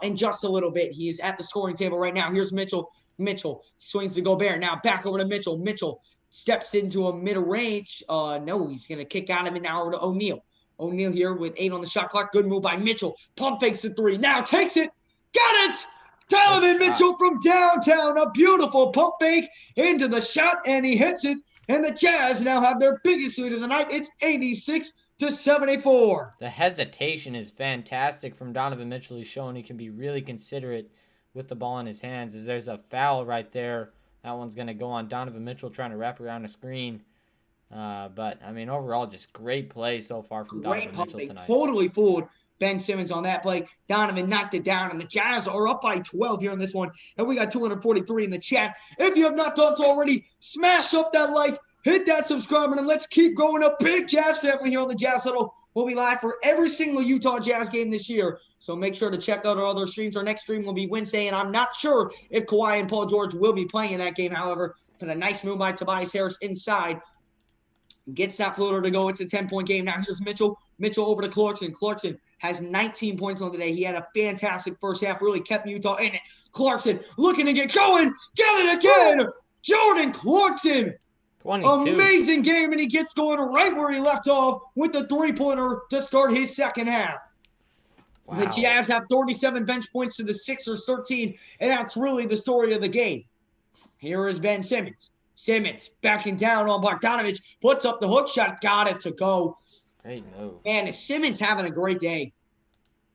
In just a little bit, he is at the scoring table right now. Here's Mitchell. Mitchell swings to Gobert. Now back over to Mitchell. Mitchell steps into a mid-range. No, he's going to kick out of it now over to O'Neal. O'Neal here with 8 on the shot clock. Good move by Mitchell. Pump fakes the 3. Now takes it. Got it! Donovan Mitchell from downtown. A beautiful pump fake into the shot, and he hits it and the Jazz now have their biggest lead of the night. It's 86-74. The hesitation is fantastic from Donovan Mitchell. He's showing he can be really considerate with the ball in his hands. As there's a foul right there. That one's going to go on Donovan Mitchell trying to wrap around a screen. But, I mean, overall, just great play so far from Donovan Mitchell tonight. Totally fooled Ben Simmons on that play. Donovan knocked it down, and the Jazz are up by 12 here in this one. And we got 243 in the chat. If you have not done so already, smash up that like, hit that subscribe, and let's keep growing a big Jazz family here on the Jazz Huddle. We'll be live for every single Utah Jazz game this year. So make sure to check out our other streams. Our next stream will be Wednesday, and I'm not sure if Kawhi and Paul George will be playing in that game. However, but a nice move by Tobias Harris inside. Gets that floater to go. It's a 10-point game. Now here's Mitchell. Mitchell over to Clarkson. Clarkson has 19 points on the day. He had a fantastic first half. Really kept Utah in it. Clarkson looking to get going. Get it again. Jordan Clarkson. 22. Amazing game, and he gets going right where he left off with the three-pointer to start his second half. Wow. The Jazz have 37 bench points to the Sixers 13, and that's really the story of the game. Here is Ben Simmons. Simmons backing down on Bogdanovich, puts up the hook shot, got it to go. Great move. Man, is Simmons having a great day.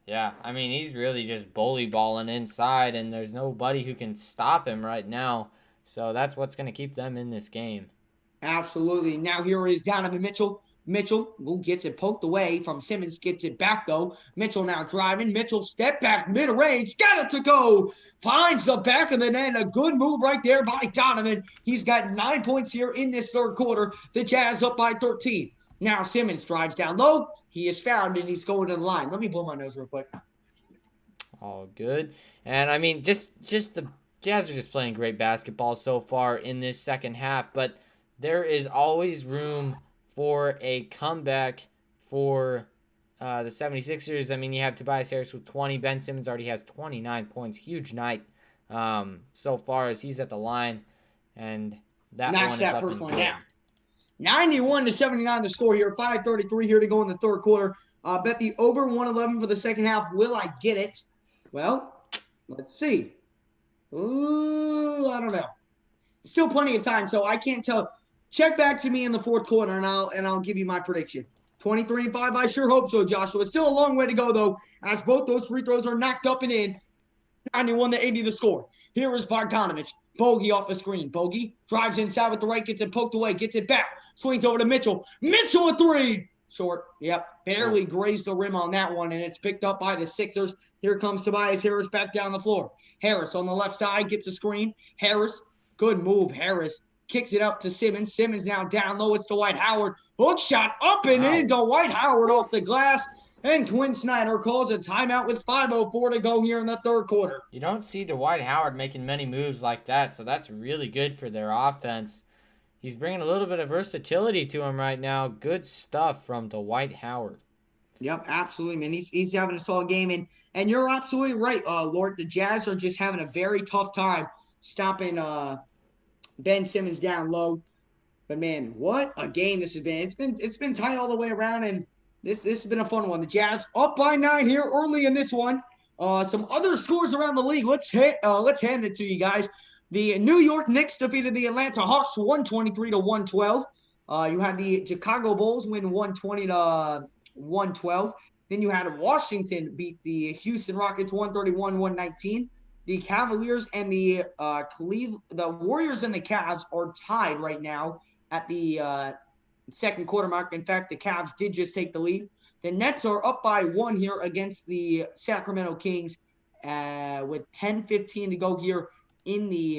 Yeah, I mean, he's really just bully balling inside, and there's nobody who can stop him right now. So that's what's going to keep them in this game. Absolutely. Now here is Donovan Mitchell. Mitchell, who gets it poked away from Simmons, gets it back, though. Mitchell now driving. Mitchell step back mid-range. Got it to go. Finds the back of the net. A good move right there by Donovan. He's got 9 points here in this third quarter. The Jazz up by 13. Now Simmons drives down low. He is fouled, and he's going to the line. Let me blow my nose real quick. All good. And, I mean, just the Jazz are just playing great basketball so far in this second half. But there is always room for a comeback for the 76ers. I mean, you have Tobias Harris with 20. Ben Simmons already has 29 points. Huge night so far as he's at the line. And that knocks one is that up first and one down. down. 91-79 the score here. 5:33 here to go in the third quarter. Bet the over 111 for the second half. Will I get it? Well, let's see. Ooh, I don't know. Still plenty of time, so I can't tell. Check back to me in the fourth quarter, and I'll give you my prediction. 23-5, I sure hope so, Joshua. It's still a long way to go, though, as both those free throws are knocked up and in. 91-80 the score. Here is Bogdanovich. Bogey off the screen. Bogey drives inside with the right, gets it poked away, gets it back. Swings over to Mitchell. Mitchell a three. Short. Yep. Barely grazed the rim on that one, and it's picked up by the Sixers. Here comes Tobias Harris back down the floor. Harris on the left side gets a screen. Harris. Good move, Harris. Kicks it up to Simmons. Simmons now down low. It's Dwight Howard. Hook shot up and in. Dwight Howard off the glass. And Quinn Snyder calls a timeout with 5:04 to go here in the third quarter. You don't see Dwight Howard making many moves like that, so that's really good for their offense. He's bringing a little bit of versatility to him right now. Good stuff from Dwight Howard. Yep, absolutely, man. He's having a solid game. And you're absolutely right, Lord. The Jazz are just having a very tough time stopping Ben Simmons down low. But man, what a game this has been. It's been tight all the way around, and this has been a fun one. The Jazz up by 9 here early in this one. Some other scores around the league. Let's hand it to you guys. The New York Knicks defeated the Atlanta Hawks 123-112. You had the Chicago Bulls win 120-112. Then you had Washington beat the Houston Rockets 131-119. The Cavaliers and the Warriors and the Cavs are tied right now at the second quarter mark. In fact, the Cavs did just take the lead. The Nets are up by 1 here against the Sacramento Kings with 10:15 to go here in the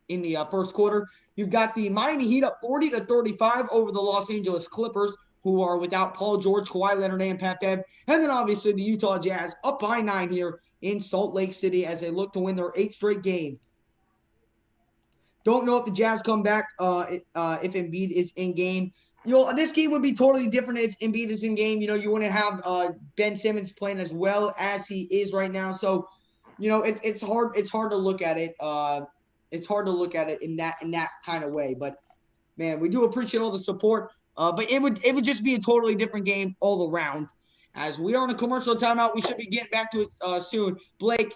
in the first quarter. You've got the Miami Heat up 40-35 over the Los Angeles Clippers, who are without Paul George, Kawhi Leonard, and Pat Bev. And then obviously the Utah Jazz up by 9 here in Salt Lake City as they look to win their 8th straight game. Don't know if the Jazz come back if Embiid is in game. You know, this game would be totally different if Embiid is in game. You know, you wouldn't have Ben Simmons playing as well as he is right now. So, you know, it's hard to look at it. It's hard to look at it in that kind of way. But man, we do appreciate all the support. But it would just be a totally different game all around. As we are on a commercial timeout, we should be getting back to it soon. Blake,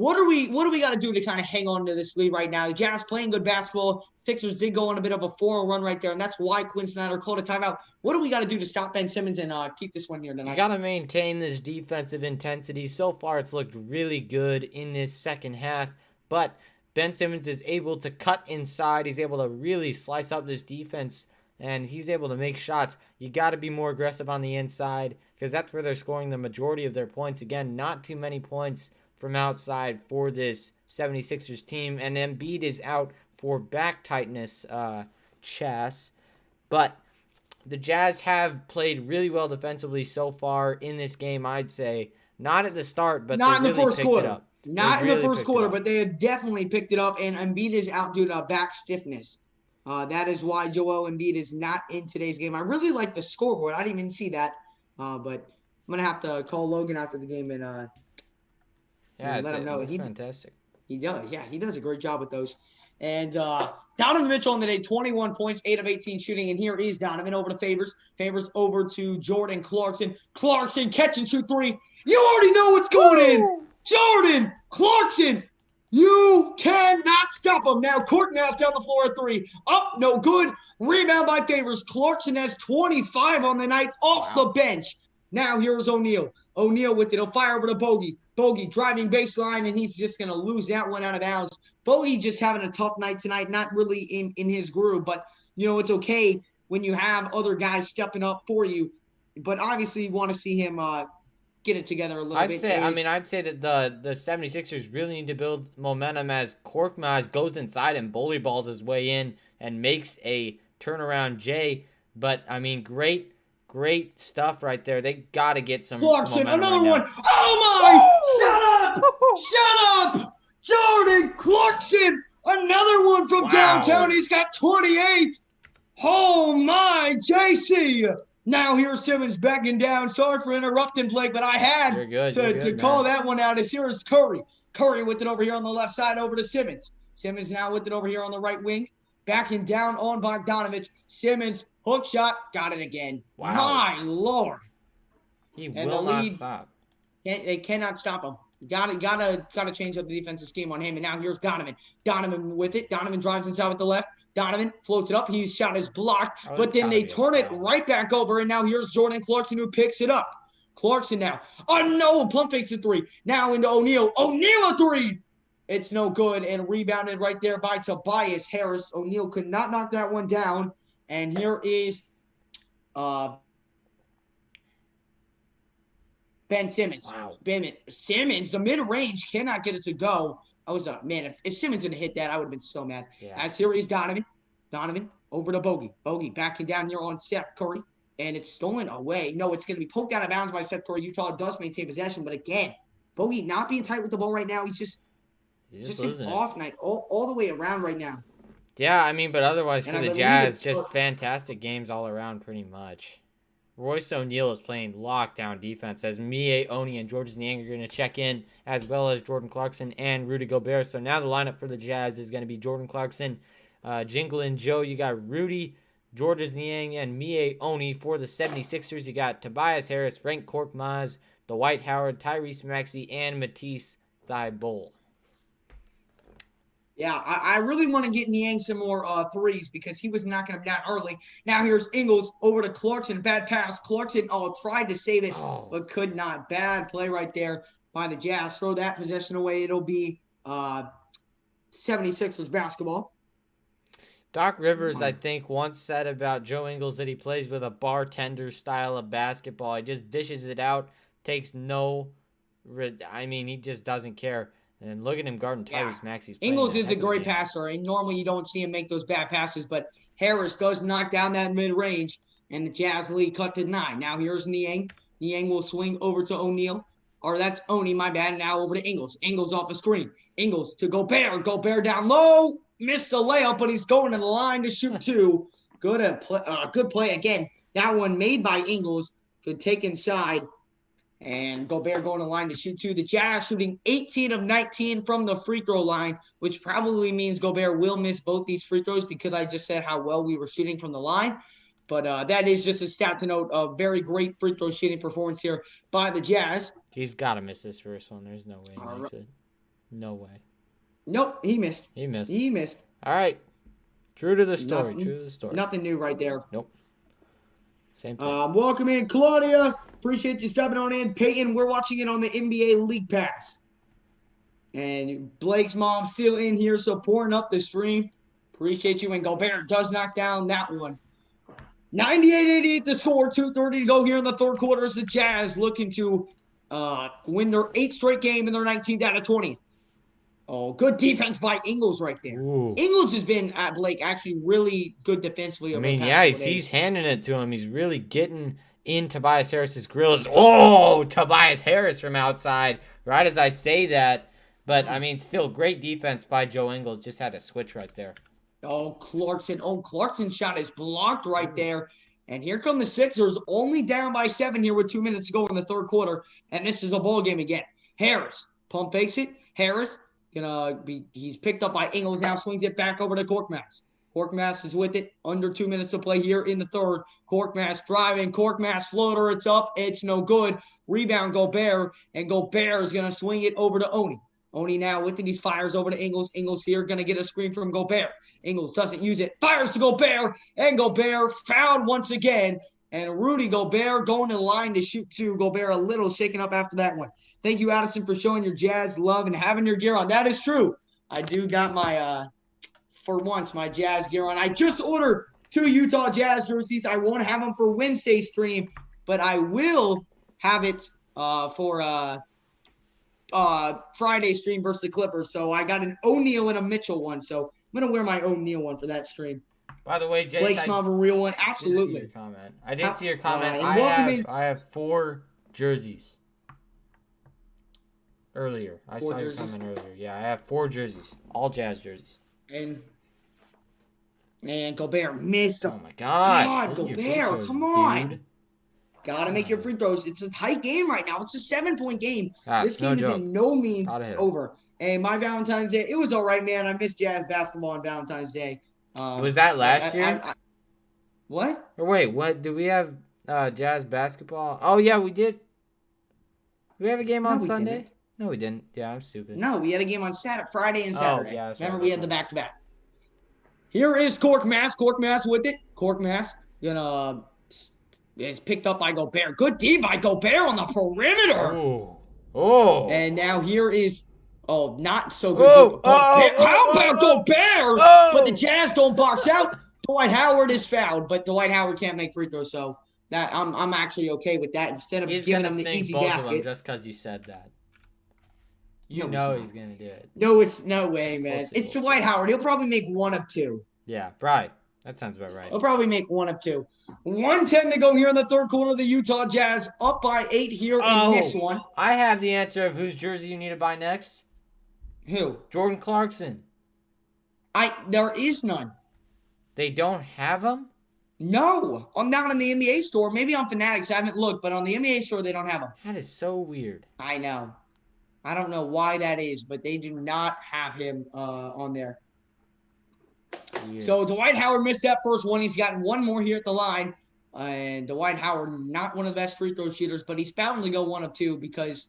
What do we got to do to kind of hang on to this lead right now? The Jazz playing good basketball. Sixers did go on a bit of a 4-0 run right there, and that's why Quinn Snyder called a timeout. What do we got to do to stop Ben Simmons and keep this one here tonight? You got to maintain this defensive intensity. So far, it's looked really good in this second half, but Ben Simmons is able to cut inside. He's able to really slice up this defense, and he's able to make shots. You got to be more aggressive on the inside because that's where they're scoring the majority of their points. Again, not too many points from outside for this 76ers team, and Embiid is out for back tightness, Chas. But the Jazz have played really well defensively so far in this game, I'd say. Not at the start, but not in the first quarter. It up. Not in the first quarter, but they have definitely picked it up, and Embiid is out due to back stiffness. That is why Joel Embiid is not in today's game. I really like the scoreboard. I didn't even see that, but I'm going to have to call Logan after the game and let him know. It's fantastic. He does. Yeah, he does a great job with those. And Donovan Mitchell on the day, 21 points, 8 of 18 shooting. And here is Donovan over to Favors. Favors over to Jordan Clarkson. Clarkson catch and shoot three. You already know what's going in. Jordan Clarkson. You cannot stop him. Now Courtney's down the floor at three. Up, no good. Rebound by Favors. Clarkson has 25 on the night off the bench. Now here's O'Neal. O'Neal with it. He'll fire over to Bogey. Bogey driving baseline, and he's just going to lose that one out of bounds. Bogey just having a tough night tonight, not really in his groove, but, it's okay when you have other guys stepping up for you. But obviously you want to see him get it together a little bit. I'd say that the 76ers really need to build momentum as Korkmaz goes inside and bully balls his way in and makes a turnaround J. But, great stuff right there. They got to get some Clarkson, momentum another right one. Oh, my! Shut up! Jordan Clarkson, another one from downtown. He's got 28. Oh, my, JC. Now here's Simmons backing down. Sorry for interrupting, Blake, but I had to call that one out. As here is Curry. Curry with it over here on the left side over to Simmons. Simmons now with it over here on the right wing. Backing down on Bogdanovich. Simmons, hook shot, got it again. Wow. My Lord. He will not stop. They cannot stop him. Gotta change up the defensive scheme on him. And now here's Donovan. Donovan with it. Donovan drives inside with the left. Donovan floats it up. His shot is blocked. But then they turn it right back over. And now here's Jordan Clarkson who picks it up. Clarkson now. Oh, no. Pump fakes a three. Now into O'Neal. O'Neal a three. It's no good. And rebounded right there by Tobias Harris. O'Neal could not knock that one down. And here is Ben Simmons. Wow. Simmons, the mid-range cannot get it to go. I was man, if Simmons didn't hit that, I would have been so mad. Yeah. As here is Donovan. Donovan over to Bogey. Bogey backing down here on Seth Curry. And it's stolen away. No, it's going to be poked out of bounds by Seth Curry. Utah does maintain possession. But again, Bogey not being tight with the ball right now. He's just an off night all the way around right now. Yeah, but otherwise for the Jazz, just fantastic games all around pretty much. Royce O'Neal is playing lockdown defense as Mie, Oni, and Georges Niang are going to check in, as well as Jordan Clarkson and Rudy Gobert. So now the lineup for the Jazz is going to be Jordan Clarkson, Jingle and Joe. You got Rudy, Georges Niang, and Mie Oni. For the 76ers, you got Tobias Harris, Frank Korkmaz, Dwight Howard, Tyrese Maxey, and Matisse Thybulle. Yeah, I really want to get Niang some more threes because he was knocking them down early. Now here's Ingles over to Clarkson. Bad pass. Clarkson tried to save it, but could not. Bad play right there by the Jazz. Throw that possession away. It'll be 76ers basketball. Doc Rivers, I think, once said about Joe Ingles that he plays with a bartender style of basketball. He just dishes it out, takes he just doesn't care. And look at him guarding Tyrese Maxey's. Ingles is a great passer, and normally you don't see him make those bad passes, but Harris does knock down that mid-range, and the Jazz lead cut to 9. Now here's Niang. Niang will swing over to O'Neal. Or that's Oni, my bad. Now over to Ingles. Ingles off the screen. Ingles to Gobert. Gobert down low. Missed the layup, but he's going to the line to shoot two. Good play again. That one made by Ingles. Could take inside. And Gobert going to the line to shoot two. The Jazz shooting 18 of 19 from the free throw line, which probably means Gobert will miss both these free throws because I just said how well we were shooting from the line. But that is just a stat to note. A very great free throw shooting performance here by the Jazz. He's got to miss this first one. There's no way he makes it. No way. Nope, he missed. He missed. He missed. All right. True to the story. Nothing, True to the story. nothing new right there. Nope. Same thing. Welcome in, Claudia. Appreciate you stepping on in. Peyton, we're watching it on the NBA League Pass. And Blake's mom still in here supporting up the stream. Appreciate you. And Gobert does knock down that one. 98-88 the score. 2:30 to go here in the third quarter as the Jazz looking to win their 8th straight game and their 19th out of 20. Oh, good defense by Ingles right there. Ooh. Ingles has been, Blake, actually really good defensively over the past yeah, he's handing it to him. He's really getting in Tobias Harris's grills. Oh, Tobias Harris from outside. Right as I say that. But, still great defense by Joe Ingles. Just had to switch right there. Oh, Clarkson. Oh, Clarkson's shot is blocked right there. And here come the Sixers, only down by 7 here with 2 minutes to go in the third quarter. And this is a ball game again. Harris, pump fakes it. Harris, he's picked up by Ingles now, swings it back over to Korkmaz. Korkmaz is with it. Under 2 minutes to play here in the third. Korkmaz driving. Korkmaz floater. It's up. It's no good. Rebound Gobert. And Gobert is going to swing it over to Oni. Oni now with it. He fires over to Ingles. Ingles here going to get a screen from Gobert. Ingles doesn't use it. Fires to Gobert. And Gobert fouled once again. And Rudy Gobert going to the line to shoot two. Gobert a little shaken up after that one. Thank you, Addison, for showing your Jazz love and having your gear on. That is true. I do got my, for once, my Jazz gear on. I just ordered 2 Utah Jazz jerseys. I won't have them for Wednesday's stream, but I will have it for Friday's stream versus the Clippers. So I got an O'Neal and a Mitchell one. So I'm going to wear my O'Neal one for that stream. By the way, Jason, Blake's mom a real one. Absolutely. I did see your comment. I have 4 jerseys. Earlier. I saw your comment earlier. Yeah, I have 4 jerseys. All Jazz jerseys. And Gobert missed. Oh, my God. Gobert, come on. Dude. Got to make your free throws. It's a tight game right now. It's a 7-point game. This game is in no means over. And my Valentine's Day, it was all right, man. I missed Jazz basketball on Valentine's Day. Was that last year? What? Or wait, what? Do we have Jazz basketball? Oh, yeah, we did. Do we have a game on Sunday? Didn't. No, we didn't. Yeah, I'm stupid. No, we had a game on Friday and Saturday. Oh, yeah, remember, we had the back-to-back. Here is Korkmaz. Korkmaz with it. Korkmaz is picked up by Gobert. Good D by Gobert on the perimeter. Oh. And now here is not so good. How about Gobert? But the Jazz don't box out. Dwight Howard is fouled, but Dwight Howard can't make free throws, so that I'm actually okay with that. Instead of giving him the easy basket, just because you said that. You know he's gonna do it. No, it's no way, man. It's Dwight Howard. He'll probably make 1 of 2. Yeah, right. That sounds about right. He'll probably make 1 of 2. 1:10 to go here in the third quarter. The Utah Jazz up by 8 here in this one. I have the answer of whose jersey you need to buy next. Who? Jordan Clarkson. There is none. They don't have them? No. I'm not in the NBA store. Maybe on Fanatics. I haven't looked, but on the NBA store, they don't have them. That is so weird. I know. I don't know why that is, but they do not have him on there. Weird. So Dwight Howard missed that first one. He's gotten 1 more here at the line. And Dwight Howard, not one of the best free throw shooters, but he's bound to go 1 of 2 because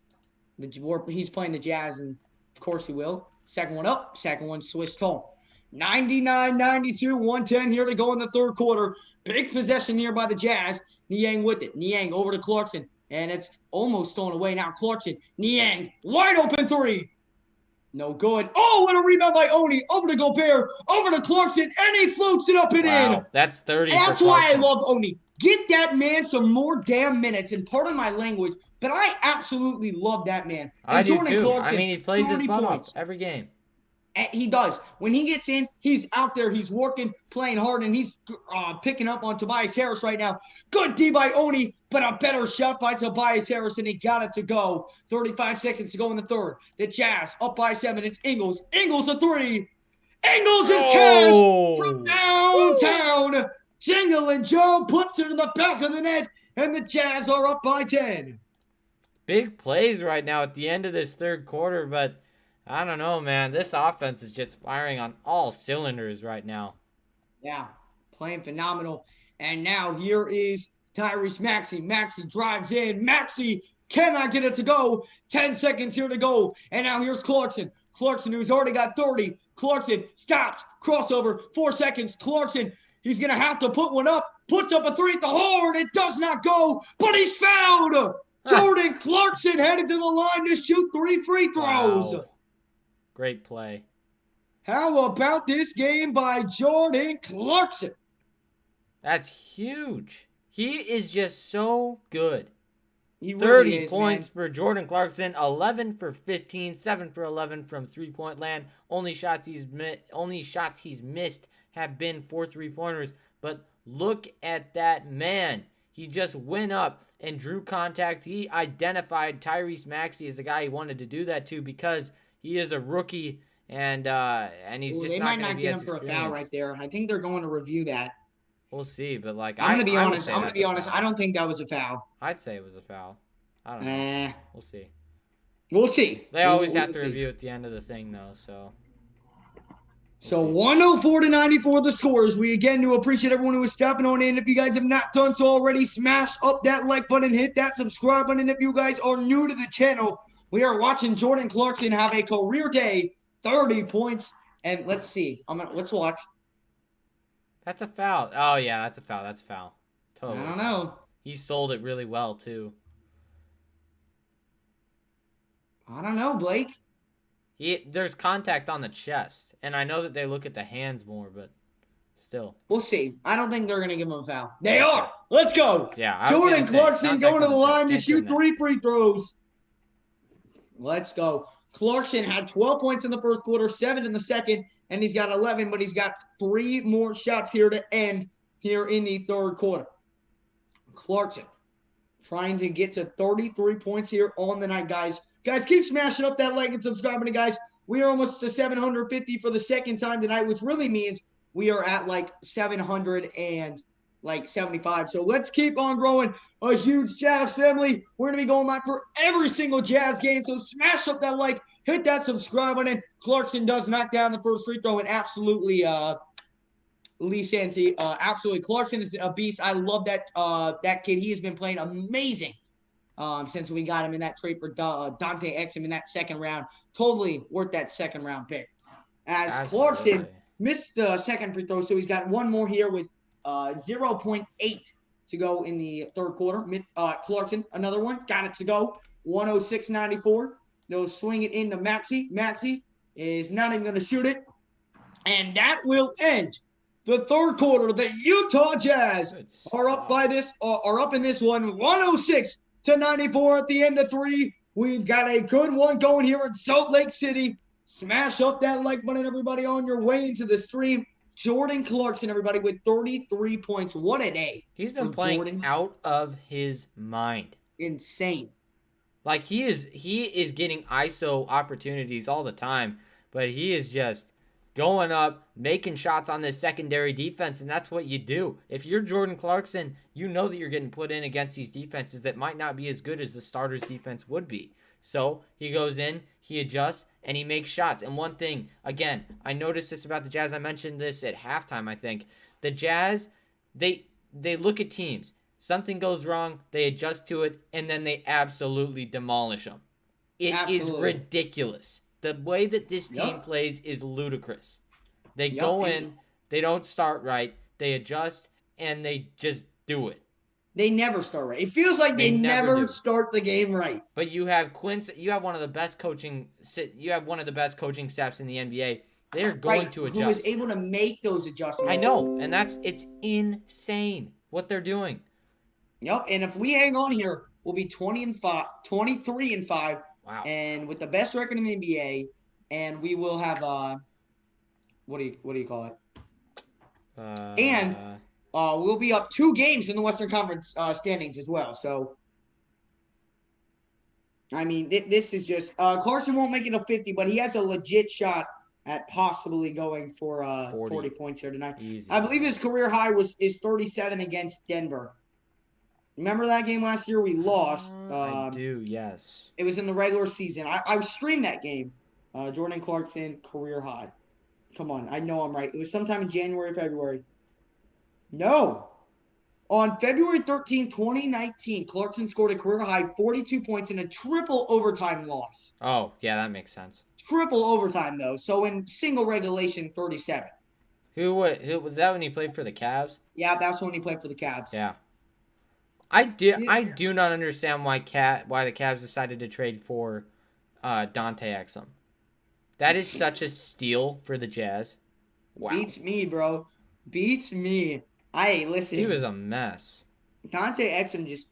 he's playing the Jazz, and of course he will. Second one up, second one switched home. 99-92, 1:10 here to go in the third quarter. Big possession here by the Jazz. Niang with it. Niang over to Clarkson. And it's almost stolen away now. Clarkson, Niang, wide open 3. No good. Oh, what a rebound by Oni. Over to Gobert. Over to Clarkson. And he floats it up and in. That's 30. That's why I love Oni. Get that man some more damn minutes. And pardon my language, but I absolutely love that man. And I do too. Clarkson, he plays his butt off every game. He does. When he gets in, he's out there. He's working, playing hard, and he's picking up on Tobias Harris right now. Good D by Oni, but a better shot by Tobias Harris, and he got it to go. 35 seconds to go in the third. The Jazz up by 7. It's Ingles. Ingles a 3. Ingles is cash from downtown. Jingle and Joe puts it in the back of the net, and the Jazz are up by 10. Big plays right now at the end of this third quarter, but I don't know, man. This offense is just firing on all cylinders right now. Yeah, playing phenomenal. And now here is Tyrese Maxey. Maxey drives in. Maxey cannot get it to go. 10 seconds here to go. And now here's Clarkson. Clarkson, who's already got 30. Clarkson stops. Crossover. 4 seconds. Clarkson, he's going to have to put one up. Puts up a three at the horn. It does not go, but he's fouled. Jordan Clarkson headed to the line to shoot 3 free throws. Wow. Great play. How about this game by Jordan Clarkson? That's huge. He is just so good. He 30 really is, points man. for Jordan Clarkson, 11 for 15, 7 for 11 from three-point land. Only shots he's missed have been for three-pointers. But look at that man. He just went up and drew contact. He identified Tyrese Maxey as the guy he wanted to do that to because he is a rookie and he's just they not might going to not be get as him for a foul experienced. right there. I think they're going to review that. We'll see, but like I'm gonna be I would honest. say I'm gonna that's be a honest. foul. I don't think that was a foul. I'd say it was a foul. I don't know. We'll see. We'll see. They always We'll have to see. review at the end of the thing, though. So. So 104-94 the scores. We again do appreciate everyone who is stepping on in. If you guys have not done so already, smash up that like button, hit that subscribe button. If you guys are new to the channel, we are watching Jordan Clarkson have a career day, 30 points. And let's see. Let's watch. That's a foul. Oh yeah, that's a foul. That's a foul. Totally. I don't know. He sold it really well too. I don't know, Blake. There's contact on the chest, and I know that they look at the hands more, but still. We'll see. I don't think they're going to give him a foul. They are. Let's go. Yeah. Jordan Clarkson going to the line to Can't shoot turn 3 free throws. Let's go. Clarkson had 12 points in the first quarter, 7 in the second, and he's got 11, but he's got 3 more shots here to end here in the third quarter. Clarkson trying to get to 33 points here on the night, guys. Guys, keep smashing up that like and subscribing, guys. We are almost to 750 for the second time tonight, which really means we are at like 775. So let's keep on growing. A huge Jazz family. We're going to be going live for every single Jazz game. So smash up that like, hit that subscribe button. Clarkson does knock down the first free throw and absolutely Lee Santi. Absolutely. Clarkson is a beast. I love that kid. He has been playing amazing since we got him in that trade for Dante Exum in that second round. Totally worth that second round pick. As Absolutely. Clarkson missed the second free throw, so he's got one more here with 0.8 to go in the third quarter. Clarkson, another one, got it to go. 106-94. They'll swing it into Maxey. Maxey is not even going to shoot it. And that will end the third quarter. The Utah Jazz are up in this one, 106-94 at the end of 3. We've got a good one going here in Salt Lake City. Smash up that like button, everybody, on your way into the stream. Jordan Clarkson, everybody, with 33 points. What a day. He's been playing out of his mind. Insane. Like he is getting ISO opportunities all the time, but he is just going up, making shots on this secondary defense, and that's what you do. If you're Jordan Clarkson, you know that you're getting put in against these defenses that might not be as good as the starters' defense would be. So he goes in, he adjusts, and he makes shots. And one thing, again, I noticed this about the Jazz. I mentioned this at halftime, I think. The Jazz, they look at teams. Something goes wrong, they adjust to it, and then they absolutely demolish them. It is ridiculous. The way that this team plays is ludicrous. They go in, they don't start right, they adjust, and they just do it. They never start right. It feels like they never start the game right. But you have you have one of the best coaching staffs in the NBA. They're going to adjust. Who is able to make those adjustments. I know, and it's insane what they're doing. Yep, and if we hang on here, we'll be 23-5. Wow. And with the best record in the NBA, and we will have what do you call it? We'll be up 2 games in the Western Conference standings as well. So, I mean, this is just Clarkson won't make it a 50, but he has a legit shot at possibly going for 40 points here tonight. Easy. I believe his career high is 37 against Denver. Remember that game last year? We lost. I do, yes. It was in the regular season. I streamed that game. Jordan Clarkson, career high. Come on, I know I'm right. It was sometime in January, February. No. On February 13, 2019, Clarkson scored a career high 42 points in a triple overtime loss. Oh, yeah, that makes sense. triple overtime, though. So in single regulation, 37. Who was that when he played for the Cavs? Yeah, that's when he played for the Cavs. Yeah. I do not understand why the Cavs decided to trade for Dante Exum. That is such a steal for the Jazz. Wow. Beats me, bro. Beats me. Hey, listen. He was a mess. Dante Exum just,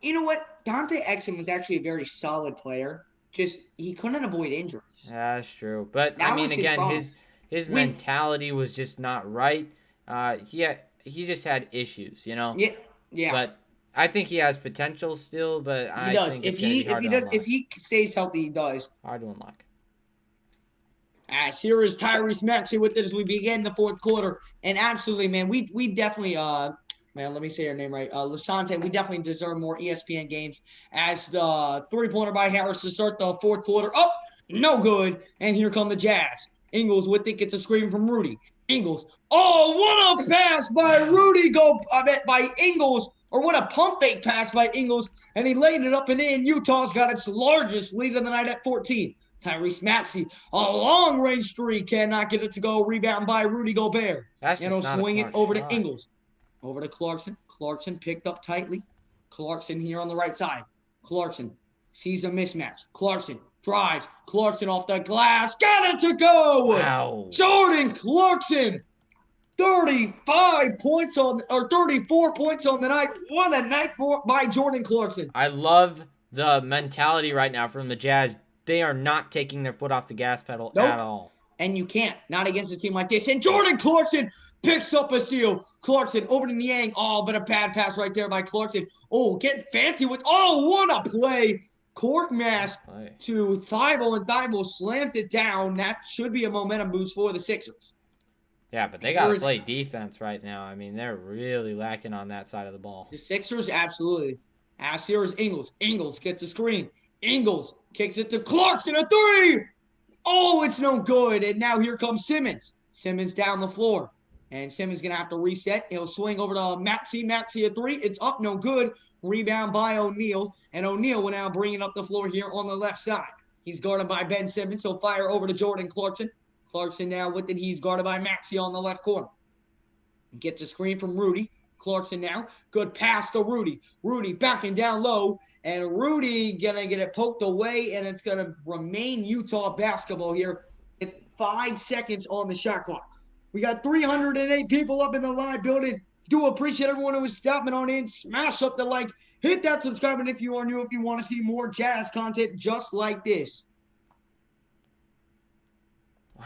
you know what? Dante Exum was actually a very solid player. Just he couldn't avoid injuries. That's true. But That I mean, was his again, problem. his mentality was just not right. He just had issues, you know. Yeah. But I think he has potential still. But He I does. think it's gonna be hard to unlock. If he stays healthy, he does. Hard to unlock. As here is Tyrese Maxey with it as we begin the fourth quarter. And absolutely, man, we definitely man, let me say your name right. Lasante, we definitely deserve more ESPN games as the three-pointer by Harris to start the fourth quarter. Oh, no good. And here come the Jazz. Ingles with it, gets a screen from Rudy. Ingles. Oh, what a pass by Rudy by Ingles. Or what a pump fake pass by Ingles. And he laid it up and in. Utah's got its largest lead of the night at 14. Tyrese Maxey, a long-range three, cannot get it to go. Rebound by Rudy Gobert. That's just not swing a it smart over shot. to Ingles. Over to Clarkson. Clarkson picked up tightly. Clarkson here on the right side. Clarkson sees a mismatch. Clarkson drives. Clarkson off the glass. Got it to go. Wow. Jordan Clarkson. 34 points on the night. What a night by Jordan Clarkson. I love the mentality right now from the Jazz. They are not taking their foot off the gas pedal at all. And you can't. Not against a team like this. And Jordan Clarkson picks up a steal. Clarkson over to Niang. Oh, but a bad pass right there by Clarkson. Oh, getting fancy with. Oh, what a play. Court mass to Thibault, and Thibault slams it down. That should be a momentum boost for the Sixers. Yeah, but they got to play defense right now. I mean, they're really lacking on that side of the ball. The Sixers, absolutely. As here is Ingles. Ingles gets a screen. Ingles kicks it to Clarkson, a three. Oh, it's no good. And now here comes Simmons. Simmons down the floor. And Simmons going to have to reset. He'll swing over to Maxey. Maxey a three. It's up, no good. Rebound by O'Neal. And O'Neal will now bring it up the floor here on the left side. He's guarded by Ben Simmons. He'll fire over to Jordan Clarkson. Clarkson now with it. He's guarded by Maxey on the left corner. Gets a screen from Rudy. Clarkson now. Good pass to Rudy. Rudy backing down low. And Rudy going to get it poked away. And it's going to remain Utah basketball here. It's 5 seconds on the shot clock. We got 308 people up in the live building. Do appreciate everyone who is stopping on in. Smash up the like. Hit that subscribe button if you are new, if you want to see more Jazz content just like this. Wow.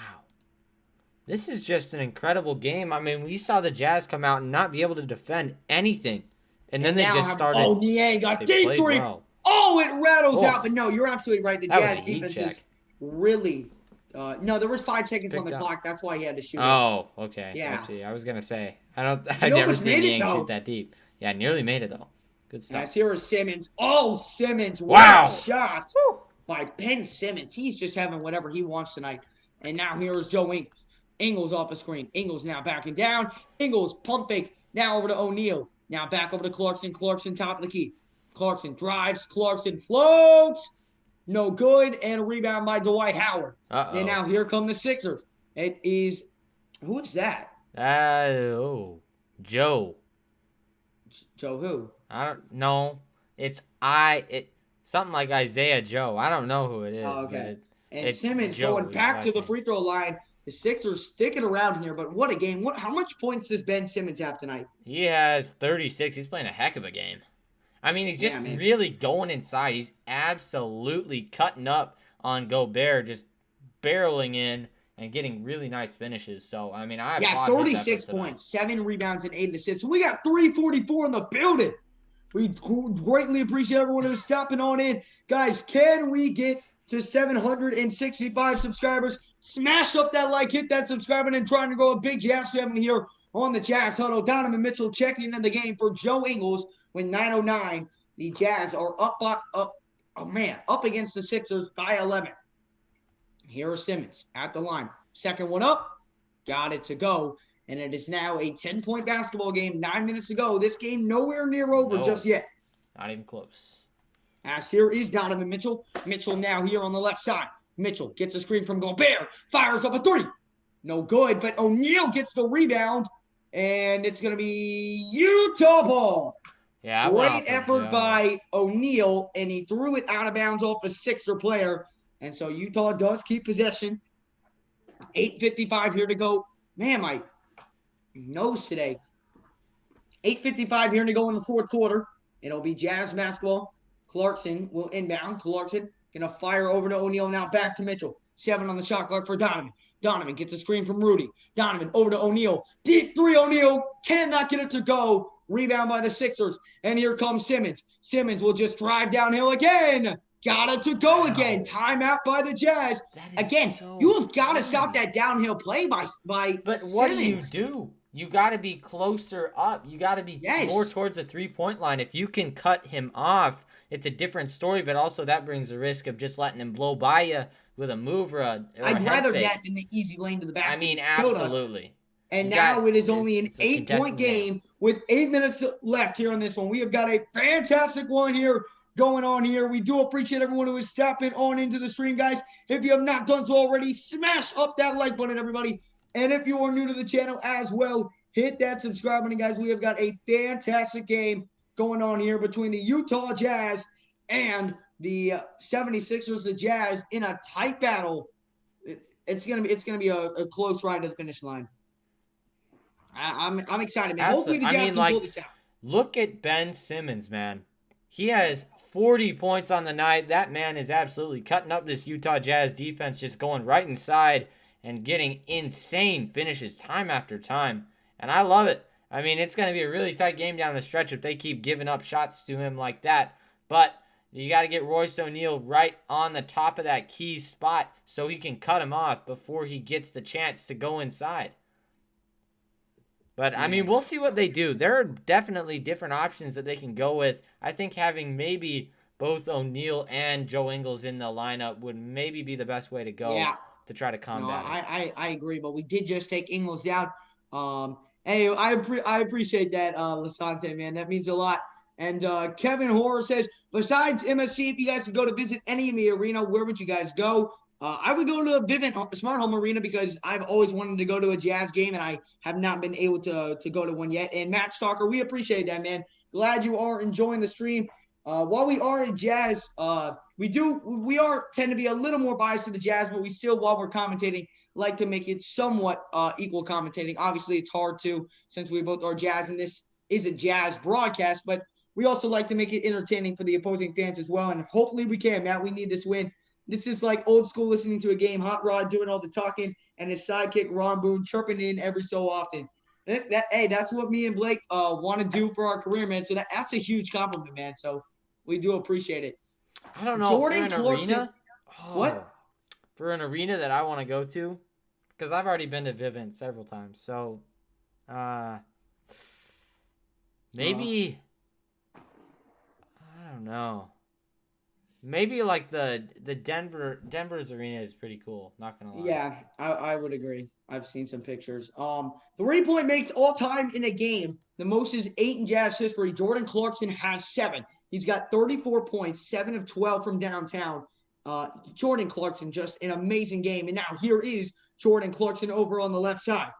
This is just an incredible game. I mean, we saw the Jazz come out and not be able to defend anything. And then they just started. Oh, Niang got deep three. Well. Oh, it rattles out. But no, you're absolutely right. The Jazz defense is really. No, there was 5 seconds on the clock. That's why he had to shoot. Oh, okay. Yeah. I see. I was gonna say I've never seen Niang shoot that deep. Yeah, nearly made it though. Good stuff. Yes, here is Simmons. Oh, Simmons! Wow. What a shot by Ben Simmons. He's just having whatever he wants tonight. And now here is Joe Ingles. Ingles off the screen. Ingles now backing down. Ingles pump fake. Now over to O'Neal. Now back over to Clarkson. Clarkson top of the key. Clarkson drives. Clarkson floats. No good. And a rebound by Dwight Howard. Uh-oh. And now here come the Sixers. It is – who is that? Joe. Joe who? I don't know. It's something like Isaiah Joe. I don't know who it is. Oh, okay. And it's Simmons Joe going back to the name. free throw line. The Sixers sticking around here, but what a game. How much points does Ben Simmons have tonight? He has 36. He's playing a heck of a game. I mean, he's just really going inside. He's absolutely cutting up on Gobert, just barreling in and getting really nice finishes. So, I mean, I applaud 36 points, 7 rebounds, and 8 assists. So we got 344 in the building. We greatly appreciate everyone who's stopping on in. Guys, can we get to 765 subscribers? Smash up that like, hit that subscribe button, and trying to grow a big Jazz family here on the Jazz Huddle. Donovan Mitchell checking in the game for Joe Ingles with 9:09. The Jazz are up against the Sixers by 11. Here is Simmons at the line. Second one up. Got it to go. And it is now a 10-point basketball game. 9 minutes to go. This game nowhere near over just yet. Not even close. As here is Donovan Mitchell. Mitchell now here on the left side. Mitchell gets a screen from Gobert, fires up a three. No good, but O'Neal gets the rebound, and it's going to be Utah ball. Yeah, Great effort by O'Neal, and he threw it out of bounds off a Sixer player. And so Utah does keep possession. 8:55 here to go. Man, my nose today. 8:55 here to go in the fourth quarter. It'll be Jazz basketball. Clarkson will inbound. Clarkson going to fire over to O'Neal. Now back to Mitchell. 7 on the shot clock for Donovan. Donovan gets a screen from Rudy. Donovan over to O'Neal. Deep three, O'Neal cannot get it to go. Rebound by the Sixers. And here comes Simmons. Simmons will just drive downhill again. Got it to go again. Timeout by the Jazz. Again, you have got to stop that downhill play by But what Simmons. Do you do? You got to be closer up. You got to be more towards the three-point line. If you can cut him off, it's a different story, but also that brings the risk of just letting him blow by you with a move or a I'd rather that than the easy lane to the basket. I mean, absolutely. And now it is only an 8-point game with 8 minutes left here on this one. We have got a fantastic one here going on here. We do appreciate everyone who is stepping on into the stream, guys. If you have not done so already, smash up that like button, everybody. And if you are new to the channel as well, hit that subscribe button, guys. We have got a fantastic game going on here between the Utah Jazz and the 76ers. The Jazz in a tight battle. It's gonna be a close ride to the finish line. I'm excited, man. Hopefully the Jazz can pull this out. Look at Ben Simmons, man. He has 40 points on the night. That man is absolutely cutting up this Utah Jazz defense, just going right inside and getting insane finishes time after time. And I love it. I mean, it's going to be a really tight game down the stretch if they keep giving up shots to him like that. But you got to get Royce O'Neal right on the top of that key spot so he can cut him off before he gets the chance to go inside. But, I mean, we'll see what they do. There are definitely different options that they can go with. I think having maybe both O'Neal and Joe Ingles in the lineup would maybe be the best way to go to try to combat it. I agree, but we did just take Ingles down. Hey, I appreciate that, Lasante, man. That means a lot. And Kevin Horror says, besides MSC, if you guys could go to visit any of the arena, where would you guys go? I would go to a Vivint Smart Home Arena because I've always wanted to go to a Jazz game, and I have not been able to go to one yet. And Matt Stalker, we appreciate that, man. Glad you are enjoying the stream. While we are at Jazz, we tend to be a little more biased to the Jazz, but we still, while we're commentating, like to make it somewhat equal commentating. Obviously, it's hard to, since we both are Jazz, and this is a Jazz broadcast, but we also like to make it entertaining for the opposing fans as well, and hopefully we can, Matt. We need this win. This is like old school listening to a game, Hot Rod doing all the talking, and his sidekick, Ron Boone, chirping in every so often. That's what me and Blake want to do for our career, man. So that's a huge compliment, man. So we do appreciate it. I don't know. Jordan Clarkson. What? For an arena that I want to go to, because I've already been to Vivint several times. So maybe, I don't know. Maybe like the Denver's arena is pretty cool. Not gonna lie. Yeah, I would agree. I've seen some pictures. 3-point makes all time in a game. The most is 8 in Jazz history. Jordan Clarkson has 7. He's got 34 points, 7 of 12 from downtown. Jordan Clarkson, just an amazing game. And now here is Jordan Clarkson over on the left side.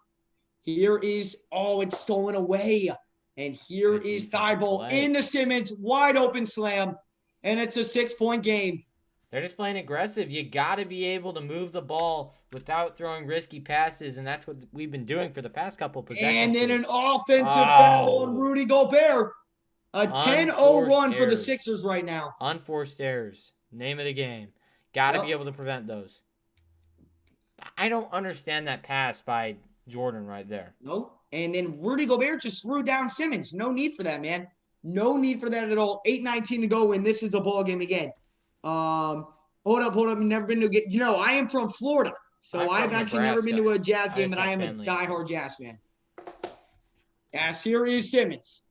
Here is, it's stolen away. And here is Thibault into Simmons, wide open slam. And it's a 6-point game. They're just playing aggressive. You got to be able to move the ball without throwing risky passes, and that's what we've been doing for the past couple of possessions. And then an offensive foul on Rudy Gobert. A 10-0 run for the Sixers right now. Unforced errors. Name of the game. Got to be able to prevent those. I don't understand that pass by Jordan right there. Nope. And then Rudy Gobert just threw down Simmons. No need for that, man. No need for that at all. 8:19 to go, and this is a ball game again. Hold up. Never been to get. I am from Florida, so I've actually never been to a Jazz game, but I am a diehard Jazz fan. As here is Simmons,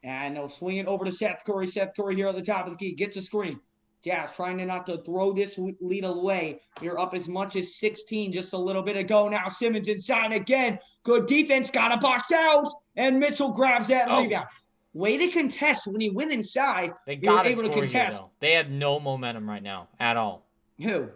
and they'll swing it over to Seth Curry. Seth Curry here at the top of the key gets a screen. Jazz trying not to throw this lead away. You're up as much as 16 just a little bit ago. Now Simmons inside again. Good defense, got to box out, and Mitchell grabs that rebound. Way to contest when he went inside. They got able to contest. Here, they have no momentum right now at all. Who?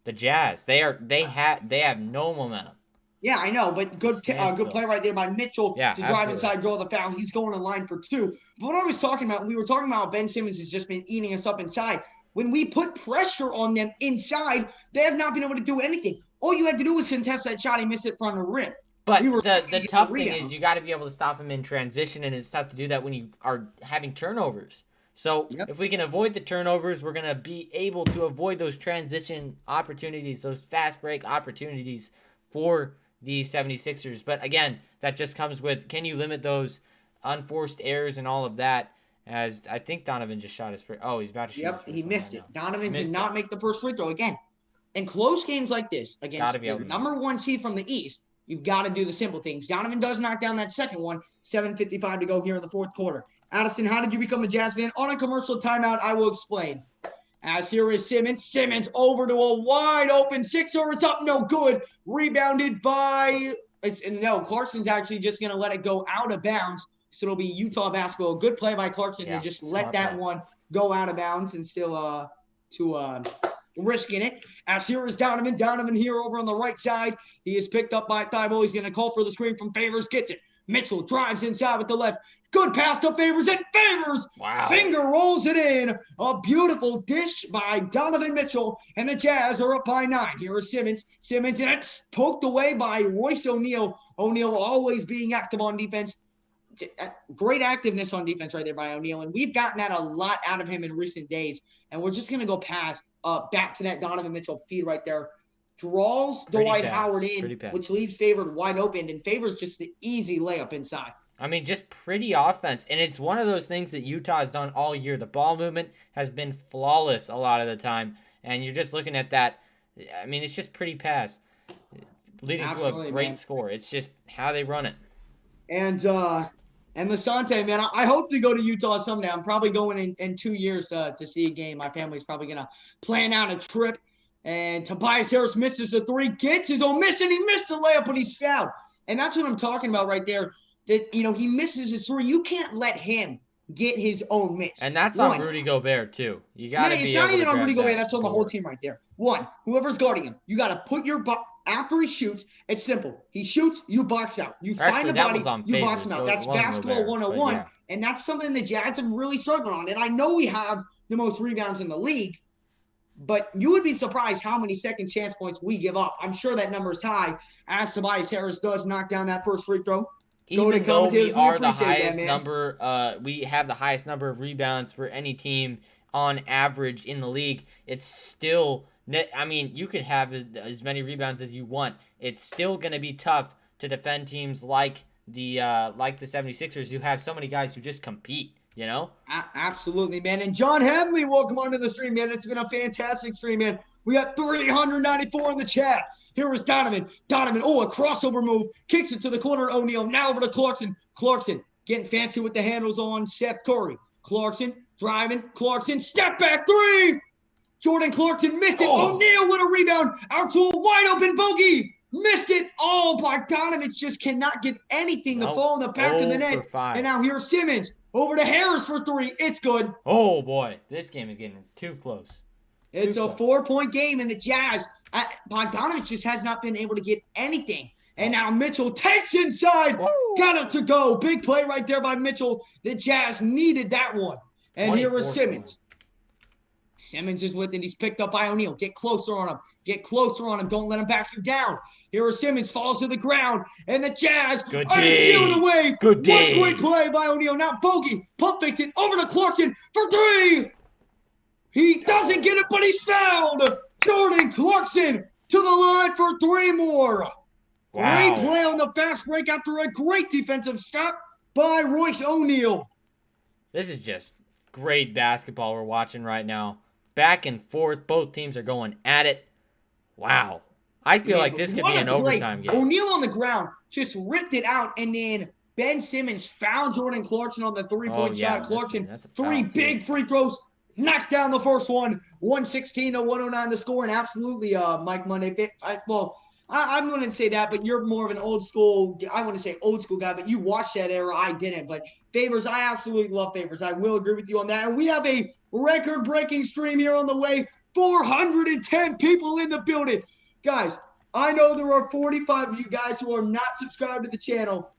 The Jazz. They have no momentum. Yeah, I know, but good play right there by Mitchell Yeah, to drive absolutely. inside, draw the foul. He's going in line for 2. But what I was talking about, we were talking about Ben Simmons has just been eating us up inside. When we put pressure on them inside, they have not been able to do anything. All you had to do was contest that shot. He missed it from the rim. But We were the tough thing is you got to be able to stop him in transition, and it's tough to do that when you are having turnovers. So if we can avoid the turnovers, we're going to be able to avoid those transition opportunities, those fast break opportunities for the 76ers. But again, that just comes with, can you limit those unforced errors and all of that? As I think Donovan just shot his free. Oh, he's about to shoot. Yep, he missed it. Donovan did not make the first free throw again. In close games like this, against the number 1 seed from the East, you've got to do the simple things. Donovan does knock down that second one. 7:55 to go here in the fourth quarter. Addison, how did you become a Jazz fan? On a commercial timeout, I will explain. As here is Simmons. Simmons over to a wide open Sixer. It's up, no good. Rebounded by Clarkson's actually just going to let it go out of bounds. So it'll be Utah basketball. Good play by Clarkson to just let that one go out of bounds and still risking it. As here is Donovan. Donovan here over on the right side. He is picked up by Thibault. He's going to call for the screen from Favors. Gets it. Mitchell drives inside with the left. Good pass to Favors, and Favors finger rolls it in. A beautiful dish by Donovan Mitchell, and the Jazz are up by 9. Here is Simmons. Simmons, and it's poked away by Royce O'Neal. O'Neal always being active on defense. Great activeness on defense right there by O'Neal, and we've gotten that a lot out of him in recent days. And we're just going to go back to that Donovan Mitchell feed right there. Draws Dwight Howard in, which leaves Favors wide open, and Favors just the easy layup inside. I mean, just pretty offense. And it's one of those things that Utah has done all year. The ball movement has been flawless a lot of the time. And you're just looking at that. I mean, it's just pretty pass, leading to a great score. It's just how they run it. And Lasante, man, I hope to go to Utah someday. I'm probably going in 2 years to see a game. My family's probably going to plan out a trip. And Tobias Harris misses a 3, gets his own miss, and he missed the layup, but he's fouled. And that's what I'm talking about right there. That, he misses his 3. You can't let him get his own miss. And that's on Rudy Gobert, too. You got to be it's not even on Rudy Gobert. That's on the whole team right there. Whoever's guarding him, you got to put your after he shoots, it's simple. He shoots, you box out. You find the body, you box him out. That's basketball 101. And that's something the Jazz have really struggled on. And I know we have the most rebounds in the league, but you would be surprised how many second chance points we give up. I'm sure that number is high, as Tobias Harris does knock down that first free throw. Even though we are the highest number, we have the highest number of rebounds for any team on average in the league. It's still, I mean, you could have as many rebounds as you want. It's still going to be tough to defend teams like the 76ers, who have so many guys who just compete. Absolutely, man. And John Hadley, welcome onto the stream, man. It's been a fantastic stream, man. We got 394 in the chat. Here is Donovan. Donovan, a crossover move. Kicks it to the corner. O'Neal now over to Clarkson. Clarkson getting fancy with the handles on Seth Curry. Clarkson driving. Clarkson, step back 3. Jordan Clarkson missed it. O'Neal with a rebound. Out to a wide open bogey. Missed it. Bogdanovich just cannot get anything to fall in the back of the net. And now here's Simmons. Over to Harris for 3. It's good. Oh, boy. This game is getting too close. It's a 4-point game, and the Jazz, Bogdanovich just has not been able to get anything. And now Mitchell takes inside. Got it to go. Big play right there by Mitchell. The Jazz needed that one. And here is Simmons. Simmons is with it. He's picked up by O'Neal. Get closer on him. Get closer on him. Don't let him back you down. Here is Simmons. Falls to the ground. And the Jazz are sealed away. One great play by O'Neal. Now Bogey. Pump fakes it over to Clarkson for 3. He doesn't get it, but he's fouled. Jordan Clarkson to the line for 3 more. Great play on the fast break after a great defensive stop by Royce O'Neal. This is just great basketball we're watching right now. Back and forth. Both teams are going at it. Wow. I feel like this could be an overtime game. O'Neal on the ground just ripped it out, and then Ben Simmons fouled Jordan Clarkson on the 3-point shot. Clarkson, 3 big free throws. Knocks down the first one, 116 to 109 the score, and absolutely, Mike Monday. I'm going to say that, but you're more of an old school. I want to say old school guy, but you watched that era. I didn't. But Favors, I absolutely love Favors. I will agree with you on that. And we have a record-breaking stream here on the way. 410 people in the building. Guys, I know there are 45 of you guys who are not subscribed to the channel.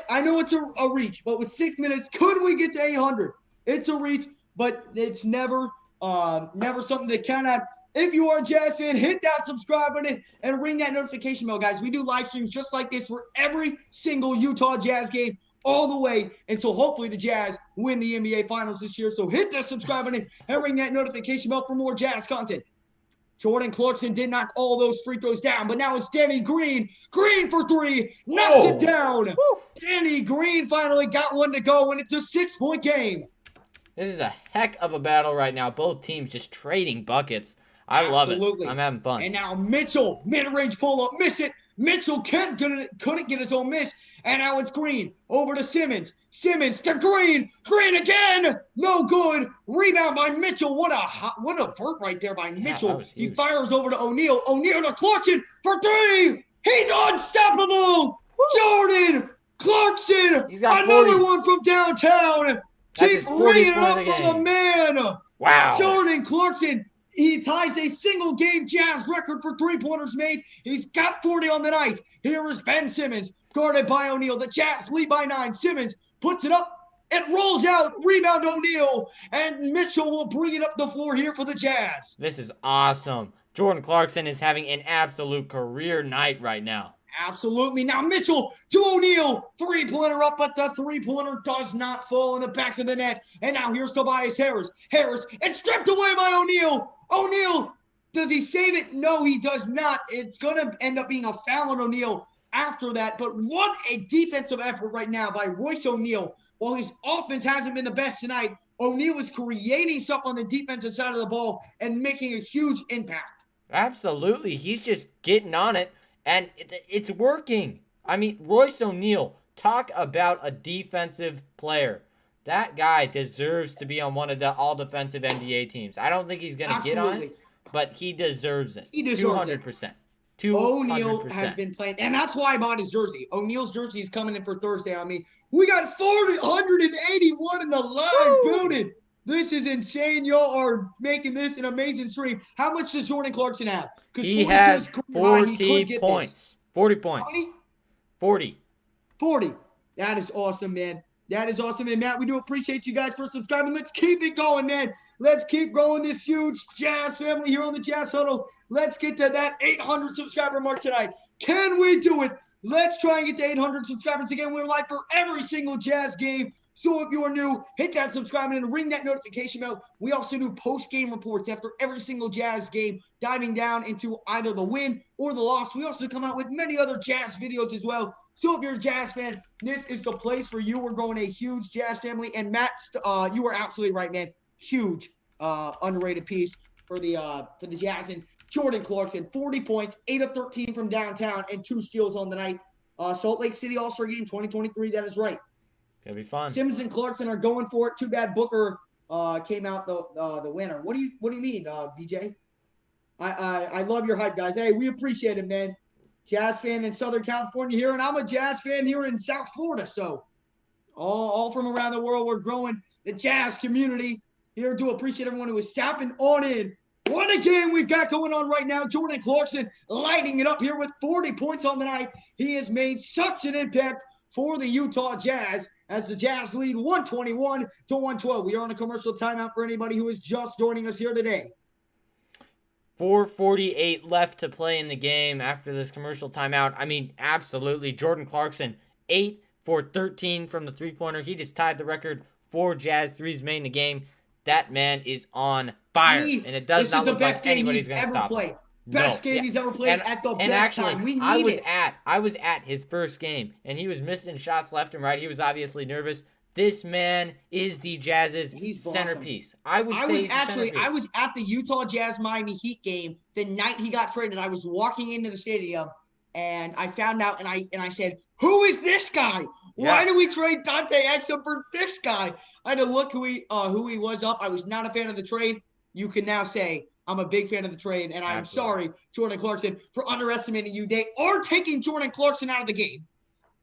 I know it's a reach, but with 6 minutes, could we get to 800? It's a reach, but it's never something to count on. If you are a Jazz fan, hit that subscribe button and ring that notification bell, guys. We do live streams just like this for every single Utah Jazz game all the way until hopefully the Jazz win the NBA Finals this year. So hit that subscribe button and ring that notification bell for more Jazz content. Jordan Clarkson did knock all those free throws down, but now it's Danny Green. Green for three, knocks it down. Woo. Danny Green finally got one to go, and it's a 6-point game. This is a heck of a battle right now. Both teams just trading buckets. I love it. I'm having fun. And now Mitchell, mid-range pull-up, miss it. Mitchell couldn't get his own miss. And now it's Green over to Simmons. Simmons to Green. Green again. No good. Rebound by Mitchell. What a vert right there by Mitchell. He fires over to O'Neal. O'Neal to Clarkson for three. He's unstoppable. Woo. Jordan Clarkson. He's got another 40. One from downtown. Keep ringing it up for the man. Wow. Jordan Clarkson. He ties a single-game Jazz record for three-pointers made. He's got 40 on the night. Here is Ben Simmons, guarded by O'Neal. The Jazz lead by 9. Simmons puts it up. It rolls out. Rebound O'Neal. And Mitchell will bring it up the floor here for the Jazz. This is awesome. Jordan Clarkson is having an absolute career night right now. Absolutely. Now Mitchell to O'Neal. Three-pointer up, but the three-pointer does not fall in the back of the net. And now here's Tobias Harris. Harris, it's stripped away by O'Neal. O'Neal, does he save it? No, he does not. It's going to end up being a foul on O'Neal after that. But what a defensive effort right now by Royce O'Neal. While his offense hasn't been the best tonight, O'Neal is creating stuff on the defensive side of the ball and making a huge impact. Absolutely. He's just getting on it, and it's working. I mean, Royce O'Neal, talk about a defensive player. That guy deserves to be on one of the all-defensive NBA teams. I don't think he's going to get on it, but he deserves it. He deserves 200%. it. O'Neal has been playing, and that's why I bought his jersey. O'Neal's jersey is coming in for Thursday on me. We got 481 in the live building. This is insane. Y'all are making this an amazing stream. How much does Jordan Clarkson have? He has 40 points. 40 points. 40. 40. That is awesome, man. That is awesome. And Matt, we do appreciate you guys for subscribing. Let's keep it going, man. Let's keep growing this huge Jazz family here on the Jazz Huddle. Let's get to that 800 subscriber mark tonight. Can we do it? Let's try and get to 800 subscribers again. We're live for every single Jazz game. So if you are new, hit that subscribe button and ring that notification bell. We also do post-game reports after every single Jazz game, diving down into either the win or the loss. We also come out with many other Jazz videos as well. So if you're a Jazz fan, this is the place for you. We're growing a huge Jazz family. And Matt, you are absolutely right, man. Huge underrated piece for the Jazz. And Jordan Clarkson, 40 points, 8 of 13 from downtown, and 2 steals on the night. Salt Lake City All-Star Game 2023, that is right. Gonna be fun. Simmons and Clarkson are going for it. Too bad Booker came out the winner. What do you mean, BJ? I love your hype, guys. Hey, we appreciate it, man. Jazz fan in Southern California here, and I'm a Jazz fan here in South Florida. So all from around the world, we're growing the Jazz community here. Do appreciate everyone who is tapping on in. What a game we've got going on right now. Jordan Clarkson lighting it up here with 40 points on the night. He has made such an impact for the Utah Jazz as the Jazz lead 121-112. We are on a commercial timeout for anybody who is just joining us here today. 4:48 left to play in the game after this commercial timeout. I mean, absolutely. Jordan Clarkson, 8 for 13 from the three-pointer. He just tied the record for Jazz threes made in the game. That man is on fire, and it does not look like anybody's going to stop him. Best game he's ever played at the best time. We need it. I was at his first game, and he was missing shots left and right. He was obviously nervous. This man is the Jazz's centerpiece. I was at the Utah Jazz Miami Heat game the night he got traded. I was walking into the stadium, and I found out, and I said, "Who is this guy? Why did we trade Dante Exum for this guy?" I had to look who he was up. I was not a fan of the trade. You can now say I'm a big fan of the trade, and I'm sorry, Jordan Clarkson, for underestimating you. They are taking Jordan Clarkson out of the game.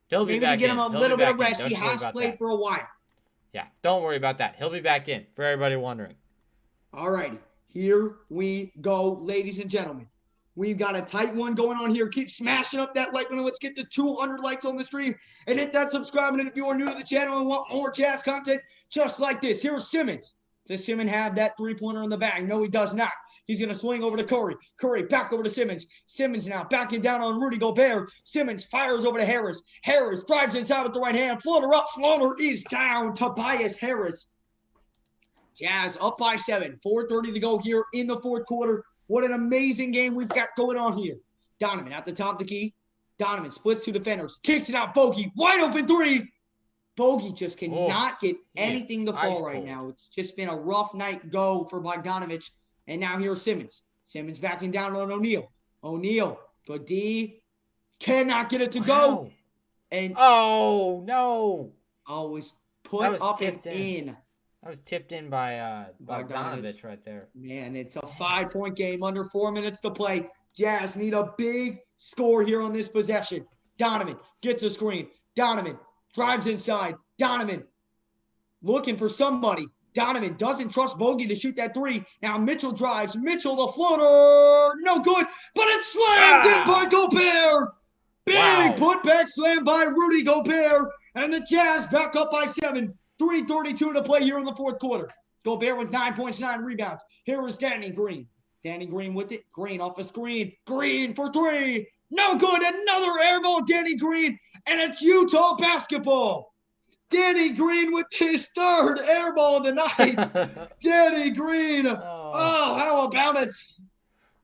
He'll be back in. Maybe to get him a little bit of rest. He has played for a while. Yeah, don't worry about that. He'll be back in, for everybody wondering. All righty. Here we go, ladies and gentlemen. We've got a tight one going on here. Keep smashing up that like button. Let's get to 200 likes on the stream and hit that subscribe button if you are new to the channel and want more Jazz content just like this. Here's Simmons. Does Simmons have that three-pointer in the bag? No, he does not. He's going to swing over to Curry. Curry back over to Simmons. Simmons now backing down on Rudy Gobert. Simmons fires over to Harris. Harris drives inside with the right hand. Floater up. Floater is down. Tobias Harris. Jazz up by 7. 4:30 to go here in the fourth quarter. What an amazing game we've got going on here. Donovan at the top of the key. Donovan splits two defenders. Kicks it out. Bogey. Wide open three. Bogey just cannot get anything to fall right now. It's just been a rough night go for Bogdanovich. And now here's Simmons. Simmons backing down on O'Neal. O'Neal. Good D. Cannot get it to go. And oh, no. Always put up and in. That was tipped in by Bogdanovich right there. Man, it's a 5-point game. Under 4 minutes to play. Jazz need a big score here on this possession. Donovan gets a screen. Donovan drives inside. Donovan looking for somebody. Donovan doesn't trust Bogey to shoot that three. Now Mitchell drives. Mitchell, the floater. No good, but it's slammed in by Gobert. Big putback slam by Rudy Gobert. And the Jazz back up by 7. 3:32 to play here in the fourth quarter. Gobert with 9 points, 9 rebounds. Here is Danny Green. Danny Green with it. Green off a screen. Green for three. No good. Another air ball, Danny Green. And it's Utah basketball. Danny Green with his third air ball of the night. Danny Green. Oh, how about it?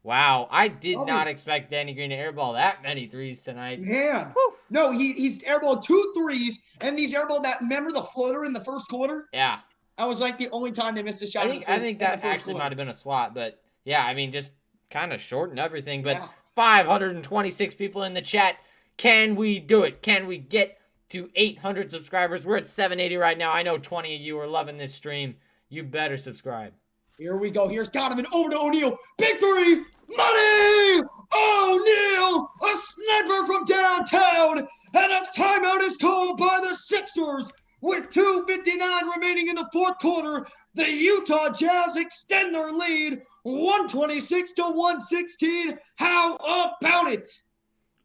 Wow, I did not expect Danny Green to airball that many threes tonight. Man. Whew. No, he's airballed 2 threes, and he's airballed that. Remember the floater in the first quarter? Yeah. That was like the only time they missed a shot. I think that actually might have been a swat, but yeah, I mean, just kind of short and everything. But 526 people in the chat. Can we do it? Can we get to 800 subscribers? We're at 780 right now. I know 20 of you are loving this stream. You better subscribe. Here we go. Here's Donovan over to O'Neal. Big three. Money! O'Neal! A sniper from downtown. And a timeout is called by the Sixers. With 2:59 remaining in the fourth quarter, the Utah Jazz extend their lead 126 to 116. How about it?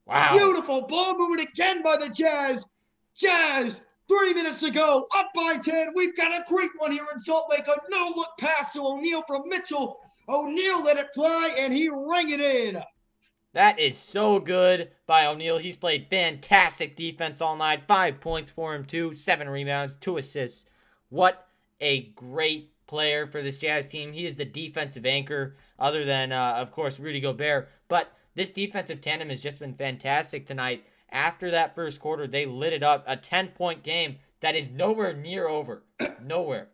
Wow. Beautiful ball movement again by the Jazz. Jazz, 3 minutes to go, up by 10. We've got a great one here in Salt Lake. A no-look pass to O'Neal from Mitchell. O'Neal let it fly, and he rang it in. That is so good by O'Neal. He's played fantastic defense all night. 5 points for him, too. 7 rebounds, 2 assists. What a great player for this Jazz team. He is the defensive anchor, other than, of course, Rudy Gobert. But this defensive tandem has just been fantastic tonight. After that first quarter, they lit it up. A 10-point game that is nowhere near over. Nowhere.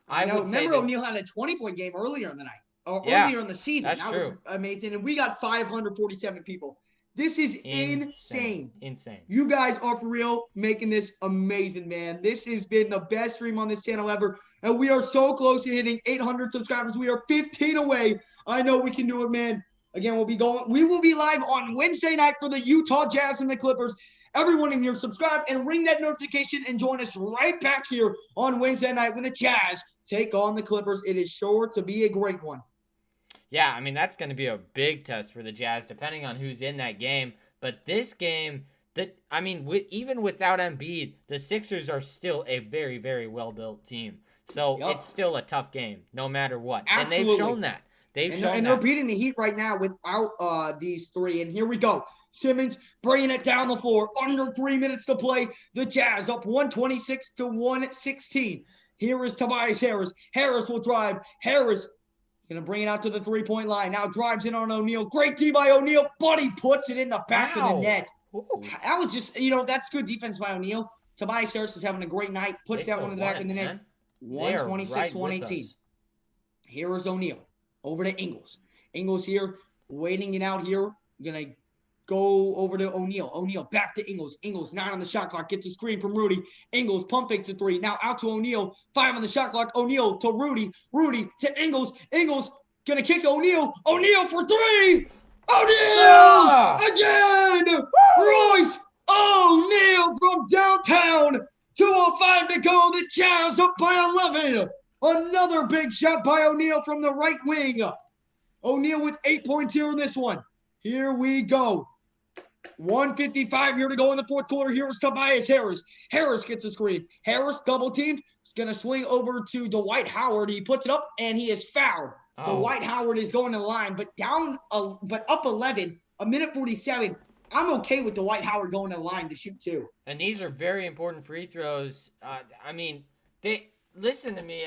I would remember O'Neal had a 20-point game earlier in the night. Earlier in the season. That was amazing. And we got 547 people. This is insane. Insane. You guys are for real making this amazing, man. This has been the best stream on this channel ever. And we are so close to hitting 800 subscribers. We are 15 away. I know we can do it, man. Again, we will be live on Wednesday night for the Utah Jazz and the Clippers. Everyone in here, subscribe and ring that notification and join us right back here on Wednesday night when the Jazz take on the Clippers. It is sure to be a great one. Yeah, I mean, that's going to be a big test for the Jazz, depending on who's in that game. But this game, even without Embiid, the Sixers are still a very, very well-built team. So it's still a tough game, no matter what. Absolutely. And they've shown that. They're beating the Heat right now without these three. And here we go. Simmons bringing it down the floor. Under 3 minutes to play. The Jazz up 126 to 116. Here is Tobias Harris. Harris will drive. Harris going to bring it out to the three-point line. Now drives in on O'Neal. Great D by O'Neal. But he puts it in the back of the net. Ooh. That was just, that's good defense by O'Neal. Tobias Harris is having a great night. Puts that one in the back of the net. 126, 118. Here is O'Neal. Over to Ingles. Ingles here, waiting it out here. Going to go over to O'Neal. O'Neal back to Ingles. Ingles 9 on the shot clock. Gets a screen from Rudy. Ingles pump fakes a 3. Now out to O'Neal. 5 on the shot clock. O'Neal to Rudy. Rudy to Ingles. Ingles going to kick O'Neal. O'Neal for 3. O'Neal again. Woo! Royce O'Neal from downtown. 2:05 to go. The Jazz up by 11. Another big shot by O'Neal from the right wing. O'Neal with 8 points here in this one. Here we go. 1:55 here to go in the fourth quarter. Here is Tobias Harris. Harris gets a screen. Harris double teamed. He's going to swing over to Dwight Howard. He puts it up, and he is fouled. Dwight Howard is going to the line, but up 11, a minute 47. I'm okay with Dwight Howard going to the line to shoot two. And these are very important free throws. Listen to me.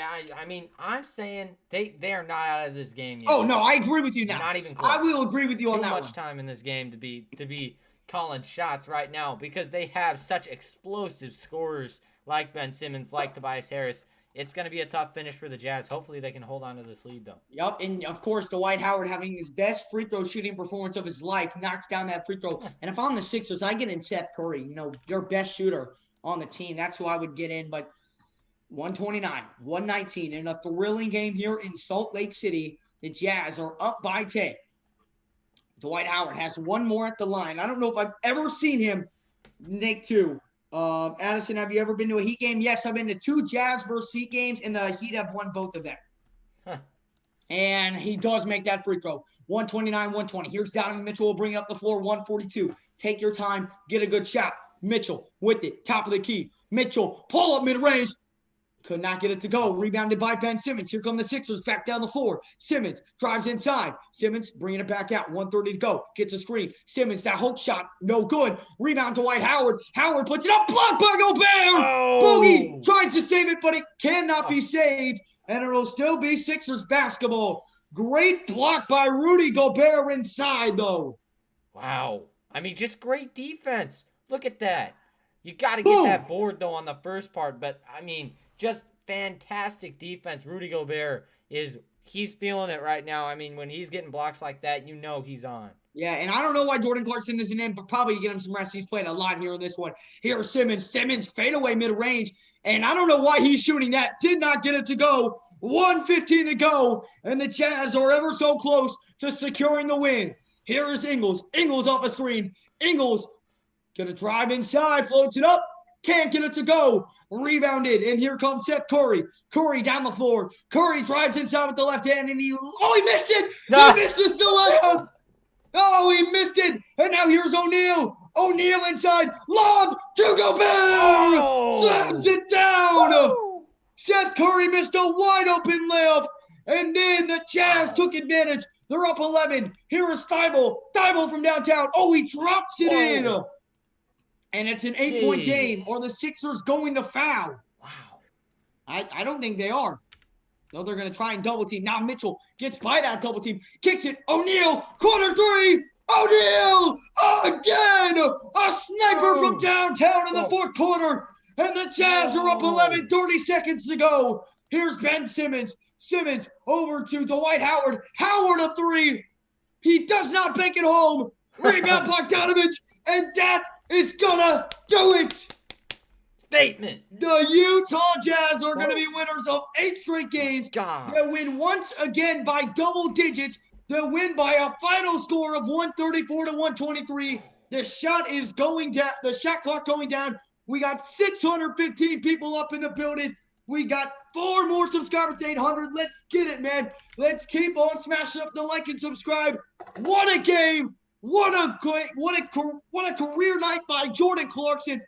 I'm saying they are not out of this game yet. Oh no, I agree with you now. Not even close. I will agree with you on that one. Too much time in this game to be calling shots right now because they have such explosive scorers like Ben Simmons, like Tobias Harris. It's going to be a tough finish for the Jazz. Hopefully they can hold on to this lead, though. Yep, and of course, Dwight Howard having his best free throw shooting performance of his life knocks down that free throw. And if I'm the Sixers, I get in Seth Curry, their best shooter on the team. That's who I would get in. But 129, 119 in a thrilling game here in Salt Lake City. The Jazz are up by 10. Dwight Howard has one more at the line. I don't know if I've ever seen him make two. Addison, have you ever been to a Heat game? Yes, I've been to 2 Jazz versus Heat games, and the Heat have won both of them. Huh. And he does make that free throw. 129, 120. Here's Donovan Mitchell. Will bring it up the floor. 142. Take your time. Get a good shot. Mitchell with it. Top of the key. Mitchell, pull up mid-range. Could not get it to go. Rebounded by Ben Simmons. Here come the Sixers back down the floor. Simmons drives inside. Simmons bringing it back out. 1:30 to go. Gets a screen. Simmons, that hook shot, no good. Rebound to Dwight Howard. Howard puts it up. Blocked by Gobert. Oh. Boogie tries to save it, but it cannot be saved. And it'll still be Sixers basketball. Great block by Rudy Gobert inside, though. Wow. Just great defense. Look at that. You got to get that board, though, on the first part. But, just fantastic defense. Rudy Gobert he's feeling it right now. When he's getting blocks like that, he's on. Yeah, and I don't know why Jordan Clarkson isn't in, but probably to get him some rest. He's played a lot here in this one. Here's Simmons. Simmons fadeaway mid-range, and I don't know why he's shooting that. Did not get it to go. 1:15 to go, and the Jazz are ever so close to securing the win. Here is Ingles. Ingles off a screen. Ingles going to drive inside, floats it up. Can't get it to go. Rebounded. And here comes Seth Curry. Curry down the floor. Curry drives inside with the left hand. And he missed it. No. He missed it. Still layup. Oh, he missed it. And now here's O'Neal. O'Neal inside. Lob to Gobert. Slams it down. Woo. Seth Curry missed a wide open layup. And then the Jazz took advantage. They're up 11. Here is Thibault. Thibault from downtown. Oh, he drops it in. And it's an 8-point game, or the Sixers going to foul. Wow. I don't think they are. No, they're going to try and double team. Now Mitchell gets by that double team. Kicks it. O'Neal, corner three. O'Neal again. A sniper from downtown in the fourth quarter. And the Jazz are up 11, 30 seconds to go. Here's Ben Simmons. Simmons over to Dwight Howard. Howard a three. He does not make it home. Rebound Bogdanovich. And that is gonna do it. Statement. The Utah Jazz are going to be winners of 8 straight games. God. They'll win once again by double digits. They'll win by a final score of 134 to 123. The shot is going down. The shot clock going down. We got 615 people up in the building. We got 4 more subscribers to 800. Let's get it, man. Let's keep on smashing up the like and subscribe. What a game. What a career night by Jordan Clarkson.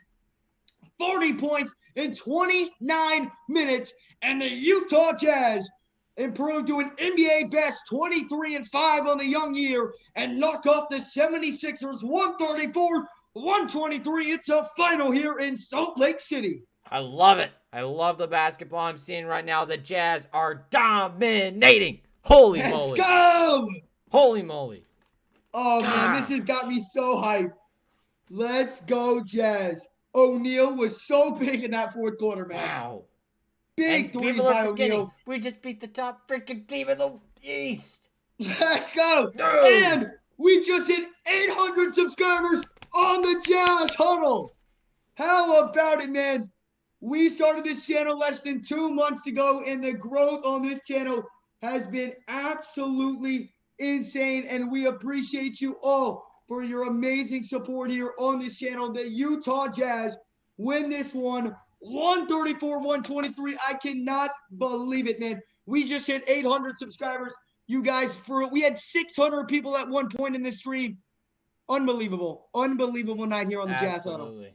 40 points in 29 minutes. And the Utah Jazz improved to an NBA best 23-5 on the young year and knock off the 76ers 134-123. It's a final here in Salt Lake City. I love it. I love the basketball I'm seeing right now. The Jazz are dominating. Holy moly. Let's go. Holy moly. Oh, man, this has got me so hyped. Let's go, Jazz. O'Neal was so big in that fourth quarter, man. Wow. Big three by O'Neal. We just beat the top freaking team in the East. Let's go. Dude. And we just hit 800 subscribers on the Jazz Huddle. How about it, man? We started this channel less than 2 months ago, and the growth on this channel has been absolutely insane, and we appreciate you all for your amazing support here on this channel. The Utah Jazz win this one 134, 123. I cannot believe it, man. We just hit 800 subscribers. You guys, we had 600 people at one point in this stream. Unbelievable night here on the Jazz Huddle. Absolutely.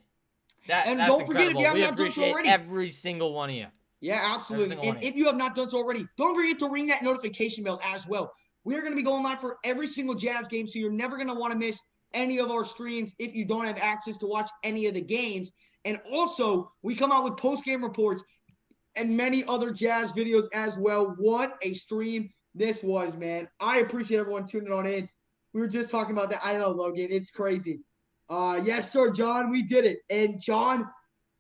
And That's don't forget, incredible. if you have We not done so appreciate already, every single one of you. Yeah, absolutely. And if you have not done so already, don't forget to ring that notification bell as well. We're going to be going live for every single Jazz game, so you're never going to want to miss any of our streams if you don't have access to watch any of the games. And also, we come out with post-game reports and many other Jazz videos as well. What a stream this was, man. I appreciate everyone tuning on in. We were just talking about that. I know, Logan. It's crazy. Yes, sir, John. We did it. And John,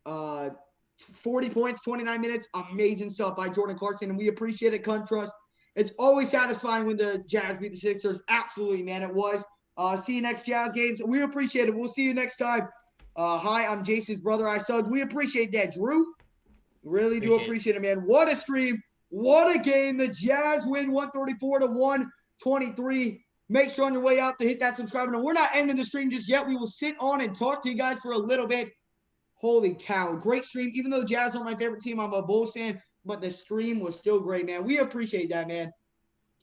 40 points, 29 minutes. Amazing stuff by Jordan Clarkson. And we appreciate it, Trust. It's always satisfying when the Jazz beat the Sixers. Absolutely, man. It was. See you next Jazz games. We appreciate it. We'll see you next time. Hi, I'm Jason's brother. We appreciate that, Drew. Really do appreciate it, man. What a stream. What a game. The Jazz win 134 to 123. Make sure on your way out to hit that subscribe button. We're not ending the stream just yet. We will sit on and talk to you guys for a little bit. Holy cow. Great stream. Even though the Jazz aren't my favorite team, I'm a Bulls fan, but the stream was still great, man. We appreciate that, man.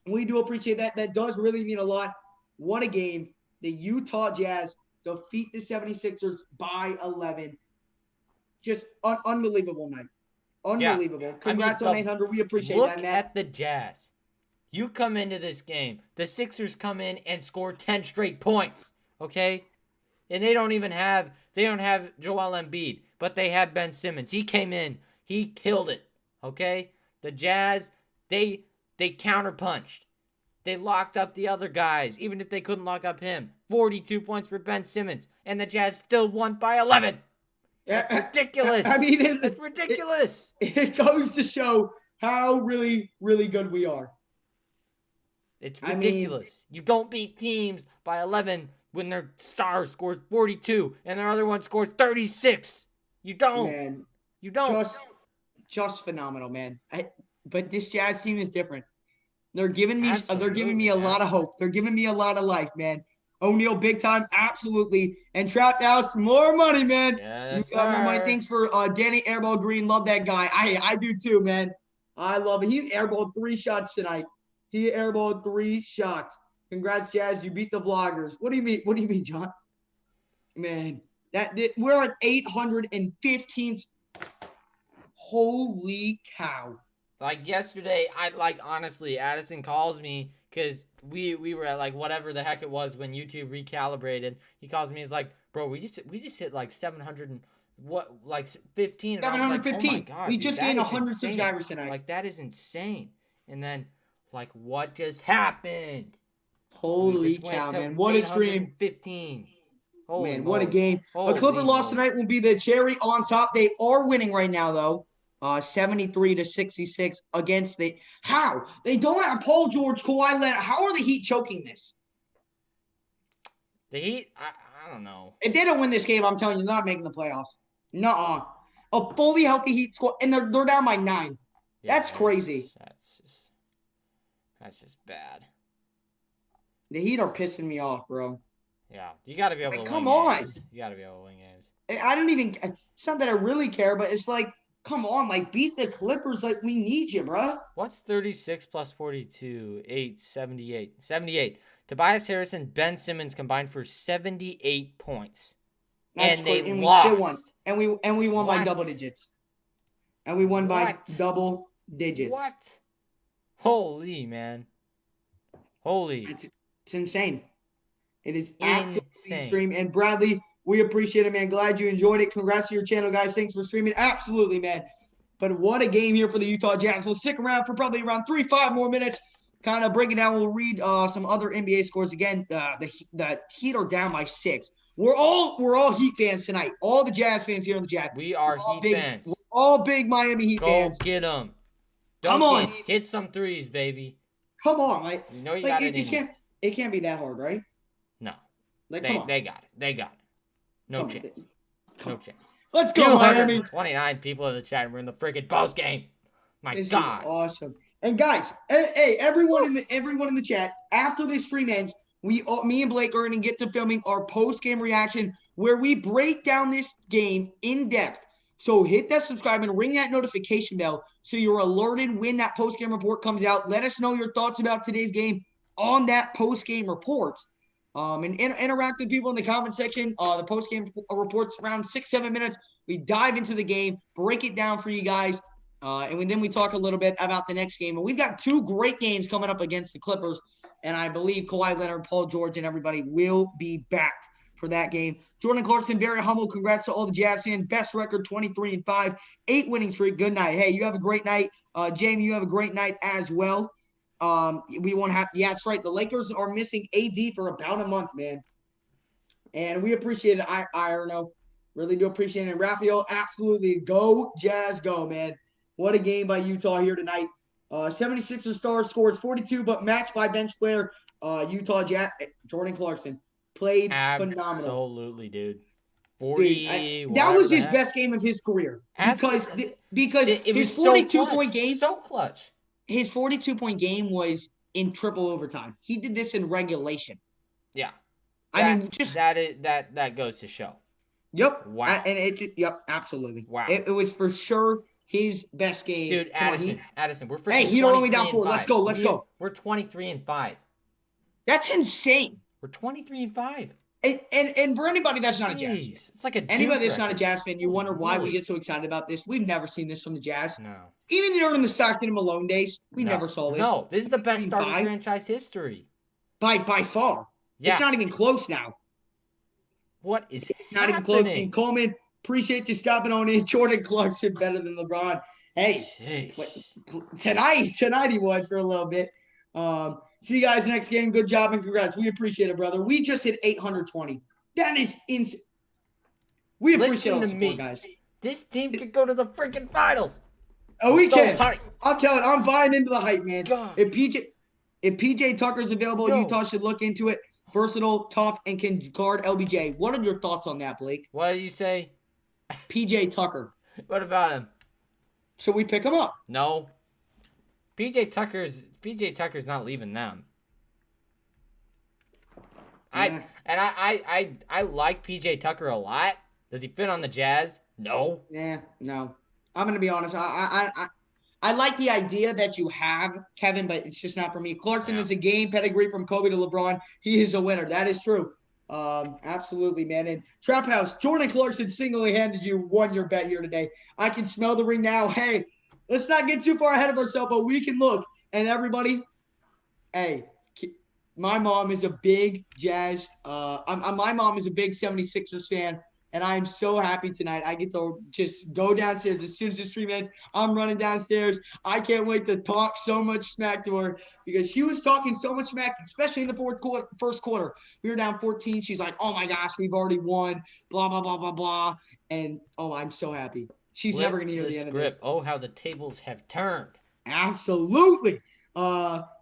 We do appreciate that. That does really mean a lot. What a game. The Utah Jazz defeat the 76ers by 11. Just unbelievable night. Unbelievable. Yeah. Congrats on 800. We appreciate that, man. Look at the Jazz. You come into this game. The Sixers come in and score 10 straight points, okay? And they don't have Joel Embiid, but they have Ben Simmons. He came in. He killed it, okay? The Jazz, they counterpunched. They locked up the other guys, even if they couldn't lock up him. 42 points for Ben Simmons, and the Jazz still won by 11. That's ridiculous. I mean, it's ridiculous. It goes to show how really, really good we are. It's ridiculous. You don't beat teams by 11 when their star scores 42 and their other one scores 36. You don't. Man, you don't. Just phenomenal, man. But this Jazz team is different. They're giving me a lot of hope. They're giving me a lot of life, man. O'Neal, big time, absolutely. And Trap House, more money, man. Yes, you got more money. Thanks for Danny Airball Green. Love that guy. I do too, man. I love it. He airballed 3 shots tonight. He airballed 3 shots. Congrats, Jazz. You beat the vloggers. What do you mean? What do you mean, John? Man, we're at 815. Holy cow. Like yesterday, honestly, Addison calls me because we were at like whatever the heck it was when YouTube recalibrated. He calls me. He's like, bro, we just hit like 700 and what, like 15. 715. Like, oh my God, we just gained 100 insane. subscribers tonight. Like, that is insane. And then, like, what just happened? Holy cow, man. What a stream. 15. Holy man, what a game. A Clipper loss tonight will be the cherry on top. They are winning right now, though. 73 to 66 against the – how? They don't have Paul George, Kawhi Leonard. How are the Heat choking this? The Heat? I don't know. If they don't win this game, I'm telling you, they're not making the playoffs. Nuh-uh. A fully healthy Heat squad, and they're down by 9. Yeah, that's crazy. That's just bad. The Heat are pissing me off, bro. Yeah, you got to be able to win come on. Games. You got to be able to win games. I don't even – it's not that I really care, but it's like, come on, like, beat the Clippers. Like, we need you, bro. What's 36 plus 42? 8, 78. 78. Tobias Harris and Ben Simmons combined for 78 points. That's and crazy. they and lost. We still won. And we won by double digits. And we won by double digits. What? Holy, man. Holy. It's insane. It is absolutely extreme. And Bradley, we appreciate it, man. Glad you enjoyed it. Congrats to your channel, guys. Thanks for streaming. Absolutely, man. But what a game here for the Utah Jazz. We'll stick around for probably around 3-5 more minutes. Kind of break it down. We'll read some other NBA scores again. The Heat are down by 6. We're all Heat fans tonight. All the Jazz fans here on the Jazz. We are Heat fans. We're all big Miami Heat fans. Go get them. Come on. Hit some threes, baby. Come on, like you know you got it. It can't be that hard, right? No. Like, they got it. They got it. No chance. No chance. Let's go, Miami. 29 people in the chat room in the freaking post game. My this God. Is awesome. And guys, hey, everyone in the chat, after this stream ends, me and Blake are going to get to filming our post-game reaction where we break down this game in depth. So hit that subscribe and ring that notification bell so you're alerted when that post-game report comes out. Let us know your thoughts about today's game on that post-game report. And interact with people in the comment section. The post-game report's around 6-7 minutes. We dive into the game, break it down for you guys, and then we talk a little bit about the next game. And we've got 2 great games coming up against the Clippers, and I believe Kawhi Leonard, Paul George, and everybody will be back for that game. Jordan Clarkson, very humble. Congrats to all the Jazz fans. Best record, 23-5, 8 winning streak. Good night. Hey, you have a great night. Jamie, you have a great night as well. We won't have. Yeah, that's right. The Lakers are missing AD for about a month, man, and we appreciate it. I don't know, really do appreciate it. And Raphael, absolutely, go Jazz, go, man. What a game by Utah here tonight. 76ers star scores 42, but matched by bench player Utah Jazz Jordan Clarkson played phenomenal. Absolutely, dude. 40. Dude, that was his best game of his career because his 42-point game so clutch. His 42-point game was in triple overtime. He did this in regulation. Yeah. That goes to show. Yep. Wow. Yep, absolutely. Wow. It was for sure his best game. Dude, Addison, we're freaking. Hey, he only down 4. Let's go. We're 23-5. That's insane. We're 23-5. And for anybody that's not a Jazz fan, it's like anybody that's not a Jazz fan, you wonder why we get so excited about this. We've never seen this from the Jazz. No. Even during the Stockton and Malone days, we never saw this. No, this is the best start in franchise history. By far. Yeah. It's not even close now. What is not even close. And Coleman, appreciate you stopping on in. Jordan Clarkson better than LeBron. Hey, tonight he was for a little bit. See you guys next game. Good job and congrats. We appreciate it, brother. We just hit 820. That is insane. We appreciate all the support, guys. This team could go to the freaking finals. Oh, we can. I'm telling you, I'm buying into the hype, man. God. If PJ Tucker's available, Utah should look into it. Versatile, tough, and can guard LBJ. What are your thoughts on that, Blake? What did you say? PJ Tucker. What about him? Should we pick him up? No. PJ Tucker's not leaving them. Yeah. I like PJ Tucker a lot. Does he fit on the Jazz? No. Yeah, no. I'm gonna be honest. I like the idea that you have, Kevin, but it's just not for me. Clarkson is a game pedigree from Kobe to LeBron. He is a winner. That is true. Absolutely, man. And Trap House, Jordan Clarkson single-handed you won your bet here today. I can smell the ring now. Hey, let's not get too far ahead of ourselves, but we can look. And everybody, hey, my mom is a big Jazz. My mom is a big 76ers fan. And I'm so happy tonight. I get to just go downstairs as soon as the stream ends. I'm running downstairs. I can't wait to talk so much smack to her because she was talking so much smack, especially in the first quarter. We were down 14. She's like, "Oh my gosh, we've already won." Blah blah blah blah blah. And I'm so happy. She's never gonna hear the end of this. Oh, how the tables have turned. Absolutely.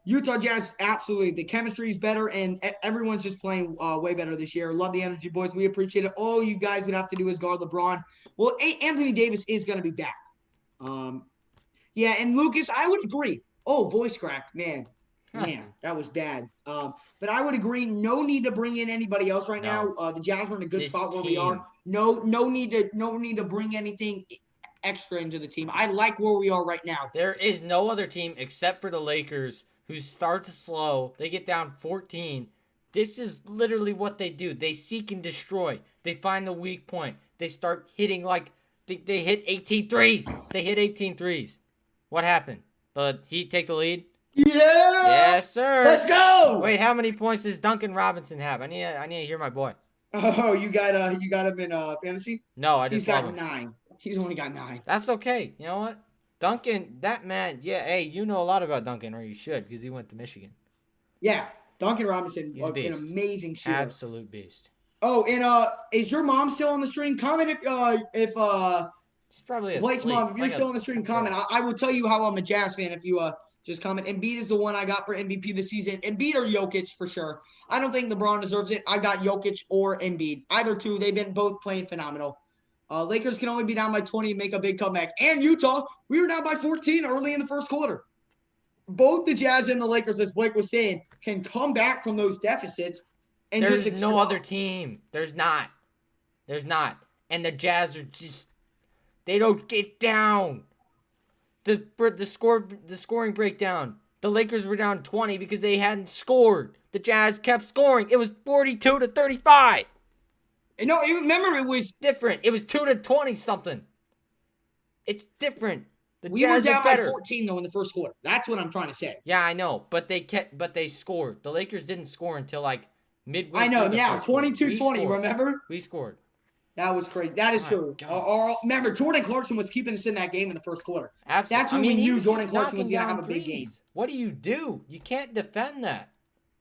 Utah Jazz, absolutely. The chemistry is better, and everyone's just playing way better this year. Love the energy, boys. We appreciate it. All you guys would have to do is guard LeBron. Well, Anthony Davis is going to be back. Yeah, and Lucas, I would agree. Oh, voice crack, man, that was bad. But I would agree. No need to bring in anybody else right now. The Jazz are in a good spot where we are. No need to bring anything extra into the team. I like where we are right now. There is no other team except for the Lakers who starts slow. They get down 14. This is literally what they do. They seek and destroy. They find the weak point. They start hitting like they hit 18 threes. They hit 18 threes. What happened? The Heat take the lead? Yeah. Yes, sir. Let's go. Wait, how many points does Duncan Robinson have? I need to hear my boy. Oh, you got him in fantasy? No, I just He's got 9. He's only got 9. That's okay. You know what? Duncan, that man, yeah, hey, you know a lot about Duncan, or you should, because he went to Michigan. Yeah, Duncan Robinson, an amazing shooter. Absolute beast. Oh, and is your mom still on the stream? Comment if she's probably asleep. Blake's mom, if you're still on the stream, comment. I will tell you how I'm a Jazz fan if you just comment. Embiid is the one I got for MVP this season. Embiid or Jokic for sure. I don't think LeBron deserves it. I got Jokic or Embiid. Either two, they've been both playing phenomenal. Lakers can only be down by 20 and make a big comeback. And Utah, we were down by 14 early in the first quarter. Both the Jazz and the Lakers, as Blake was saying, can come back from those deficits. And there's no other team. There's not. And the Jazz are just They don't get down. The scoring breakdown. The Lakers were down 20 because they hadn't scored. The Jazz kept scoring. It was 42-35. No, remember it was different. It was 2-20 something. It's different. We were down by 14 though in the first quarter. That's what I'm trying to say. Yeah, I know, but they scored. The Lakers didn't score until like midway. I know, yeah, 22-20. Remember? We scored. That was crazy. That is true. Remember, Jordan Clarkson was keeping us in that game in the first quarter. Absolutely. That's when we knew Jordan Clarkson was going to have a big game. What do? You can't defend that.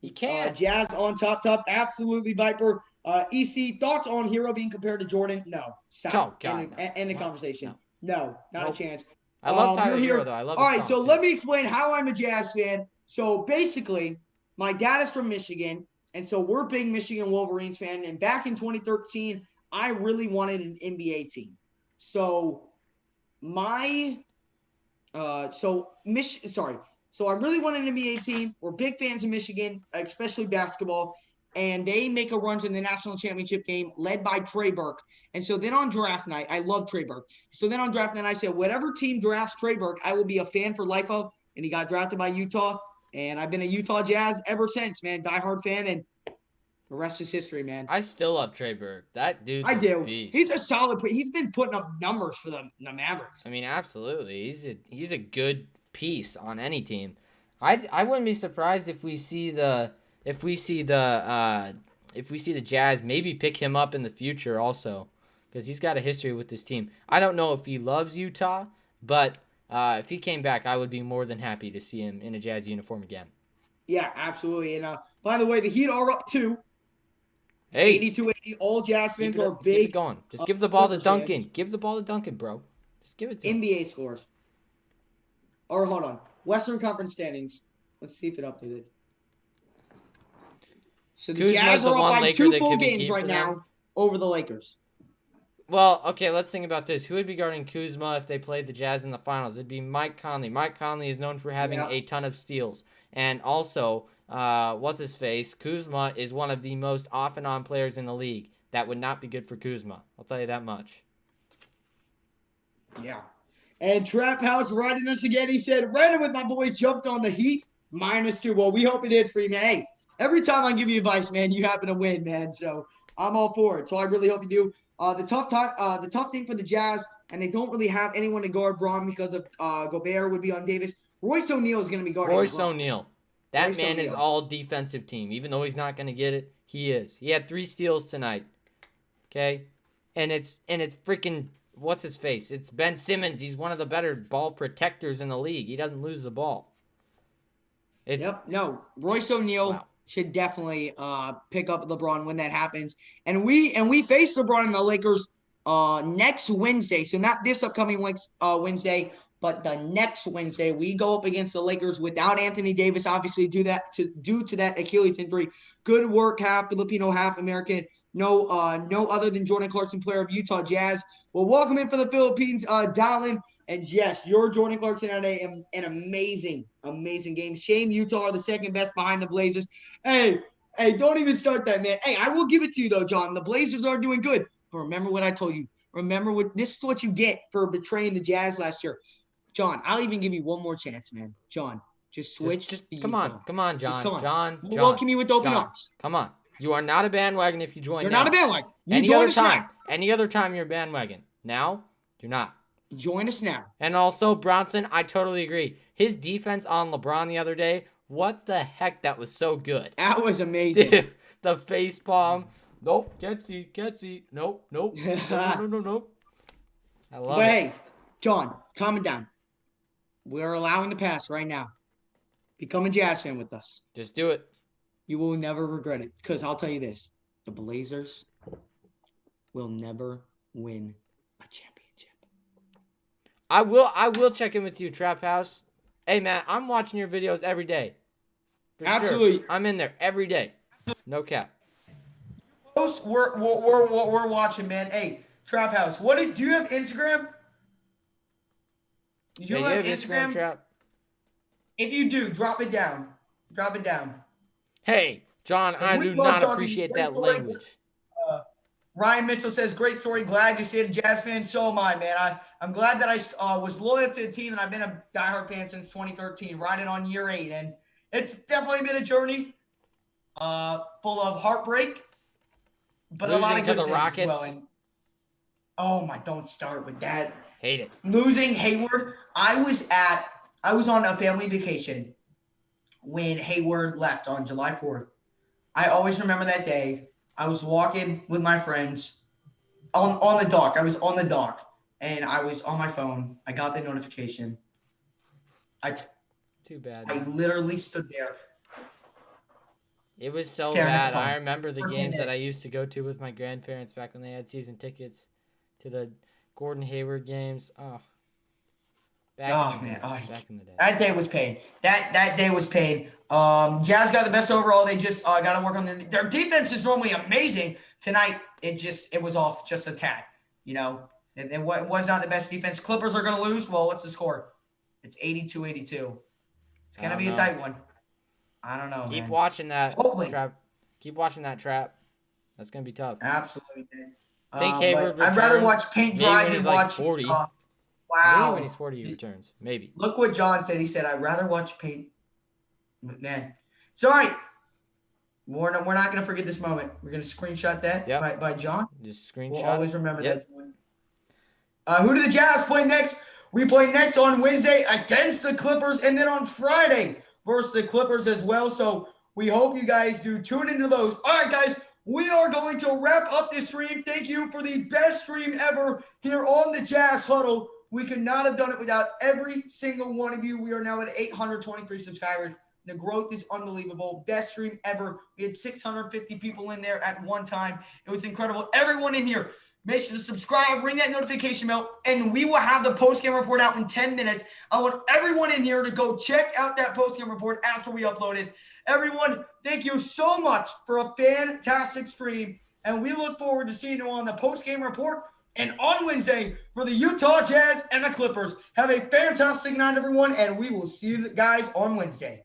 You can't. Jazz on top. Absolutely, Viper. EC, thoughts on Hero being compared to Jordan? No. Stop. Oh, God, End the conversation. No, not a chance. I love Tyler Hero, though. I love. All right, so let me explain how I'm a Jazz fan. So basically, my dad is from Michigan, and so we're big Michigan Wolverines fan. And back in 2013, I really wanted an NBA team. So I really wanted an NBA team. We're big fans of Michigan, especially basketball. And they make a run to the national championship game led by Trey Burke. And so then on draft night, I love Trey Burke. So then on draft night, I said, whatever team drafts Trey Burke, I will be a fan for life of. And he got drafted by Utah. And I've been a Utah Jazz ever since, man. Diehard fan. And the rest is history, man. I still love Trey Burke. That dude. I do. He's a solid player. He's been putting up numbers for the Mavericks. I mean, absolutely. He's a good piece on any team. I wouldn't be surprised if we see the Jazz maybe pick him up in the future also, because he's got a history with this team. I don't know if he loves Utah, but if he came back, I would be more than happy to see him in a Jazz uniform again. Yeah, absolutely. And by the way, the Heat are up 2. Hey, 82-80. All Jazz fans are big. Keep it going. Just give the ball to Duncan. Fans. Give the ball to Duncan, bro. Just give it to him. NBA scores. Or hold on. Western Conference standings. Let's see if it updated. So the Jazz are up by 2 full games right now over the Lakers. Well, okay, let's think about this. Who would be guarding Kuzma if they played the Jazz in the finals? It'd be Mike Conley. Mike Conley is known for having a ton of steals. And also, what's-his-face, Kuzma is one of the most off-and-on players in the league. That would not be good for Kuzma. I'll tell you that much. Yeah. And Trap House writing us again. He said, Brandon with my boys jumped on the Heat, -2. Well, we hope it is for you, man. Hey, every time I give you advice, man, you happen to win, man. So I'm all for it. So I really hope you do. The tough thing for the Jazz, and they don't really have anyone to guard Braun because of Gobert would be on Davis. Royce O'Neal is going to be guarding. Royce O'Neal. That man is all defensive team. Even though he's not going to get it, he is. He had 3 steals tonight. Okay? And it's freaking, what's his face? It's Ben Simmons. He's one of the better ball protectors in the league. He doesn't lose the ball. No. Royce O'Neal should definitely pick up LeBron when that happens. And we face LeBron and the Lakers next Wednesday. So not this upcoming Wednesday, but the next Wednesday. We go up against the Lakers without Anthony Davis, obviously due to that Achilles injury. Good work, half Filipino, half American. No other than Jordan Clarkson, player of Utah Jazz. Well, welcome in for the Philippines, Dallin. And yes, your Jordan Clarkson had an amazing game. Shame Utah are the second best behind the Blazers. Hey, don't even start that, man. Hey, I will give it to you, though, John. The Blazers are doing good. But remember what I told you. This is what you get for betraying the Jazz last year. John, I'll even give you one more chance, man. John, just switch. Come on, John. John. We'll welcome you with open arms. Come on. You are not a bandwagon if you join You're now. not a bandwagon. Any other time you're a bandwagon. Now, you're not. Join us now. And also, Bronson, I totally agree. His defense on LeBron the other day, what the heck? That was so good. That was amazing. Dude, the face palm. Nope. Can't see. Nope. No. I love it. But hey, John, calm it down. We're allowing the pass right now. Become a Jazz fan with us. Just do it. You will never regret it. Because I'll tell you this. The Blazers will never win a championship. I will check in with you, Trap House. Hey, man, I'm watching your videos every day. Absolutely. Sure. I'm in there every day. No cap. We're watching, man. Hey, Trap House, do you have Instagram? Do you have Instagram? Trap? If you do, drop it down. Drop it down. Hey, John, I do not appreciate that language. Ryan Mitchell says, great story. Glad you stayed a Jazz fan. So am I, man. I'm glad that I was loyal to the team, and I've been a diehard fan since 2013, riding on year 8. And it's definitely been a journey full of heartbreak, but Losing a lot of to good the things Rockets. as well. And, oh, my, don't start with that. Hate it. Losing Hayward. I was on a family vacation when Hayward left on July 4th. I always remember that day. I was walking with my friends on the dock. I was on the dock, and I was on my phone. I got the notification. Too bad. I literally stood there. It was so staring at bad. the phone I remember the for 10 games that minutes. I used to go to with my grandparents back when they had season tickets to the Gordon Hayward games. Oh. Back in the day. That day was pain. That day was pain. Jazz got the best overall. They just got to work on their defense is normally amazing. Tonight, it was off just a tad. You know, it was not the best defense. Clippers are going to lose. Well, what's the score? It's 82-82. It's going to be a tight one. I don't know, Keep man. watching that. Hopefully. Trap. Keep watching that trap. That's going to be tough. Absolutely, man. Think Hayward I'd rather returns, watch paint maybe dry when than he's like watch 40. Utah. Maybe Wow. when he's 40, he returns. Maybe. Look what John said. He said, I'd rather watch paint. Man. It's all right. We're not going to forget this moment. We're going to screenshot that by John. Just screenshot. We'll always remember Yep. that. Who do the Jazz play next? We play next on Wednesday against the Clippers, and then on Friday versus the Clippers as well. So we hope you guys do tune into those. All right, guys. We are going to wrap up this stream. Thank you for the best stream ever here on the Jazz Huddle. We could not have done it without every single one of you. We are now at 823 subscribers. The growth is unbelievable. Best stream ever. We had 650 people in there at one time. It was incredible. Everyone in here, make sure to subscribe, ring that notification bell, and we will have the post-game report out in 10 minutes. I want everyone in here to go check out that post-game report after we upload it. Everyone, thank you so much for a fantastic stream, and we look forward to seeing you on the post-game report and on Wednesday for the Utah Jazz and the Clippers. Have a fantastic night, everyone, and we will see you guys on Wednesday.